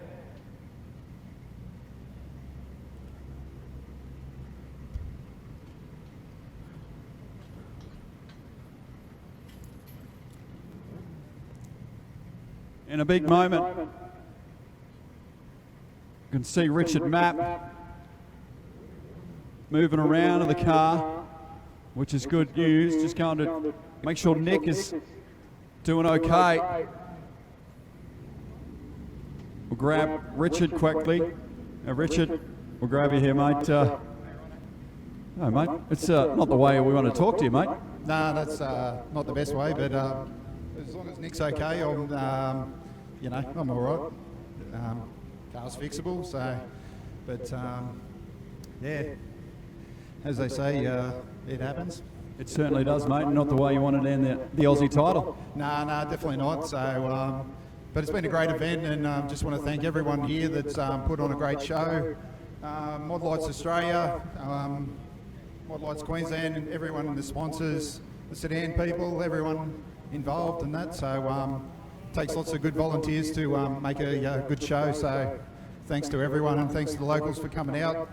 In a big moment, you can see Richard Mapp moving around in the car, which is good news. Just going to make sure Nick is doing okay. We'll grab Richard quickly. Richard, we'll grab you here, mate. No, mate, it's not the way we want to talk to you, mate. No, that's not the best way, but as long as Nick's okay, I'm all right. Car's fixable, so, but yeah, as they say, it happens. It certainly does, mate. Not the way you wanted to end the Aussie title. No, definitely not. So, but it's been a great event, and just want to thank everyone here that's put on a great show. Modlites Australia, Modlites Queensland, and everyone, the sponsors, the Sedan people, everyone involved in that. So, takes lots of good volunteers to make a good show. So, thanks to everyone, and thanks to the locals for coming out.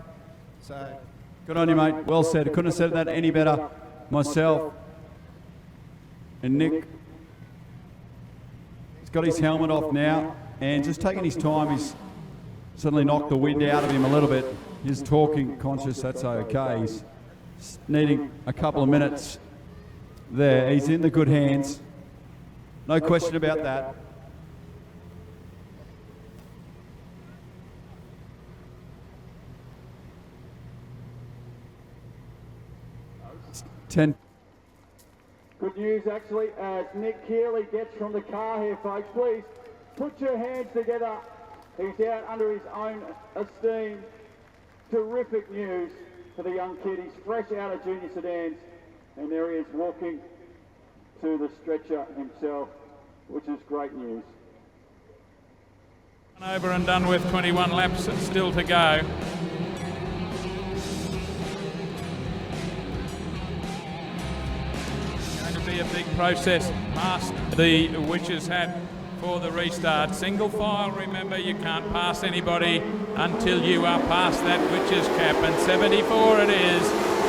So, good on you, mate. Well said. Couldn't have said that any better. Myself and Nick. He's got his helmet off now, and just taking his time. He's suddenly knocked the wind out of him a little bit. He's talking conscious. That's okay. He's needing a couple of minutes there. He's in the good hands No question about that. Ten. Good news, actually, as Nick Keeley gets from the car here, folks. Please put your hands together. He's out under his own esteem. Terrific news for the young kid. He's fresh out of junior sedans, and there he is walking to the stretcher himself, which is great news. Over and done with, 21 laps still to go. Going to be a big process past the witch's hat for the restart. Single file, remember, you can't pass anybody until you are past that witch's cap, and 74 it is.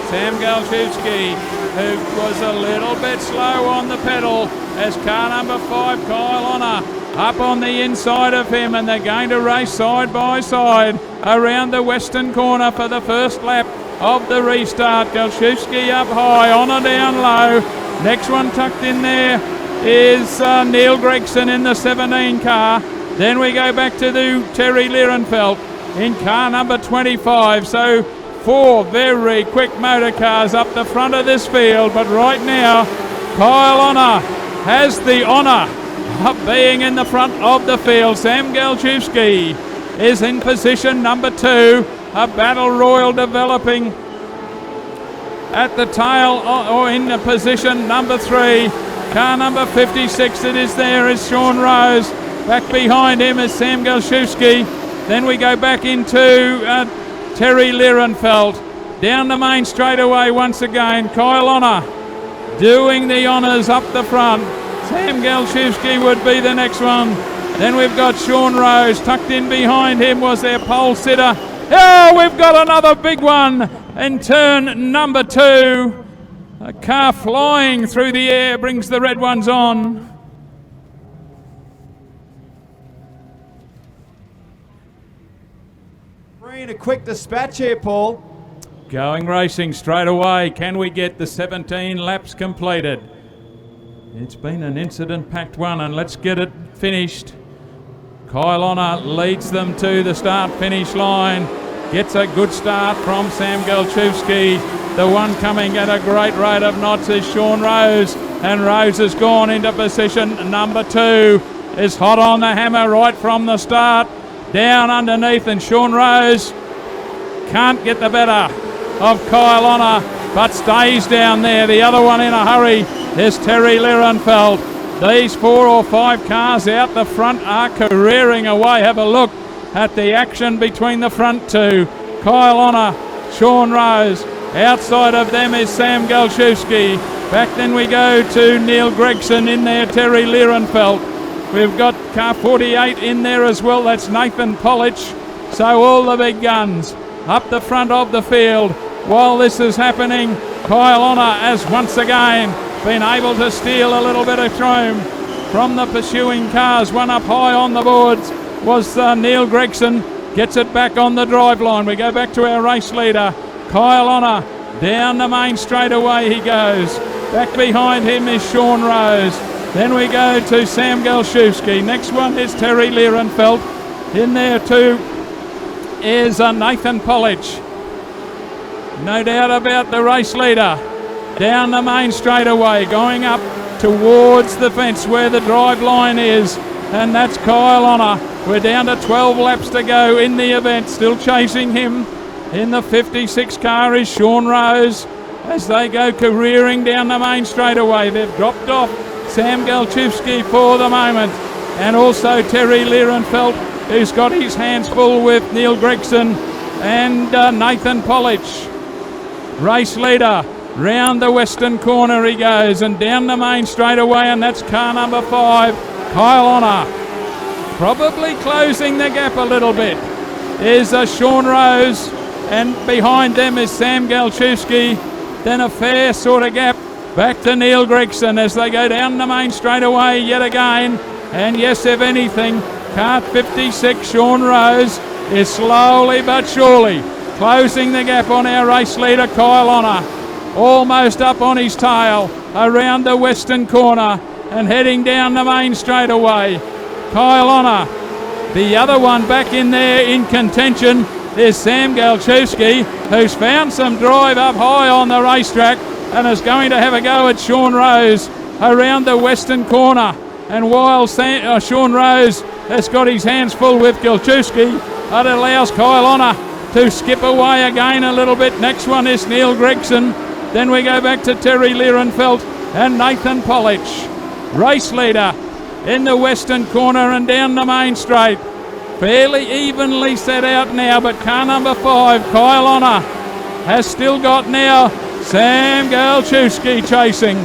Sam Galchewski, who was a little bit slow on the pedal, as car number 5, Kyle Honor, up on the inside of him, and they're going to race side by side around the western corner for the first lap of the restart. Galchewski up high, Honor down low. Next one tucked in there is Neil Gregson in the 17 car. Then we go back to the Terry Lierenfeld in car number 25. So 4 very quick motor cars up the front of this field, but right now Kyle Honor has the honour of being in the front of the field. Sam Galchewski is in position number 2. A battle royal developing at the tail, or in the position number 3. Car number 56, it is there, is Sean Rose. Back behind him is Sam Galchewski. Then we go back into Terry Lierenfeld. Down the main straightaway once again. Kyle Honor doing the honours up the front. Sam Galchewski would be the next one. Then we've got Sean Rose. Tucked in behind him was their pole sitter. Oh, we've got another big one in turn number 2. A car flying through the air brings the red ones on. Bringing a quick dispatch here, Paul. Going racing straight away. Can we get the 17 laps completed? It's been an incident-packed one, and let's get it finished. Kyle Honor leads them to the start-finish line. Gets a good start from Sam Galchewski. The one coming at a great rate of knots is Sean Rose, and Rose has gone into position number 2. Is hot on the hammer right from the start. Down underneath, and Sean Rose can't get the better of Kyle Honor, but stays down there. The other one in a hurry is Terry Lierenfeld. These 4 or 5 cars out the front are careering away. Have a look at the action between the front 2. Kyle Honor, Sean Rose. Outside of them is Sam Galchewski. Back then we go to Neil Gregson in there, Terry Lierenfeld. We've got car 48 in there as well. That's Nathan Polich. So all the big guns up the front of the field. While this is happening, Kyle Honor has once again been able to steal a little bit of chrome from the pursuing cars. One up high on the boards was Neil Gregson. Gets it back on the drive line. We go back to our race leader, Kyle Honor. Down the main straightaway he goes. Back behind him is Sean Rose. Then we go to Sam Galchewski. Next one is Terry Lierenfeld. In there too is Nathan Polich. No doubt about the race leader. Down the main straightaway, going up towards the fence where the drive line is, and that's Kyle Honor. We're down to 12 laps to go in the event. Still chasing him in the 56 car is Sean Rose as they go careering down the main straightaway. They've dropped off Sam Galchewski for the moment, and also Terry Lierenfeld, who's got his hands full with Neil Gregson and Nathan Polich. Race leader, round the western corner he goes, and down the main straightaway, and that's car number 5, Kyle Honor. Probably closing the gap a little bit is Sean Rose, and behind them is Sam Galchewski. Then a fair sort of gap back to Neil Gregson as they go down the main straightaway yet again. And yes, if anything, car 56, Sean Rose, is slowly but surely closing the gap on our race leader, Kyle Honor. Almost up on his tail around the western corner and heading down the main straightaway. Kyle Honor, the other one back in there in contention. There's Sam Galchewski, who's found some drive up high on the racetrack and is going to have a go at Sean Rose around the western corner. And while Sean Rose has got his hands full with Galchewski, that allows Kyle Honor to skip away again a little bit. Next one is Neil Gregson. Then we go back to Terry Lierenfeld and Nathan Polich. Race leader in the western corner and down the main straight. Fairly evenly set out now, but car number 5, Kyle Honor, has still got now Sam Galchewski chasing.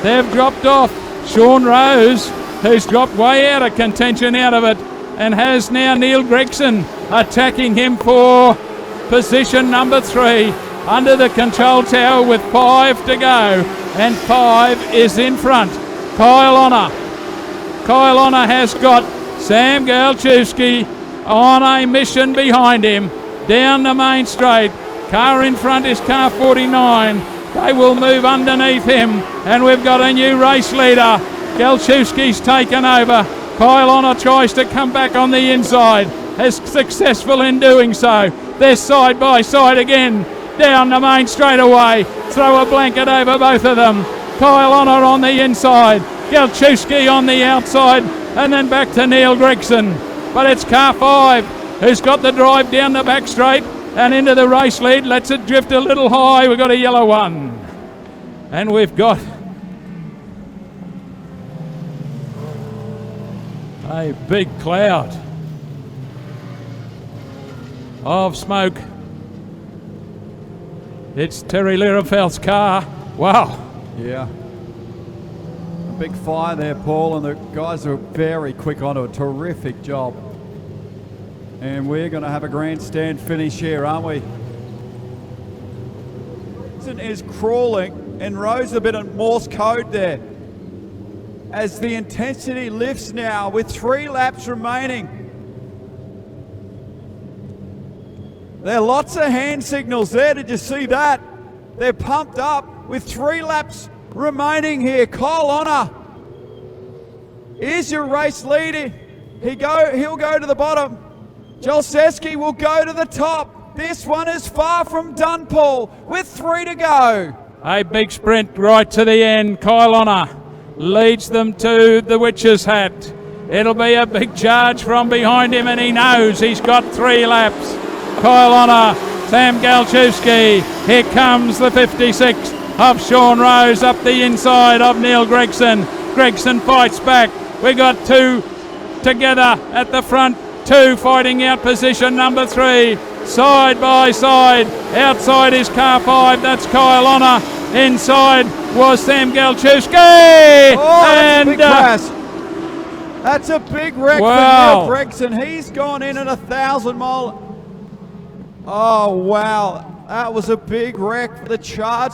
They've dropped off Sean Rose, who's dropped way out of contention out of it, and has now Neil Gregson attacking him for position number 3 under the control tower with 5 to go, and 5 is in front. Kyle Honor has got Sam Galchewski on a mission behind him down the main straight. Car in front is car 49. They will move underneath him, and we've got a new race leader. Galchewski's taken over. Kyle Honor tries to come back on the inside, is successful in doing so. They're side by side again down the main straightaway. Throw a blanket over both of them. Kyle Honor on the inside, Galchewski on the outside, and then back to Neil Gregson. But it's car 5 who's got the drive down the back straight and into the race lead. Lets it drift a little high. We've got a yellow one. And we've got a big cloud of smoke. It's Terry Lierenfeld's car. Wow. Yeah. A big fire there, Paul, and the guys are very quick onto it. Terrific job. And we're going to have a grandstand finish here, aren't we? Is crawling and Rose a bit of Morse code there as the intensity lifts now with 3 laps remaining. There are lots of hand signals there. Did you see that? They're pumped up with 3 laps remaining here. Kyle Honor is your race leader. He'll go to the bottom. Jalseski will go to the top. This one is far from done, Paul, with 3 to go. A big sprint right to the end. Kyle Honor leads them to the Witch's Hat. It'll be a big charge from behind him, and he knows he's got 3 laps. Kyle Honor, Sam Galchewski. Here comes the 56 of Sean Rose up the inside of Neil Gregson. Gregson fights back. We got 2 together at the front. 2 fighting out position number 3. Side by side. Outside is car 5. That's Kyle Honor. Inside was Sam Galchewski. That's a big crash. That's a big wreck for Neil Gregson. He's gone in at 1,000 mile. Oh, wow. That was a big wreck for the charge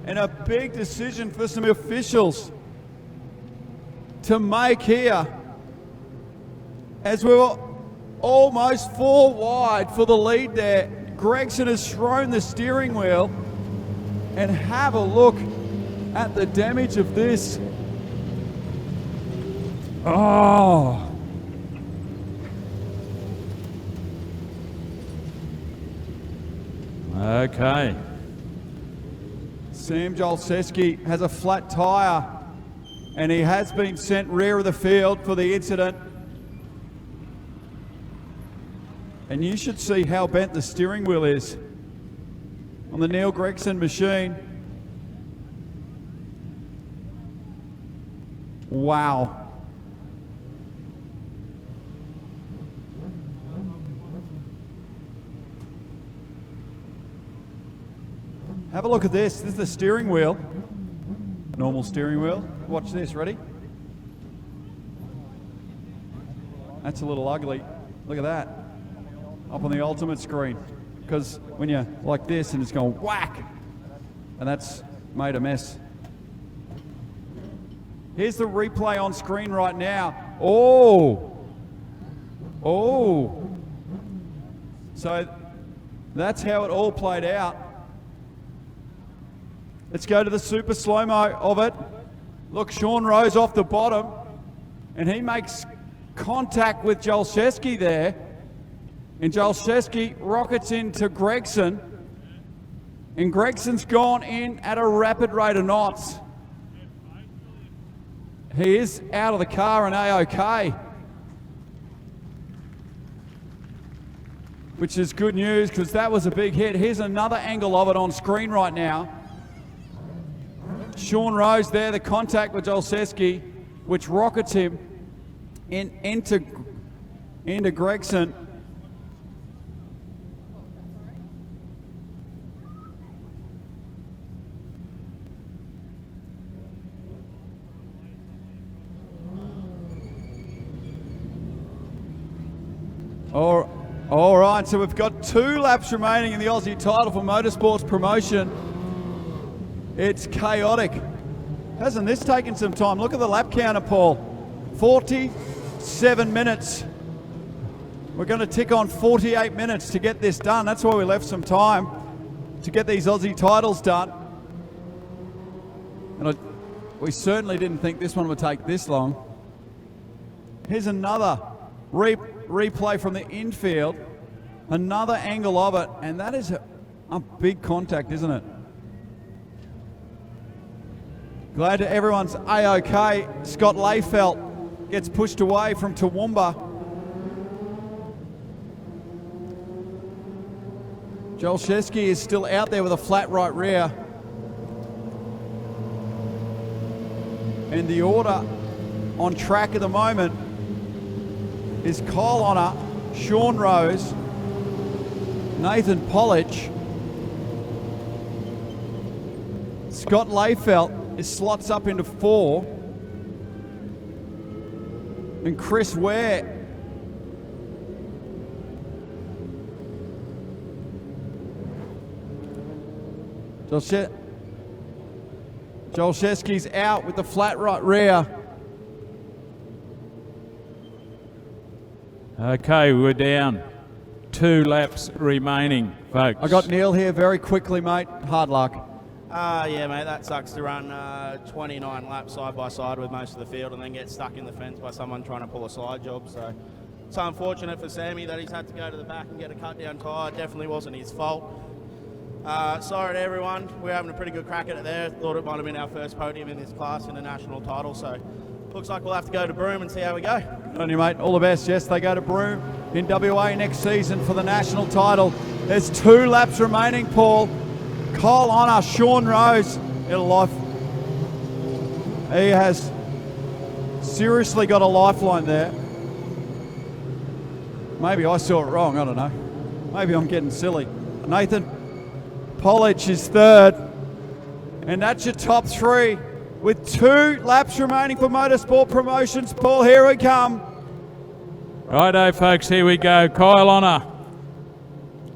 and a big decision for some officials to make here, as we were almost 4 wide for the lead there. Gregson has thrown the steering wheel, and have a look at the damage of this. Oh. Okay. Sam Jalseski has a flat tyre, and he has been sent rear of the field for the incident. And you should see how bent the steering wheel is on the Neil Gregson machine. Wow. Have a look at this. This is the steering wheel. Normal steering wheel. Watch this. Ready? That's a little ugly. Look at that. Up on the ultimate screen. Because when you're like this and it's going whack, and that's made a mess. Here's the replay on screen right now. Oh. Oh. So that's how it all played out. Let's go to the super slow-mo of it. Look, Sean Rose off the bottom, and he makes contact with Jolszewski there. And Jolszewski rockets into Gregson. And Gregson's gone in at a rapid rate of knots. He is out of the car and A-OK, which is good news because that was a big hit. Here's another angle of it on screen right now. Sean Rose there, the contact with Jolszewski, which rockets him into Gregson. All right, so we've got 2 laps remaining in the Aussie title for Motorsports Promotion. It's chaotic. Hasn't this taken some time? Look at the lap counter, Paul. 47 minutes. We're going to tick on 48 minutes to get this done. That's why we left some time to get these Aussie titles done. And we certainly didn't think this one would take this long. Here's another replay from the infield. Another angle of it, and that is a big contact, isn't it? Glad that everyone's A-OK. Scott Layfelt gets pushed away from Toowoomba. Jolszewski is still out there with a flat right rear. And the order on track at the moment is Kyle Honor, Sean Rose, Nathan Polich, Scott Layfelt slots up into 4, and Chris Ware Jolszewski's out with the flat right rear. Okay, we're down. 2 laps remaining, folks. I got Neil here very quickly, mate. Hard luck. Yeah, mate, that sucks to run 29 laps side by side with most of the field and then get stuck in the fence by someone trying to pull a side job. So it's unfortunate for Sammy that he's had to go to the back and get a cut down tyre. It definitely wasn't his fault. Sorry to everyone. We're having a pretty good crack at it there. Thought it might have been our first podium in this class in a national title. So looks like we'll have to go to Broome and see how we go. Good on you, mate. All the best. Yes, they go to Broome in WA next season for the national title. There's 2 laps remaining, Paul. Kyle Honor, Sean Rose, in a life. He has seriously got a lifeline there. Maybe I saw it wrong, I don't know. Maybe I'm getting silly. Nathan Polich is 3rd. And that's your top 3 with 2 laps remaining for Motorsport Promotions. Paul, here we come. Righto, folks, here we go. Kyle Honor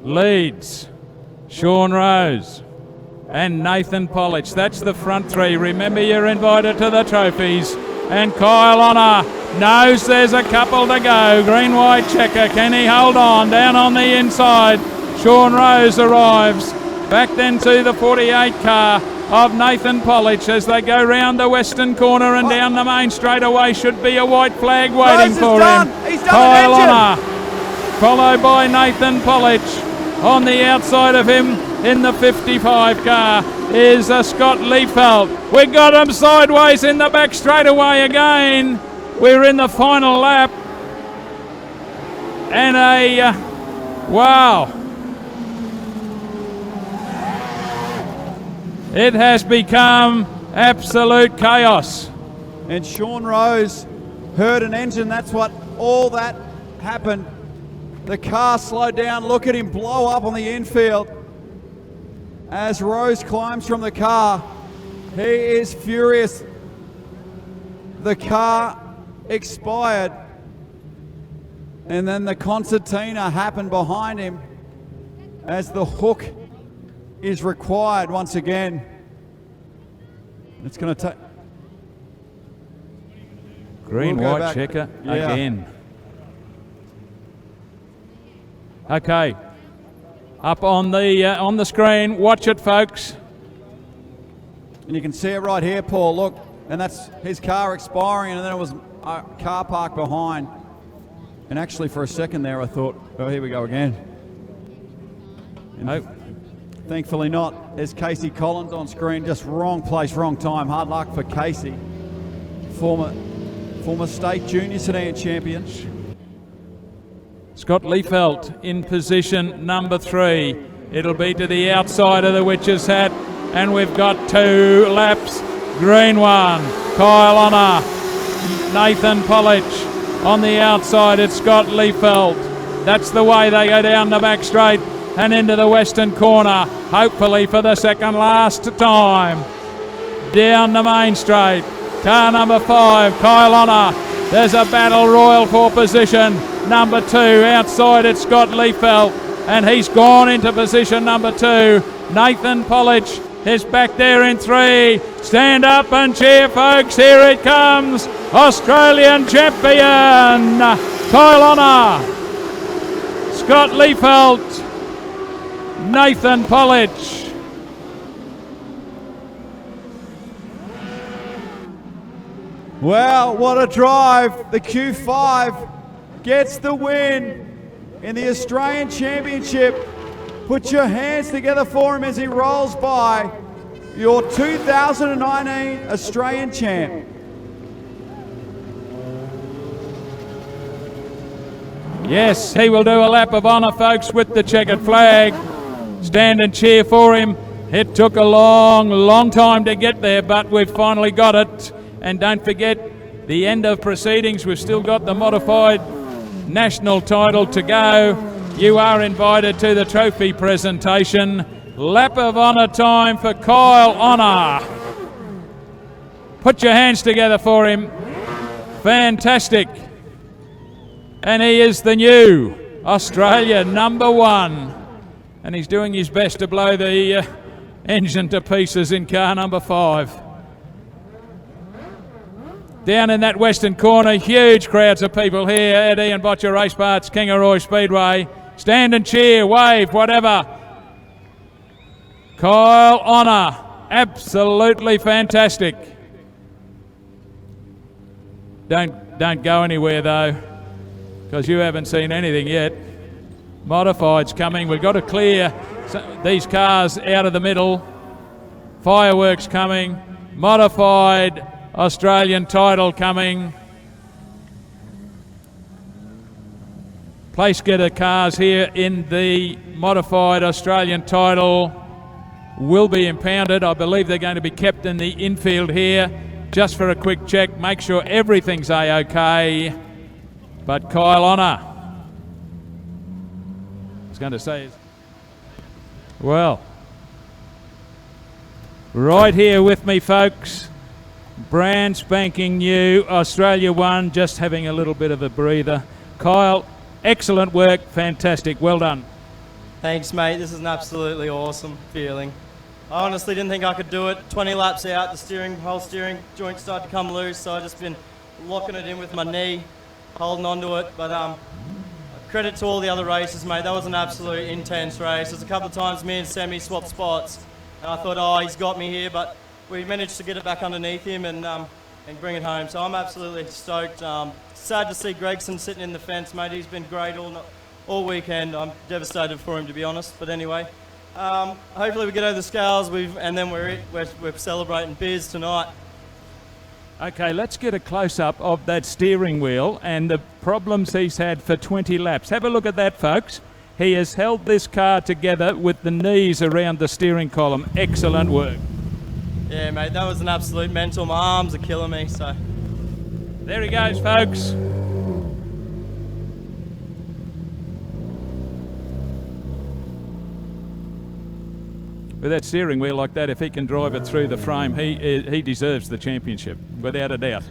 leads. Sean Rose and Nathan Polich. That's the front 3. Remember, you're invited to the trophies. And Kyle Honor knows there's a couple to go. Green-white checker. Can he hold on? Down on the inside. Sean Rose arrives. Back then to the 48 car of Nathan Polich as they go round the western corner and down the main straightaway. Should be a white flag waiting for him. Kyle Honor, followed by Nathan Polich. On the outside of him in the 55 car is Scott Layfelt. We got him sideways in the back straightaway again. We're in the final lap. And wow. It has become absolute chaos. And Sean Rose heard an engine. That's what all that happened. The car slowed down. Look at him blow up on the infield as Rose climbs from the car. He is furious. The car expired. And then the concertina happened behind him as the hook is required once again. It's going to take... Green-white checker again. Okay, up on the screen. Watch it, folks. And you can see it right here, Paul. Look, and that's his car expiring, and then it was a car parked behind. And actually, for a second there, I thought, oh, here we go again. Nope. Thankfully not. There's Casey Collins on screen. Just wrong place, wrong time. Hard luck for Casey. Former state junior sedan champion. Scott Liefeld in position number 3. It'll be to the outside of the witch's hat, and we've got 2 laps. Green one, Kyle Honor, Nathan Polich. On the outside, it's Scott Liefeld. That's the way they go down the back straight and into the western corner, hopefully for the second last time. Down the main straight, car number 5, Kyle Honor. There's a battle royal for position. Number 2, outside it's Scott Liefeld, and he's gone into position number 2. Nathan Polich is back there in 3. Stand up and cheer, folks. Here it comes. Australian champion, Kyle Honor, Scott Liefeld, Nathan Polich. Well, what a drive. The Q5 gets the win in the Australian Championship. Put your hands together for him as he rolls by, your 2019 Australian champ. Yes, he will do a lap of honour, folks, with the checkered flag. Stand and cheer for him. It took a long time to get there, but we've finally got it. And don't forget, the end of proceedings, we've still got the modified national title to go. You are invited to the trophy presentation. Lap of honour time for Kyle Honor. Put your hands together for him. Fantastic. And he is the new Australia number 1. And he's doing his best to blow the engine to pieces in car number 5. Down in that western corner, huge crowds of people here at Ian Botcher Race Parts, Kingaroy Speedway. Stand and cheer, wave, whatever. Kyle Honor, absolutely fantastic. Don't go anywhere though, because you haven't seen anything yet. Modified's coming. We've got to clear these cars out of the middle. Fireworks coming. Modified Australian title coming. Place getter cars here in the modified Australian title will be impounded. I believe they're going to be kept in the infield here just for a quick check, make sure everything's A-OK. But Kyle Honor, I was going to say, well, right here with me, folks, brand spanking new Australia 1, just having a little bit of a breather. Kyle, excellent work, fantastic, well done. Thanks, mate. This is an absolutely awesome feeling. I honestly didn't think I could do it. 20 laps out, the whole steering joint started to come loose, so I've just been locking it in with my knee, holding on to it. But credit to all the other racers, mate. That was an absolute intense race. There's a couple of times me and Sammy swapped spots, and I thought, oh, he's got me here, but we managed to get it back underneath him and bring it home. So I'm absolutely stoked. Sad to see Gregson sitting in the fence, mate. He's been great all weekend. I'm devastated for him, to be honest. But anyway, hopefully we get over the scales, and then we're celebrating beers tonight. Okay, let's get a close-up of that steering wheel and the problems he's had for 20 laps. Have a look at that, folks. He has held this car together with the knees around the steering column. Excellent work. Yeah, mate, that was an absolute mental. My arms are killing me, so. There he goes, folks. With that steering wheel like that, if he can drive it through the frame, he deserves the championship, without a doubt.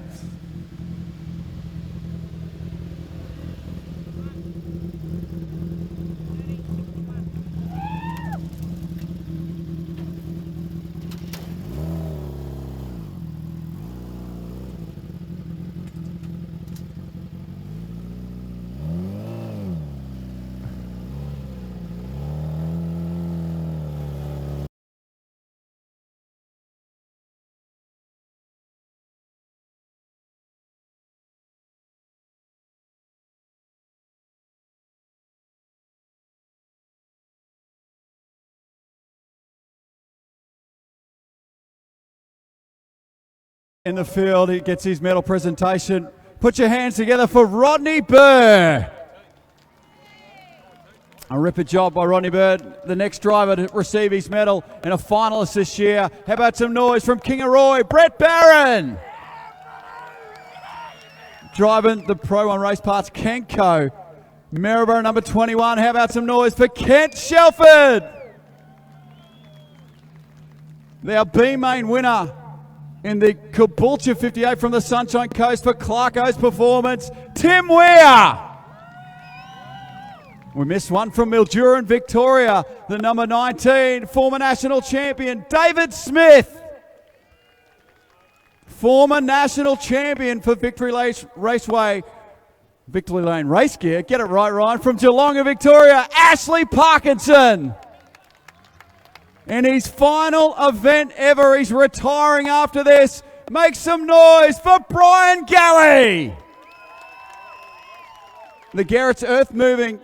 in the field. He gets his medal presentation. Put your hands together for Rodney Burr. A ripper job by Rodney Burr, the next driver to receive his medal and a finalist this year. How about some noise from Kingaroy, Brett Barron. Driving the Pro 1 race parts, Kenko. Maryborough number 21. How about some noise for Kent Shelford? Our B-main winner in the Caboolture 58 from the Sunshine Coast for Clarko's performance, Tim Weir. We missed one from Mildura and Victoria, the number 19, former national champion, David Smith. Former national champion for Victory Lane Race Gear, get it right, Ryan, from Geelong and Victoria, Ashley Parkinson. In his final event ever, he's retiring after this. Make some noise for Brian Galley. The Garrett's Earth Moving,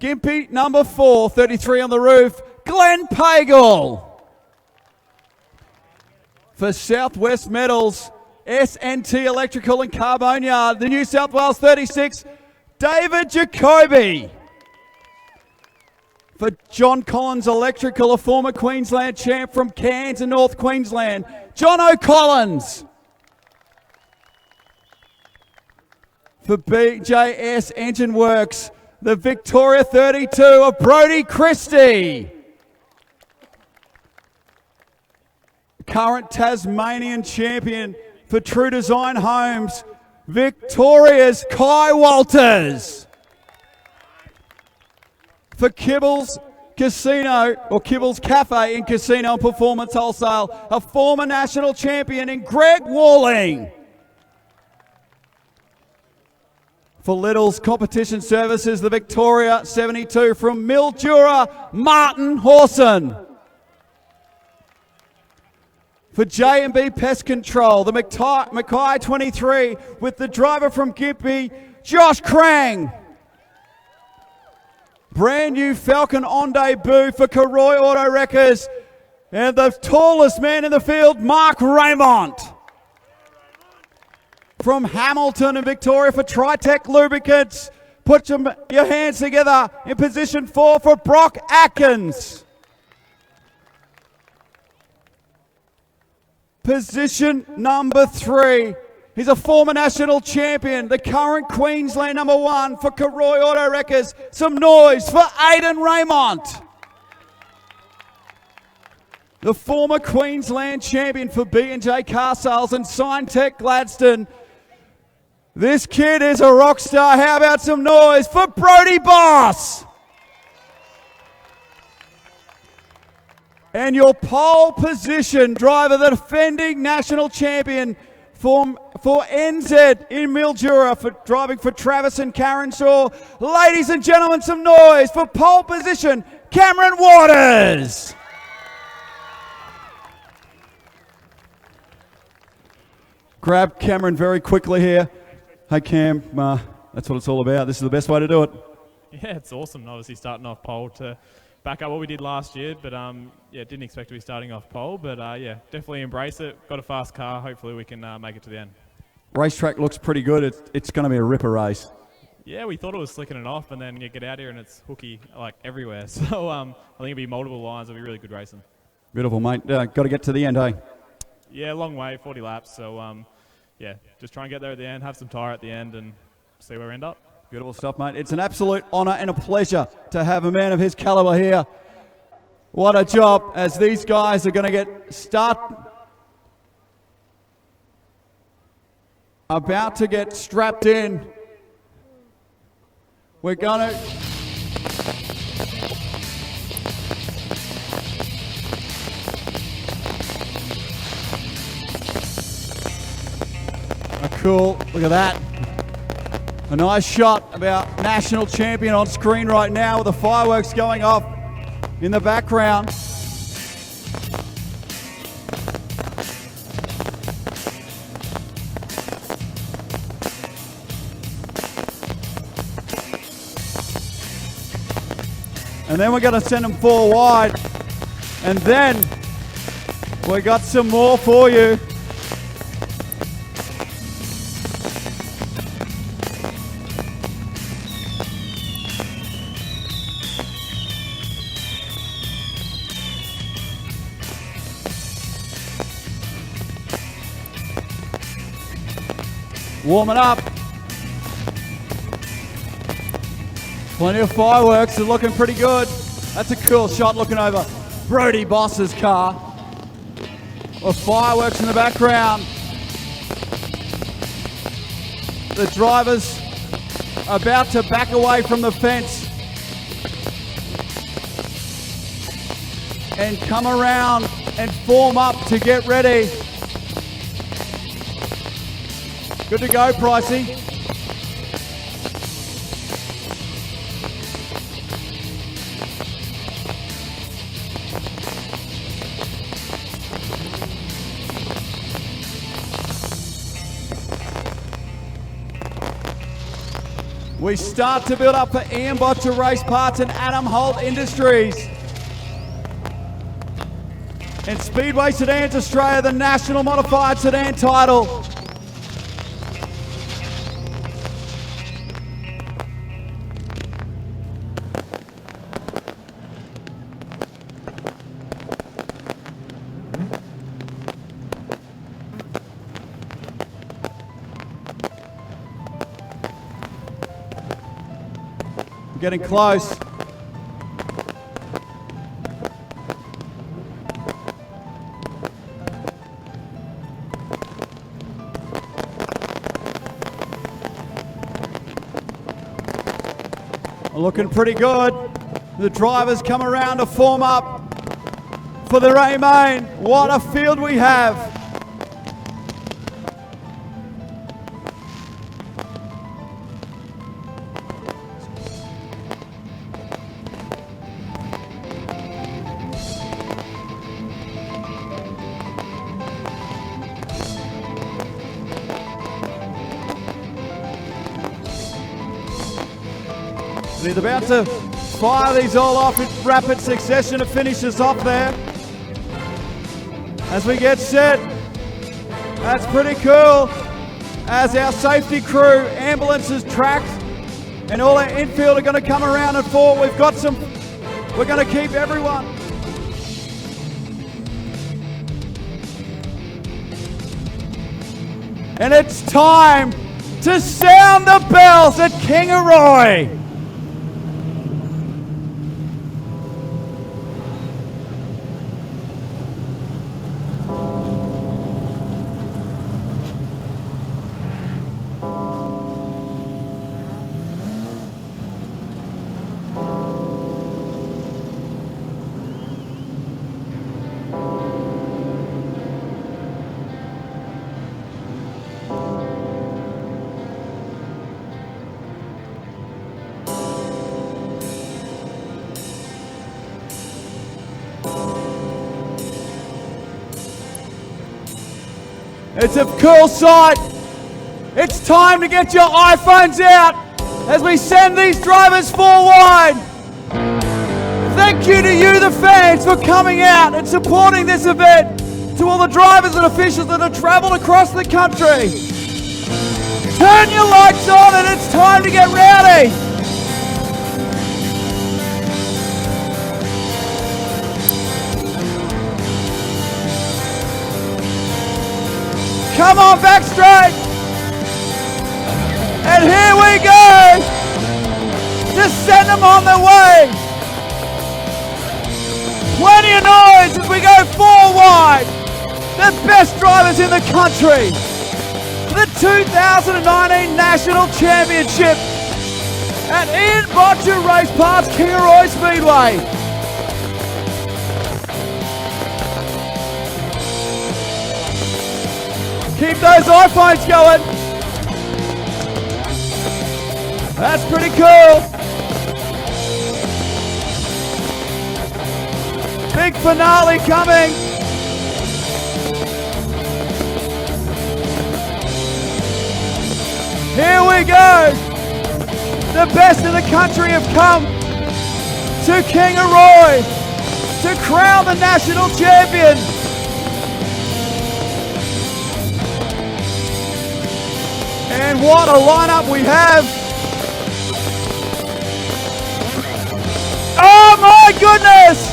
Gympie number 4, 33 on the roof, Glenn Pagel. For Southwest Metals, SNT Electrical and Carbone Yard, the New South Wales 36, David Jacoby. For John Collins Electrical, a former Queensland champ from Cairns and North Queensland, John O'Collins. For BJS Engine Works, the Victoria 32 of Brodie Christie. Current Tasmanian champion for True Design Homes, Victoria's Kai Walters. For Kibbles Casino, or Kibbles Cafe in Casino and Performance Wholesale, a former national champion in Greg Walling. For Little's Competition Services, the Victoria 72 from Mildura, Martin Horson. For J&B Pest Control, the Mackay 23 with the driver from Gympie, Josh Krang. Brand new Falcon on debut for Kingaroy Auto Wreckers. And the tallest man in the field, Mark Raymont. From Hamilton and Victoria for Tritech Lubricants. Put your hands together in position 4 for Brock Atkins. Position number 3. He's a former national champion, the current Queensland number 1 for Kingaroy Auto Wreckers. Some noise for Aidan Raymont. The former Queensland champion for B&J Car Sales and Signtech Gladstone. This kid is a rock star. How about some noise for Brodie Boss? And your pole position driver, the defending national champion for NZ in Mildura, for driving for Travis and Karen Shaw. Ladies and gentlemen, some noise for pole position, Cameron Waters. Grab Cameron very quickly here. Hey Cam, that's what it's all about. This is the best way to do it. Yeah, it's awesome. Obviously starting off pole to back up what we did last year, but yeah, didn't expect to be starting off pole, but yeah, definitely embrace it. Got a fast car. Hopefully we can make it to the end. Racetrack looks pretty good. It's going to be a ripper race. Yeah, we thought it was slicking it off, and then you get out here and it's hooky like everywhere. So I think it'll be multiple lines. It'll be really good racing. Beautiful, mate. Got to get to the end, eh? Yeah, long way, 40 laps. So yeah, just try and get there at the end, have some tyre at the end, and see where we end up. Beautiful stuff, mate. It's an absolute honour and a pleasure to have a man of his calibre here. What a job as these guys are going to about to get strapped in. We're going to... Cool, look at that. A nice shot about national champion on screen right now with the fireworks going off in the background. And then we're going to send them 4 wide. And then we got some more for you. Warming up. Plenty of fireworks, they're looking pretty good. That's a cool shot looking over Brody Boss's car. With fireworks in the background. The drivers about to back away from the fence and come around and form up to get ready. Good to go, Pricey. We start to build up for Ian Botcher Race Parts and Adam Holt Industries. And Speedway Sedans Australia, the National Modified Sedan title. Getting close. Looking pretty good. The drivers come around to form up for the A main. What a field we have. And he's about to fire these all off in rapid succession to finish us off there. As we get set, that's pretty cool. As our safety crew, ambulances, tracks, and all our infield are going to come around and forward. We've got some, we're going to keep everyone. And it's time to sound the bells at Kingaroy. It's a cool sight. It's time to get your iPhones out as we send these drivers forward. Thank you to you, the fans, for coming out and supporting this event. To all the drivers and officials that have traveled across the country. Turn your lights on and it's time to get rowdy. Come on, back straight. And here we go. Just send them on their way. Plenty of noise as we go 4 wide. The best drivers in the country. The 2019 National Championship at Ian Botcher Race Parts Kingaroy Speedway. Keep those iPhones going. That's pretty cool. Big finale coming. Here we go. The best in the country have come to Kingaroy to crown the national champion. And what a lineup we have. Oh my goodness!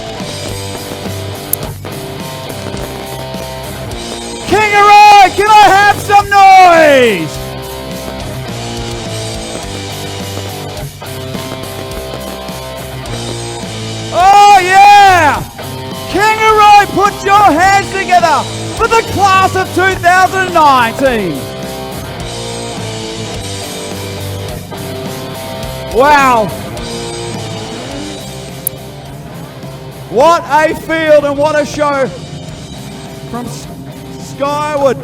Kingaroy, can I have some noise? the class of 2019. Wow. What a field and what a show from Skyward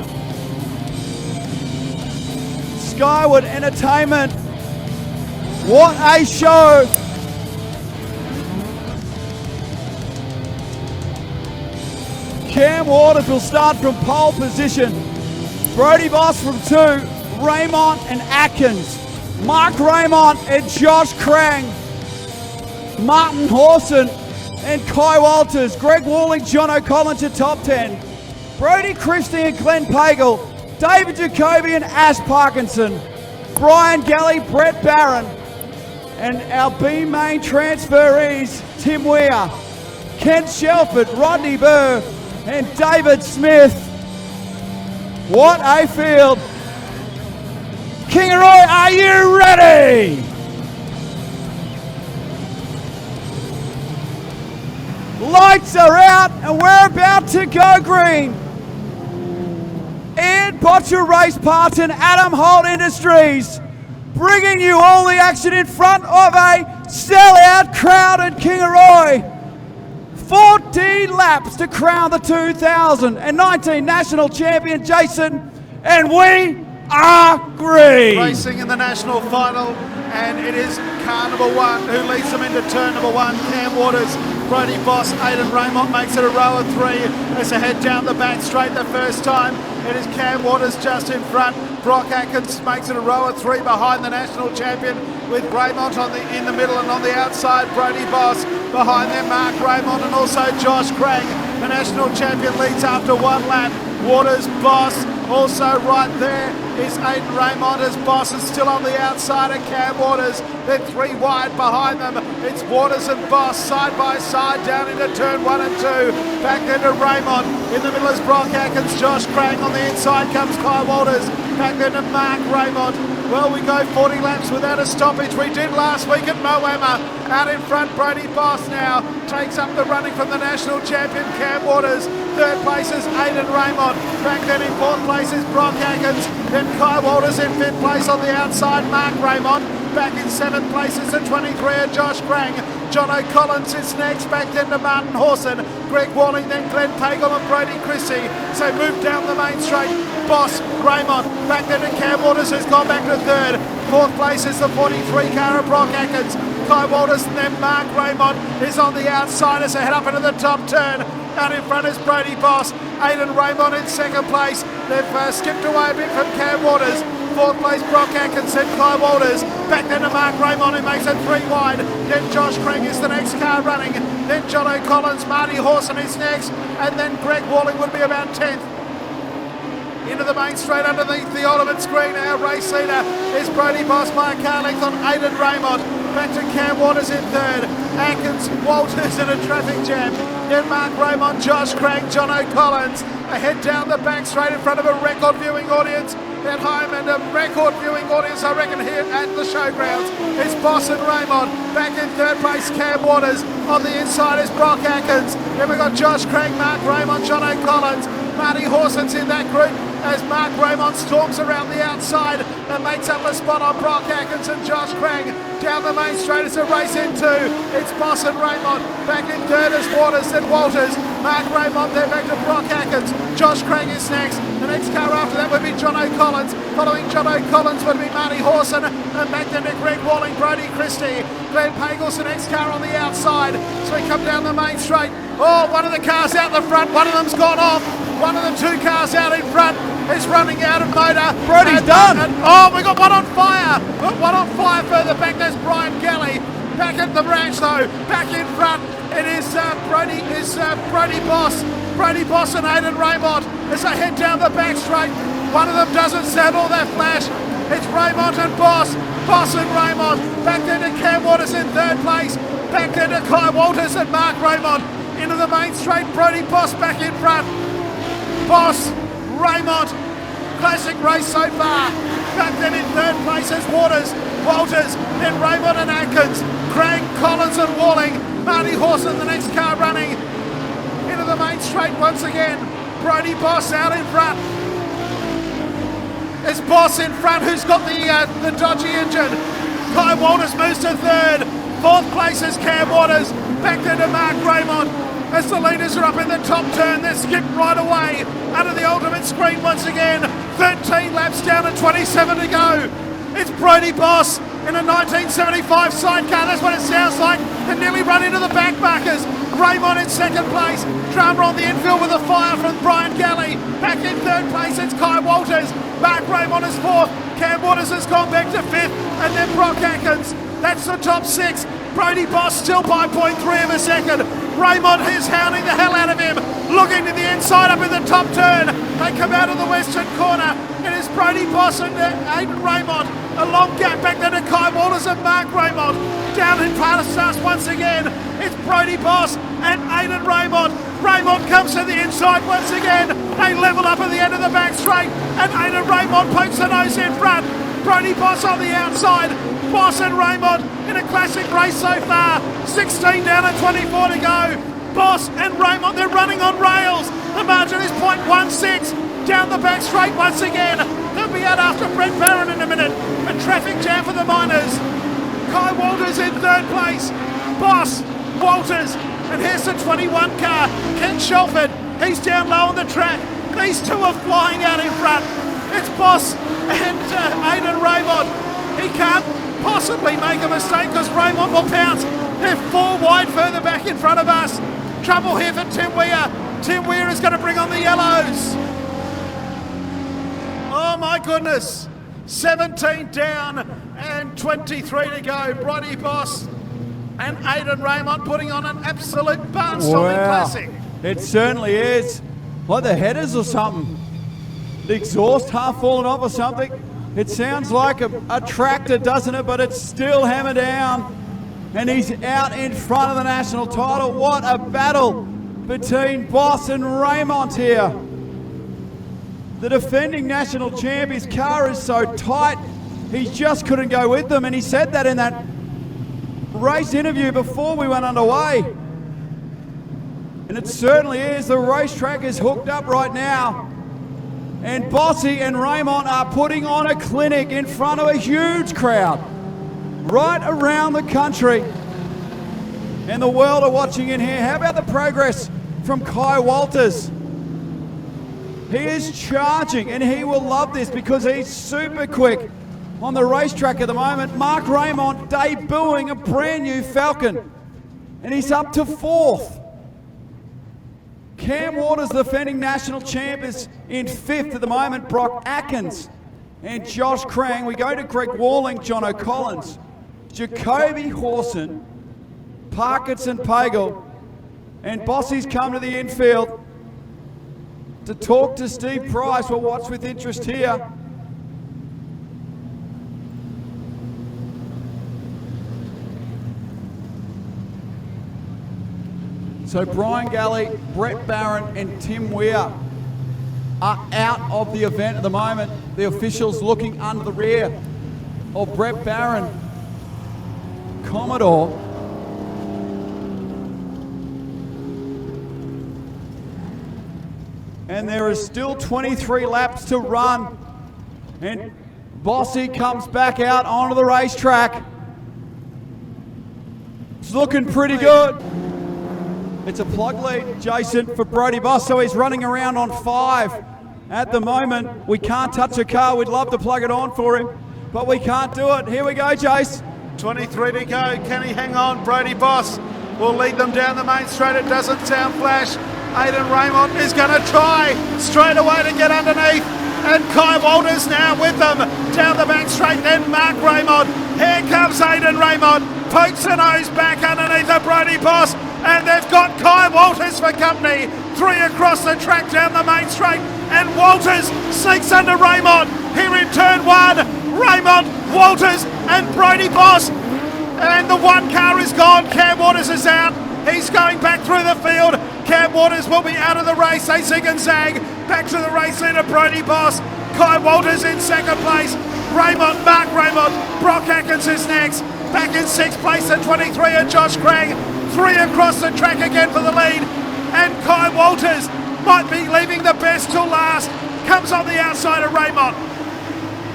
Entertainment. What a show. Cam Waters will start from pole position. Brody Boss from 2, Raymond and Atkins. Mark Raymond and Josh Krang. Martin Horson and Kai Walters. Greg Walling, John O'Collin to top 10. Brody Christie and Glenn Pagel. David Jacoby and Ash Parkinson. Brian Galley, Brett Barron. And our B main transferees, Tim Weir, Kent Shelford, Rodney Burr, and David Smith. What a field. Kingaroy, are you ready? Lights are out and we're about to go green. Ian Botcher Race Parts and Adam Holt Industries bringing you all the action in front of a sellout crowd in Kingaroy. 14 laps to crown the 2019 national champion Jason, and we are green. Racing in the national final, and it is car number 1 who leads them into turn number 1. Cam Waters, Brody Boss, Aidan Raymond makes it a row of 3 as they head down the back straight the first time. It is Cam Waters just in front. Brock Atkins makes it a row of 3 behind the national champion, with Raymond in the middle, and on the outside Brody Boss. Behind them Mark Raymond and also Josh Krang. The national champion leads after 1 lap. Waters, Boss, also right there is Aidan Raymond as Boss is still on the outside of Cam Waters. They're 3 wide behind them. It's Waters and Boss side by side down into turn 1 and 2. Back then to Raymond. In the middle is Brock Atkins. Josh Krang on the inside comes Kai Walters. Back then to Mark Raymond. Well, we go 40 laps without a stoppage. We did last week at Moama. Out in front, Brody Boss now takes up the running from the national champion Cam Waters. 3rd place is Aidan Raymond. Back then in 4th place is Brock Atkins. Then Kai Walters in 5th place on the outside, Mark Raymond. Back in 7th place is the 23 Josh Krang. John O'Collins is next, back then to Martin Horson. Greg Walling, then Glenn Pagel and Brody Christie. So move down the main straight. Boss, Raymond, back then to Cam Waters, who's gone back to 3rd. 4th place is the 43 car of Brock Atkins. Kai Walters and then Mark Raymond is on the outside as they head up into the top turn. Out in front is Brody Boss. Aidan Raymond in 2nd place. They've skipped away a bit from Cam Waters. 4th place Brock Atkins and Kai Walters. Back then to Mark Raymond who makes it 3 wide. Then Josh Krang is the next car running. Then John O'Collins, Marty Horson is next. And then Greg Walling would be about 10th. Into the main straight underneath the ultimate screen. Our race leader is Brody Boss by a car length on Aidan Raymond. Back to Cam Waters in 3rd. Atkins, Walters in a traffic jam. Then Mark Raymond, Josh Krang, John O'Collins. They head down the back straight in front of a record viewing audience at home, and a record viewing audience, I reckon, here at the showgrounds. It's Boss and Raymond. Back in 3rd place, Cam Waters. On the inside is Brock Atkins. Then we've got Josh Krang, Mark Raymond, John O'Collins. Marty Horson's in that group as Mark Raymond storms around the outside and makes up a spot on Brock Atkins and Josh Krang. Down the main straight, it's a race in 2. It's Boss and Raymond. Back in 3rd is Waters, then Walters. Mark Raymond, then back to Brock Atkins. Josh Krang is next. The next car after that would be John O'Collins. Following John O'Collins would be Marty Horson. And back then to Greg Walling, Brody Christie. Glenn Pagel's the next car on the outside. So we come down the main straight. Oh, one of the cars out the front. One of them's gone off. One of the 2 cars out in front is running out of motor. Brody's done. Oh, we got one on fire. Got one on fire further back. There's Brian Galley. Back at the branch though. Back in front. It is Brody Boss. Brody Boss and Aidan Raymond as they head down the back straight. One of them doesn't settle that flash. It's Raymond and Boss. Boss and Raymond. Back then to Cam Waters in 3rd place. Back then to Kai Walters and Mark Raymond. Into the main straight. Brody Boss back in front. Boss, Raymond. Classic race so far. Back then in 3rd place is Waters, Walters, then Raymond and Atkins, Krang, Collins and Walling, Marty Horson the next car running. Into the main straight once again. Brody Boss out in front. It's Boss in front who's got the dodgy engine. Kai Walters moves to third. Fourth place is Cam Waters. Back there to Mark Raymond. As the leaders are up in the top turn, they're skipped right away under the ultimate screen once again. 13 laps down and 27 to go. It's Brody Boss in a 1975 sidecar. That's what it sounds like. And nearly run into the back markers. Raymond in second place. Drama on the infield with a fire from Brian Galley. Back in third place, it's Kai Walters. Mark Raymond is fourth. Cam Waters has gone back to fifth. And then Brock Atkins. That's the top six. Brody Boss still by 0.3 of a second. Raymond is hounding the hell out of him. Looking to the inside up in the top turn. They come out of the western corner. It is Brody Boss and Aidan Raymond. A long gap back there to Kai Walters and Mark Raymond. Down in past us once again. It's Brody Boss and Aidan Raymond. Raymond comes to the inside once again. They level up at the end of the back straight. And Aidan Raymond pokes the nose in front. Brody Boss on the outside. Boss and Raymond in a classic race so far. 16 down and 24 to go. Boss and Raymond, they're running on rails. The margin is 0.16. Down the back straight once again. They'll be out after Brett Barron in a minute. A traffic jam for the miners. Kai Walters in third place. Boss, Walters, and here's the 21 car. Ken Shelford, he's down low on the track. These two are flying out in front. It's Boss and Aidan Raymond. He can't possibly make a mistake because Raymond will pounce. They're four wide further back in front of us. Trouble here for Tim Weir. Tim Weir is going to bring on the yellows. Oh my goodness. 17 down and 23 to go. Brody Boss and Aidan Raymond putting on an absolute barnstorming classic. It certainly is. Like the headers or something. The exhaust half fallen off or something. It sounds like a tractor, doesn't it? But it's still hammered down. And he's out in front of the national title. What a battle between Boss and Raymond here. The defending national champ, his car is so tight, he just couldn't go with them. And he said that in that race interview before we went underway. And it certainly is. The racetrack is hooked up right now. And Bossy and Raymond are putting on a clinic in front of a huge crowd right around the country. And the world are watching in here. How about the progress from Kai Walters? He is charging and he will love this because he's super quick on the racetrack at the moment. Mark Raymond debuting a brand new Falcon and he's up to fourth. Cam Waters, the defending national champ, is in fifth at the moment. Brock Atkins and Josh Krang. We go to Greg Walling, John O'Collins, Jacoby Hawson, Parkinson Pagel, and Bossy's come to the infield to talk to Steve Price. We'll watch with interest here. So Brian Galley, Brett Barron and Tim Weir are out of the event at the moment. The officials looking under the rear of Brett Barron, Commodore. And there is still 23 laps to run. And Bossy comes back out onto the racetrack. It's looking pretty good. It's a plug lead, Jason, for Brody Boss, so he's running around on 5 at the moment. We can't touch a car. We'd love to plug it on for him, but we can't do it. Here we go, Jace. 23 to go. Can he hang on? Brody Boss will lead them down the main straight. It doesn't sound flash. Aidan Raymond is going to try straight away to get underneath. And Kai Walters now with them down the back straight. Then Mark Raymond. Here comes Aidan Raymond. Pokes the nose back underneath the Brody Boss. And they've got Kai Walters for company. 3 across the track down the main straight. And Walters sneaks under Raymond. Here in turn 1, Raymond, Walters and Brody Boss. And the one car is gone. Cam Waters is out. He's going back through the field. Cam Waters will be out of the race. They zig and zag. Back to the race leader, Brody Boss. Kai Walters in second place. Raymond, Mark Raymond. Brock Atkins is next. Back in 6th place at 23 and Josh Craig. 3 across the track again for the lead. And Kai Walters might be leaving the best till last. Comes on the outside of Raymond.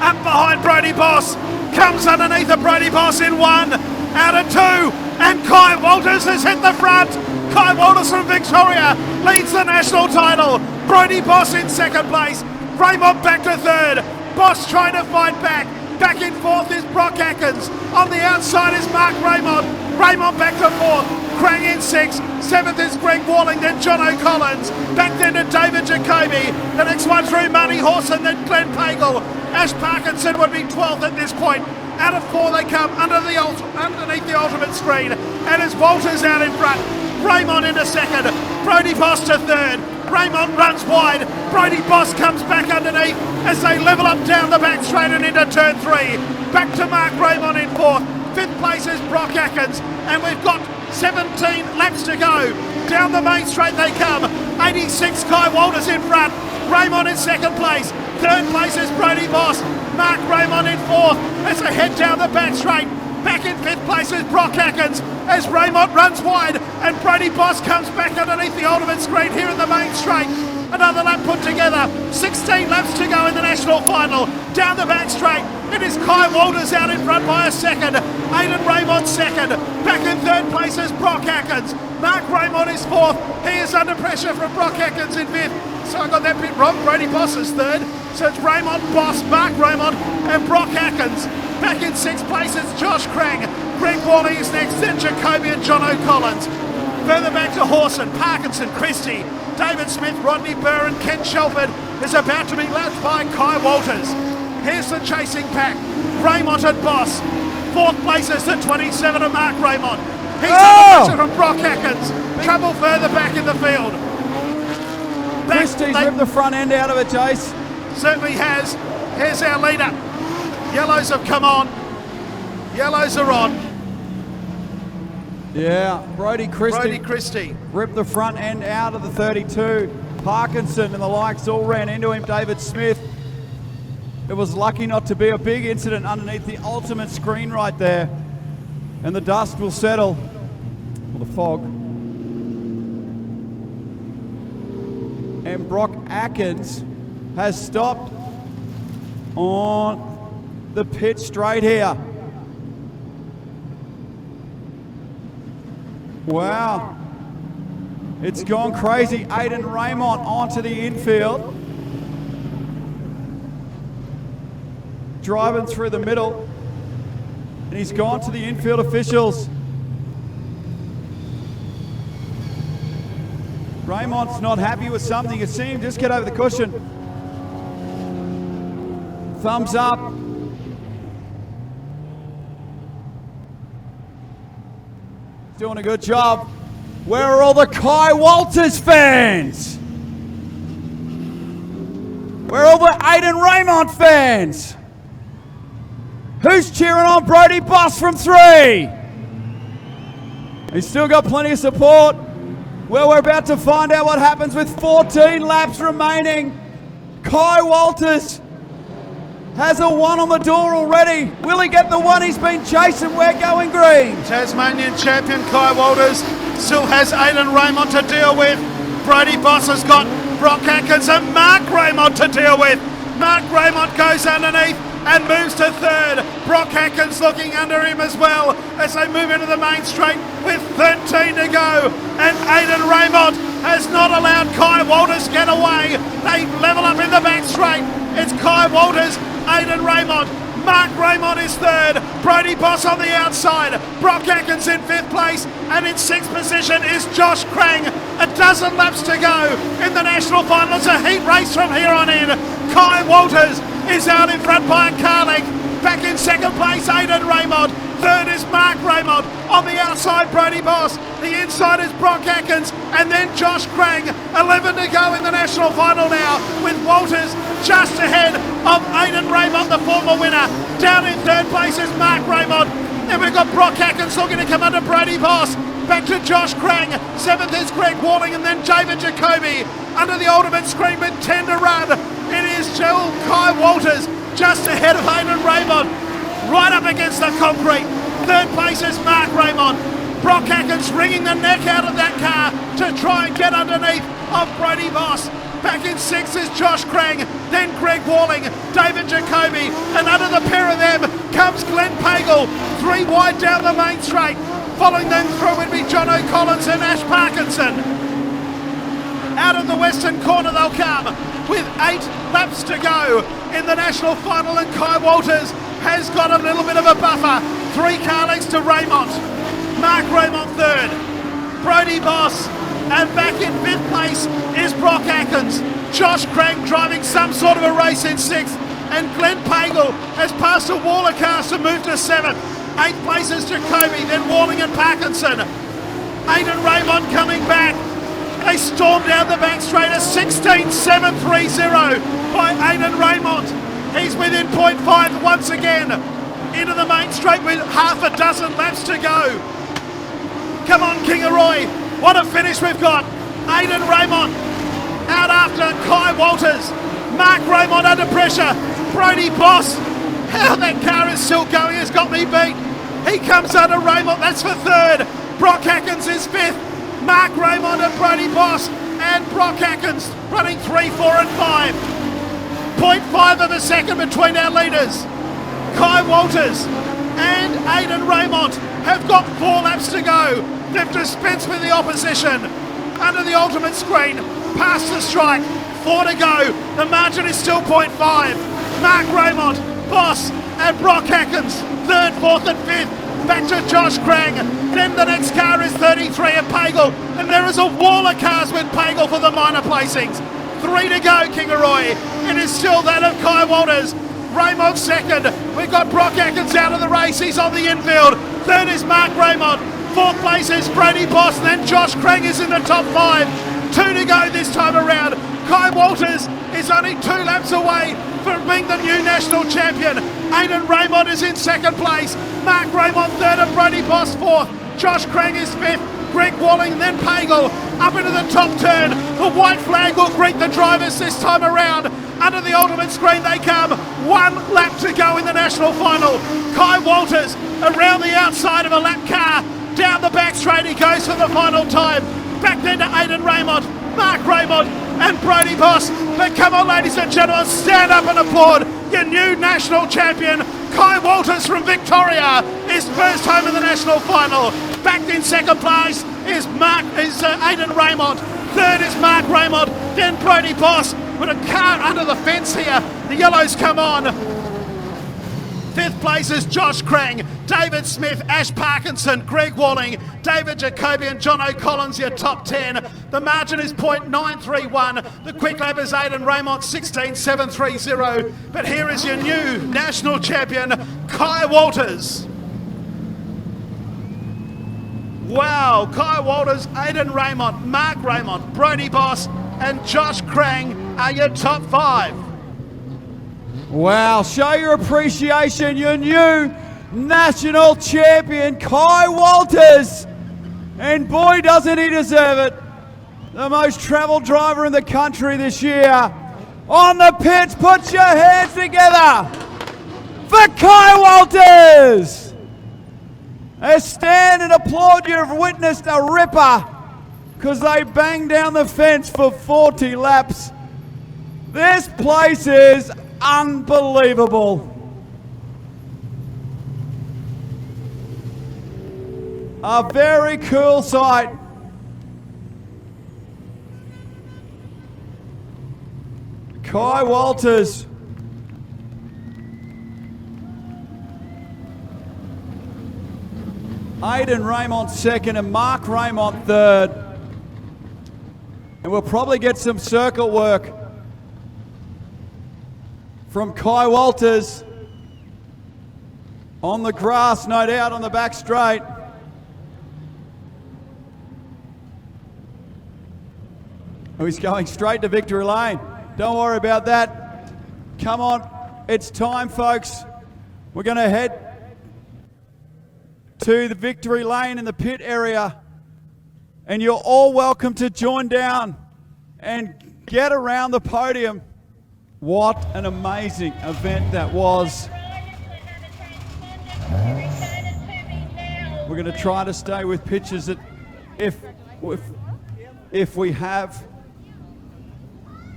Up behind Brody Boss. Comes underneath of Brody Boss in 1. Out of 2. And Kai Walters has hit the front. Kai Walters from Victoria leads the national title. Brody Boss in second place. Raymond back to third. Boss trying to fight back. Back in fourth is Brock Atkins. On the outside is Mark Raymond. Raymond back to fourth. Krang in 6th. 7th is Greg Walling, then John O'Collins. Back then to David Jacoby. The next one through Marty Horse and then Glenn Pagel. Ash Parkinson would be 12th at this point. Out of 4 they come underneath the ultimate screen. And it's Walters out in front. Raymond into second. Brody Boss to third. Raymond runs wide. Brody Boss comes back underneath as they level up down the back straight and into turn 3. Back to Mark Raymond in fourth. 5th place is Brock Atkins. And we've got 17 laps to go. Down the main straight they come. 86 Kai Walters in front. Raymond in second place. Third place is Brody Boss. Mark Raymond in fourth as they head down the back straight. Back in 5th place is Brock Atkins as Raymond runs wide and Brody Boss comes back underneath the ultimate screen here in the main straight. Another lap put together. 16 laps to go in the national final. Down the back straight, it is Kai Walters out in front by a second. Aidan Raymond second. Back in third place is Brock Atkins. Mark Raymond is fourth. He is under pressure from Brock Atkins in 5th. So I got that bit wrong. Brody Boss is third. So it's Raymond, Boss, Mark Raymond and Brock Atkins. Back in 6th place is Josh Krang. Greg Walling is next, then Jacoby and John O'Collins. Further back to Horson, Parkinson, Christie, David Smith, Rodney Burr and Ken Shelford is about to be lapped by Kai Walters. Here's the chasing pack. Raymond and Boss. 4th place is the 27 of Mark Raymond. He's under pressure from Brock Atkins. Trouble further back in the field. Christie's ripped the front end out of it, Jace. Certainly has. Here's our leader. Yellows have come on. Yellows are on. Yeah, Brody Christie. Brody Christie. Ripped the front end out of the 32. Parkinson and the likes all ran into him. David Smith. It was lucky not to be a big incident underneath the ultimate screen right there. And the dust will settle. Or the fog. And Brock Atkins has stopped on the pit straight here. Wow. It's gone crazy. Aidan Raymond onto the infield. Driving through the middle. And he's gone to the infield officials. Raymond's not happy with something. You see him just get over the cushion. Thumbs up. Doing a good job. Where are all the Kai Walters fans? Where are all the Aidan Raymond fans? Who's cheering on Brody Boss from 3? He's still got plenty of support. Well, we're about to find out what happens with 14 laps remaining. Kai Walters has a 1 on the door already. Will he get the 1 he's been chasing? We're going green. Tasmanian champion Kai Walters still has Aidan Raymond to deal with. Brody Boss has got Brock Atkins and Mark Raymond to deal with. Mark Raymond goes underneath and moves to third. Brock Atkins looking under him as well as they move into the main straight with 13 to go. And Aidan Raymond has not allowed Kai Walters to get away. They level up in the back straight. It's Kai Walters, Aidan Raymond. Mark Raymond is third. Brody Boss on the outside. Brock Atkins in 5th place. And in 6th position is Josh Krang. A dozen laps to go in the national final. It's a heat race from here on in. Kai Walters is out in front by a car length. Back in 2nd place, Aidan Raymond. 3rd is Mark Raymond. On the outside, Brody Boss. The inside is Brock Atkins. And then Josh Krang. 11 to go in the national final now, with Walters just ahead of Aidan Raymond, the former winner. Down in 3rd place is Mark Raymond. Then we've got Brock Atkins looking to come under Brody Boss. Back to Josh Krang. 7th is Greg Walling and then David Jacoby. Under the ultimate screen with 10 to run. It is still Kai Walters just ahead of Aidan Raymond. Right up against the concrete. 3rd place is Mark Raymond. Brock Atkins wringing the neck out of that car to try and get underneath of Brody Boss. Back in 6 is Josh Krang, then Greg Walling, David Jacoby, and under the pair of them comes Glenn Pagel, 3 wide down the main straight. Following them through would be John O'Collins and Ash Parkinson. Out of the western corner they'll come with 8 laps to go in the national final, and Kai Walters has got a little bit of a buffer. 3 car lengths to Raymond. Mark Raymond third. Brody Boss, and back in 5th place is Brock Atkins. Josh Krang driving some sort of a race in 6th, and Glenn Pagel has passed a wall of cars to move to 7th. 8th place is Jacoby, then Walling and Parkinson. Aidan Raymond coming back. They storm down the back straight, a 16.730 by Aidan Raymond. He's within 0.5 once again. Into the main straight with half a dozen laps to go. Come on, Kingaroy. What a finish we've got. Aidan Raymond out after Kai Walters. Mark Raymond under pressure. Brody Boss. How that car is still going has got me beat. He comes under Raymond. That's for 3rd. Brock Atkins is 5th. Mark Raymond and Brody Boss, and Brock Atkins running 3, 4 and 5. 0.5 of a second between our leaders. Kai Walters and Aidan Raymond have got 4 laps to go. They've dispensed with the opposition. Under the ultimate screen, past the strike, 4 to go. The margin is still 0.5. Mark Raymond, Boss and Brock Atkins, 3rd, 4th and 5th. Back to Josh Krang. Then the next car is 33 and Pagel. And there is a wall of cars with Pagel for the minor placings. 3 to go, Kingaroy. It is still that of Kai Walters. Raymond 2nd. We've got Brock Atkins out of the race. He's on the infield. 3rd is Mark Raymond. 4th place is Brody Boss. And then Josh Krang is in the top 5. 2 to go this time around. Kai Walters is only 2 laps away from being the new national champion. Aidan Raymond is in 2nd place. Mark Raymond 3rd and Brody Boss 4th. Josh Krang is 5th. Greg Walling, then Pagel up into the top turn. The white flag will greet the drivers this time around. Under the ultimate screen they come. 1 lap to go in the national final. Kai Walters around the outside of a lap car. Down the back straight he goes for the final time. Back then to Aidan Raymond, Mark Raymond and Brody Boss. But come on, ladies and gentlemen, stand up and applaud your new national champion. Kai Walters from Victoria is first home in the national final. Back in 2nd place is Aidan Raymond. 3rd is Mark Raymond. Then Brody Boss with a car under the fence here. The yellows come on. 5th place is Josh Krang, David Smith, Ash Parkinson, Greg Walling, David Jacoby and John O'Collins, your top 10. The margin is 0.931. The quick lap is Aidan Raymond, 16.730. But here is your new national champion, Kai Walters. Wow, Kai Walters, Aidan Raymond, Mark Raymond, Brody Boss and Josh Krang are your top 5. Wow, show your appreciation, your new national champion, Kai Walters. And boy, doesn't he deserve it. The most travelled driver in the country this year. On the pits, put your hands together for Kai Walters. Stand and applaud. You've witnessed a ripper because they banged down the fence for 40 laps. This place is unbelievable. A very cool sight. Kai Walters. Aidan Raymond 2nd and Mark Raymond 3rd. And we'll probably get some circuit work from Kai Walters on the grass, no doubt, on the back straight. Oh, he's going straight to victory lane. Don't worry about that. Come on, it's time, folks. We're going to head to the victory lane in the pit area, and you're all welcome to join down and get around the podium. What an amazing event that was. We're going to try to stay with pictures that if we have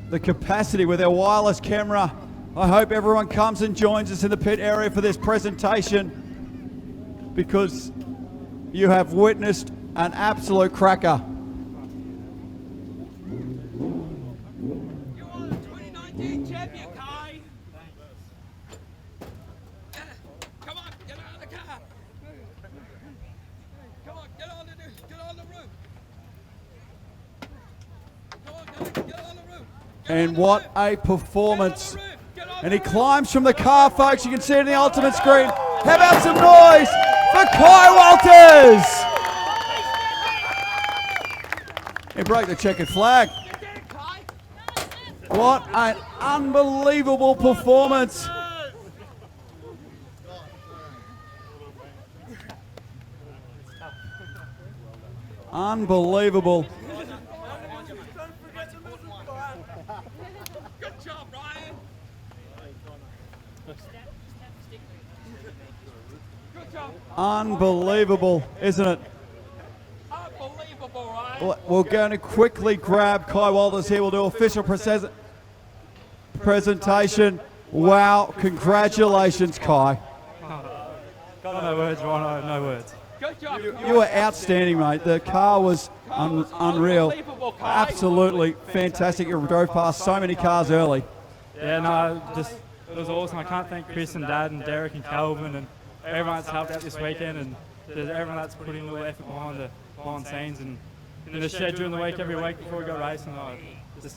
the capacity with our wireless camera. I hope everyone comes and joins us in the pit area for this presentation, because you have witnessed an absolute cracker. And what a performance. And he climbs from the car, folks. You can see it in the ultimate screen. How about some noise for Kai Walters? He broke the checkered flag. What an unbelievable performance. Unbelievable. Unbelievable, isn't it? Unbelievable, right? We're going to quickly grab Kai Walters here. We'll do official presentation. Wow, congratulations, Kai. Got no words, Rhino, no words. You were outstanding, mate. The car was unreal. Absolutely fantastic. You drove past so many cars early. Yeah, no, just it was awesome. I can't thank Chris and Dad and Derek and Calvin and everyone that's helped out this weekend, and everyone that's put in a little effort behind the scenes and in the shed during the week, every week before we go racing. I just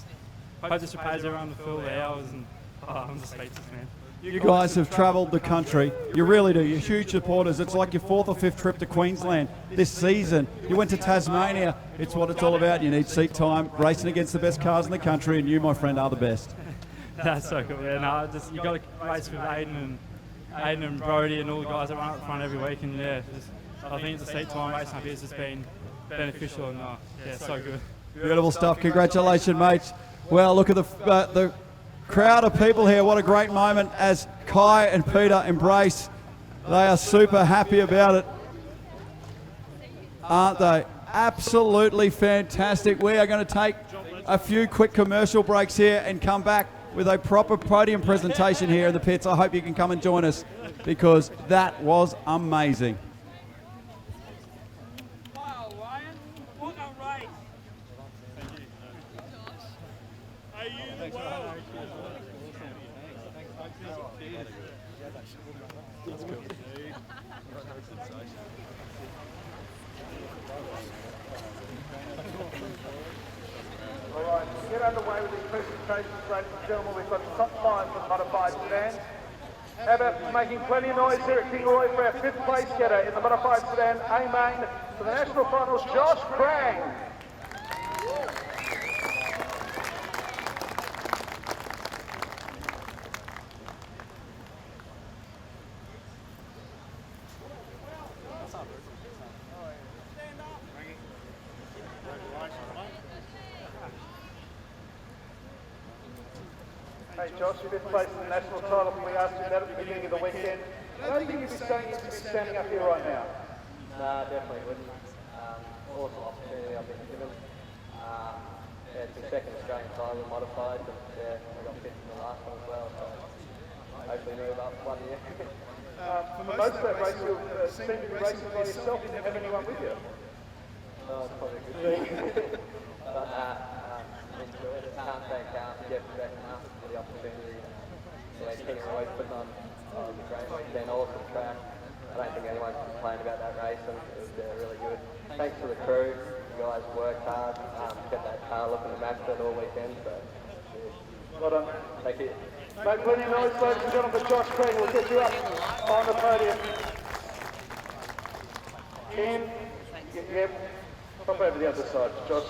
hope this repays everyone to fill the hours, and I'm just speechless, man. You guys have travelled the country. You really do. You're huge supporters. It's like your 4th or 5th trip to Queensland this season. You went to Tasmania. It's what it's all about. You need seat time, racing against the best cars in the country, and you, my friend, are the best. That's so cool. Yeah, no, you got to race with Aiden and Brody and all the guys that run up the front every week, and yeah, I think the seat time racing up here has just been beneficial, and yeah, so good. Beautiful stuff. Congratulations, mates. Well, look at the crowd of people here. What a great moment as Kai and Peter embrace. They are super happy about it, aren't they? Absolutely fantastic. We are going to take a few quick commercial breaks here and come back with a proper podium presentation here in the pits. I hope you can come and join us, because that was amazing. Wow, Ryan, what a race. Are you well? That's cool. All right, to get underway with these presentations, ladies and gentlemen, we've got the top 5 for the modified sedan. How about making plenty of noise here at Kingaroy for our 5th place getter in the modified sedan A-Main for the national finals, Josh Crang. Hey Josh, you 5th place in the national title. We asked you that at the beginning of the weekend. I don't think you'd be standing up here right now. No, definitely wouldn't. Awesome opportunity I've been given. Yeah, it's the 2nd Australian title modified, but yeah, we got 5th in the last one as well, so hopefully move up one year. For most of that race, you seem to be racing by yourself. You didn't have anyone with you. Oh, it's probably a good thing. But enjoyed it. Can't thank Jeff and Beck enough for the opportunity. Yeah, Kingaroy putting on a great weekend, awesome track. I don't think anyone can complain about that race, and it was really good. Thanks to the crew. You guys worked hard to get that car looking immaculate all weekend, so yeah. Well done. Thank you. Make plenty of noise, ladies and gentlemen, for Josh Crang. We'll get you up on the podium. Pop over the other side, Josh.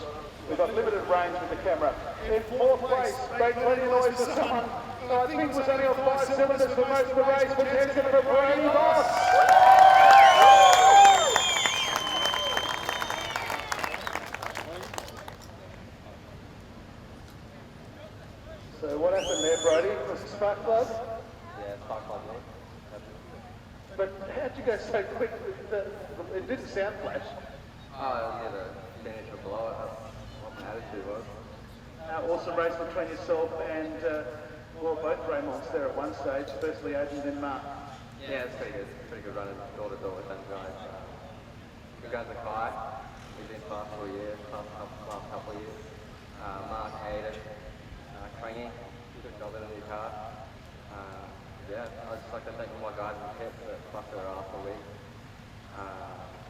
We've got limited range with the camera. In 4th place, make plenty of noise for someone who I think was only on 5 cylinders for most of the race, but attention for Brady Moss. So what happened there, Brody? Was it spark plug? Yeah, spark plug. But how How'd you go so quick? It didn't sound flash. Oh, yeah, the finish or below it. That's what my attitude was. Awesome race between yourself and well, both Raymonds there at one stage. Firstly, Aidan, then Mark. Yeah, it's pretty good. Pretty good running door to door with them guys. Good guys are Kai. He's been fast for a year, last couple of years. Mark, Aidan, Crangy. Good job in the new car. Yeah, I'd just like to thank all my guys in the pit that busted their ass all week.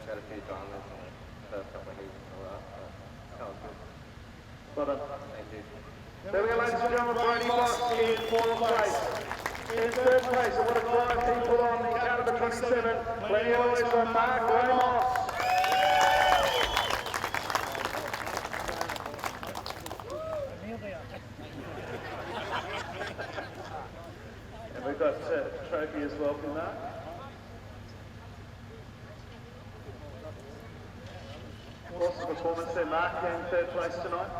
Got a few dramas in the first couple of heats and all that, but that was good. Well done. Thank you. There we go, ladies and gentlemen, Brady Fox in fourth place. In third place, and what a drive he put on the car number 27. Plenty of noise from Mark Ramos. And we've got a trophy as well from Mark. Awesome performance there, Mark, in third place tonight.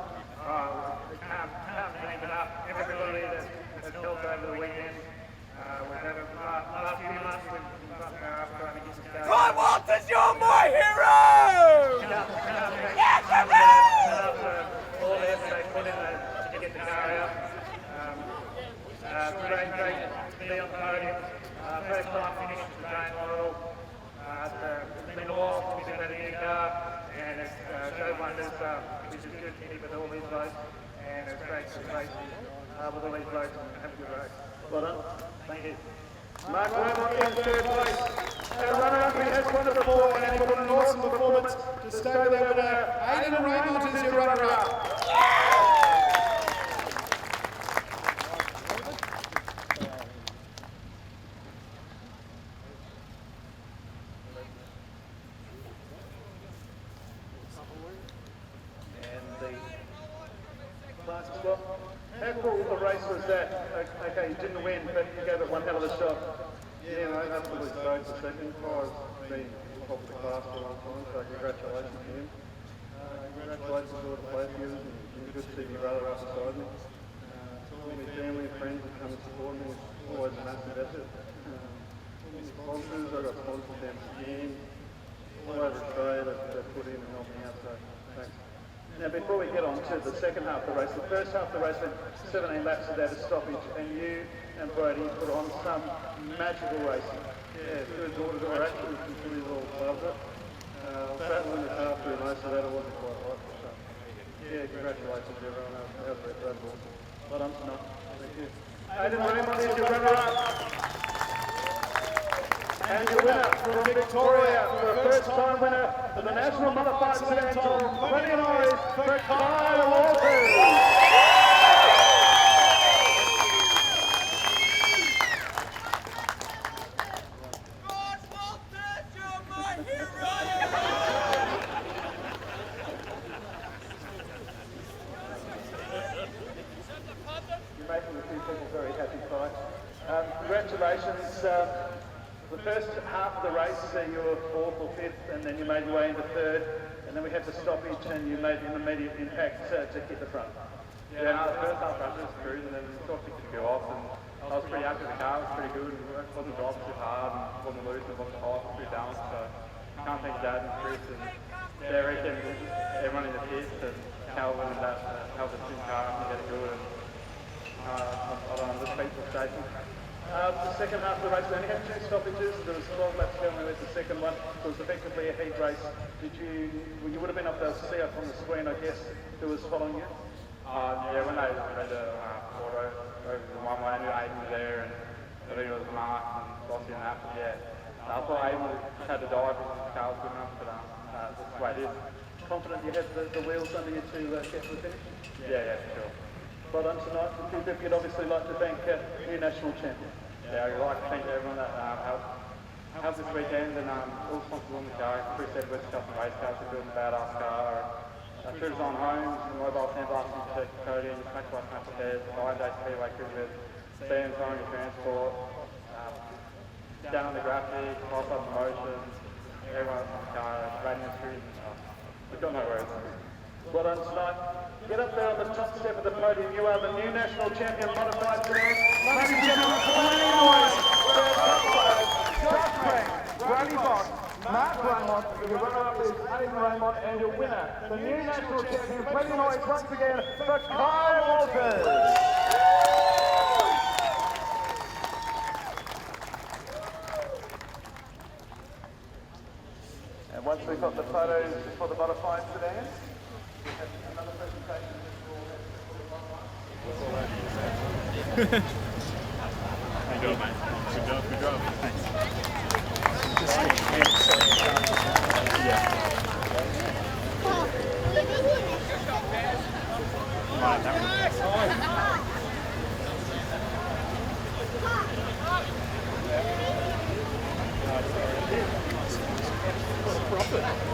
We can't thank enough everybody that's helped over the weekend. We've had a last few months we've got trying to get this going. Ty Walters, you're my hero! Yes, All the effort they put in to get the car out. Great to be on the podium. First time finished the Jane model. It's been a while since we've had a new car, and it's showed wonders, which is good to keep with all these blokes, and it's great to race with all these blokes and have a good race. Well done. Thank you. Mark Ramos in third place. Our runner-up, he has won it before, and he put an awesome performance to stay with our winner. Aidan Reynolds is your runner-up. How cool the race was that? Okay, you didn't win, but you gave it one hell of a shot. Yeah, no, absolutely stoked. The second prize being top of the class for a long time, so congratulations to him. Congratulations to all the players, and good to see my brother up beside me. All my family and friends that come and support me, it's always a massive effort. All my sponsors, I've got sponsors down skiing, all over Australia that put in and help me out, so thanks. Now, before we get on to the second half of the race, the first half of the race went 17 laps without a stoppage, and you and Brody put on some magical racing. Yeah, good orders were actually completely well above it. Sat in the car through most of that, it wasn't quite right. So, yeah, congratulations everyone. That was awesome. Well done tonight. Thank you. Aidan Raymond is your runner-up. And your winner from Victoria, for a first-time winner for the National Modified Sedan title, plenty of noise for Kyle Walters. You're making the two people very happy, Kai. Congratulations. The first half of the race, you were fourth or fifth, and then you made your way into third, and then we had the stoppage, and you made an immediate impact to hit the front. Yeah, no, the first half I was just cruising, and the stoppage could go off, and I was pretty happy with the car. It was pretty good. It wasn't driving too hard, and wasn't loose, and wasn't hot, it was pretty balanced. So can't thank Dad and Chris and Derek and everyone in the pit, and Calvin and that helped us in the car and get it good. And I don't know, just peaceful station. The second half of the race, we only had two stoppages. There was 12 laps going with the second one. It was effectively a heat race. You would have been able to see up on the screen, I guess, who was following you? Yeah, when they made the photo over the one way, I knew Aiden was there, and I think it was Mark and Rossi and that. But yeah, I thought Aiden had to dive because the car was good enough, but that's the way it is. Confident you had the wheels under you to get to the finish? Yeah, for sure. Well done tonight. You'd obviously like to thank new national champion. Yeah, I'd like to thank everyone that helped this weekend, and all sponsors on the car. Chris Edwards, Custom Race Cars for building a badass car. Trips on Homes, Mobile Sample Blasting, Check Coding, Smash by Smash Repairs, Iron Day Speedway Cruises, Sedan Towing and Transport, Down on the Graphic, Cross Up Promotions, everyone on the car, Radio Industry. We've got no words. Well done tonight. Get up there on the top step of the podium. You are the new national champion modified sedan. Ladies and gentlemen, plenty of noise for our top players, Josh Crank, Your runner-up is Aidan Raymond, and your winner, the new national champion, plenty noise once again, the Kyle Walters. And once we've got the photos for the modified sedans, we have another presentation. Good job, mate. Good job, good job. Thanks. Profit.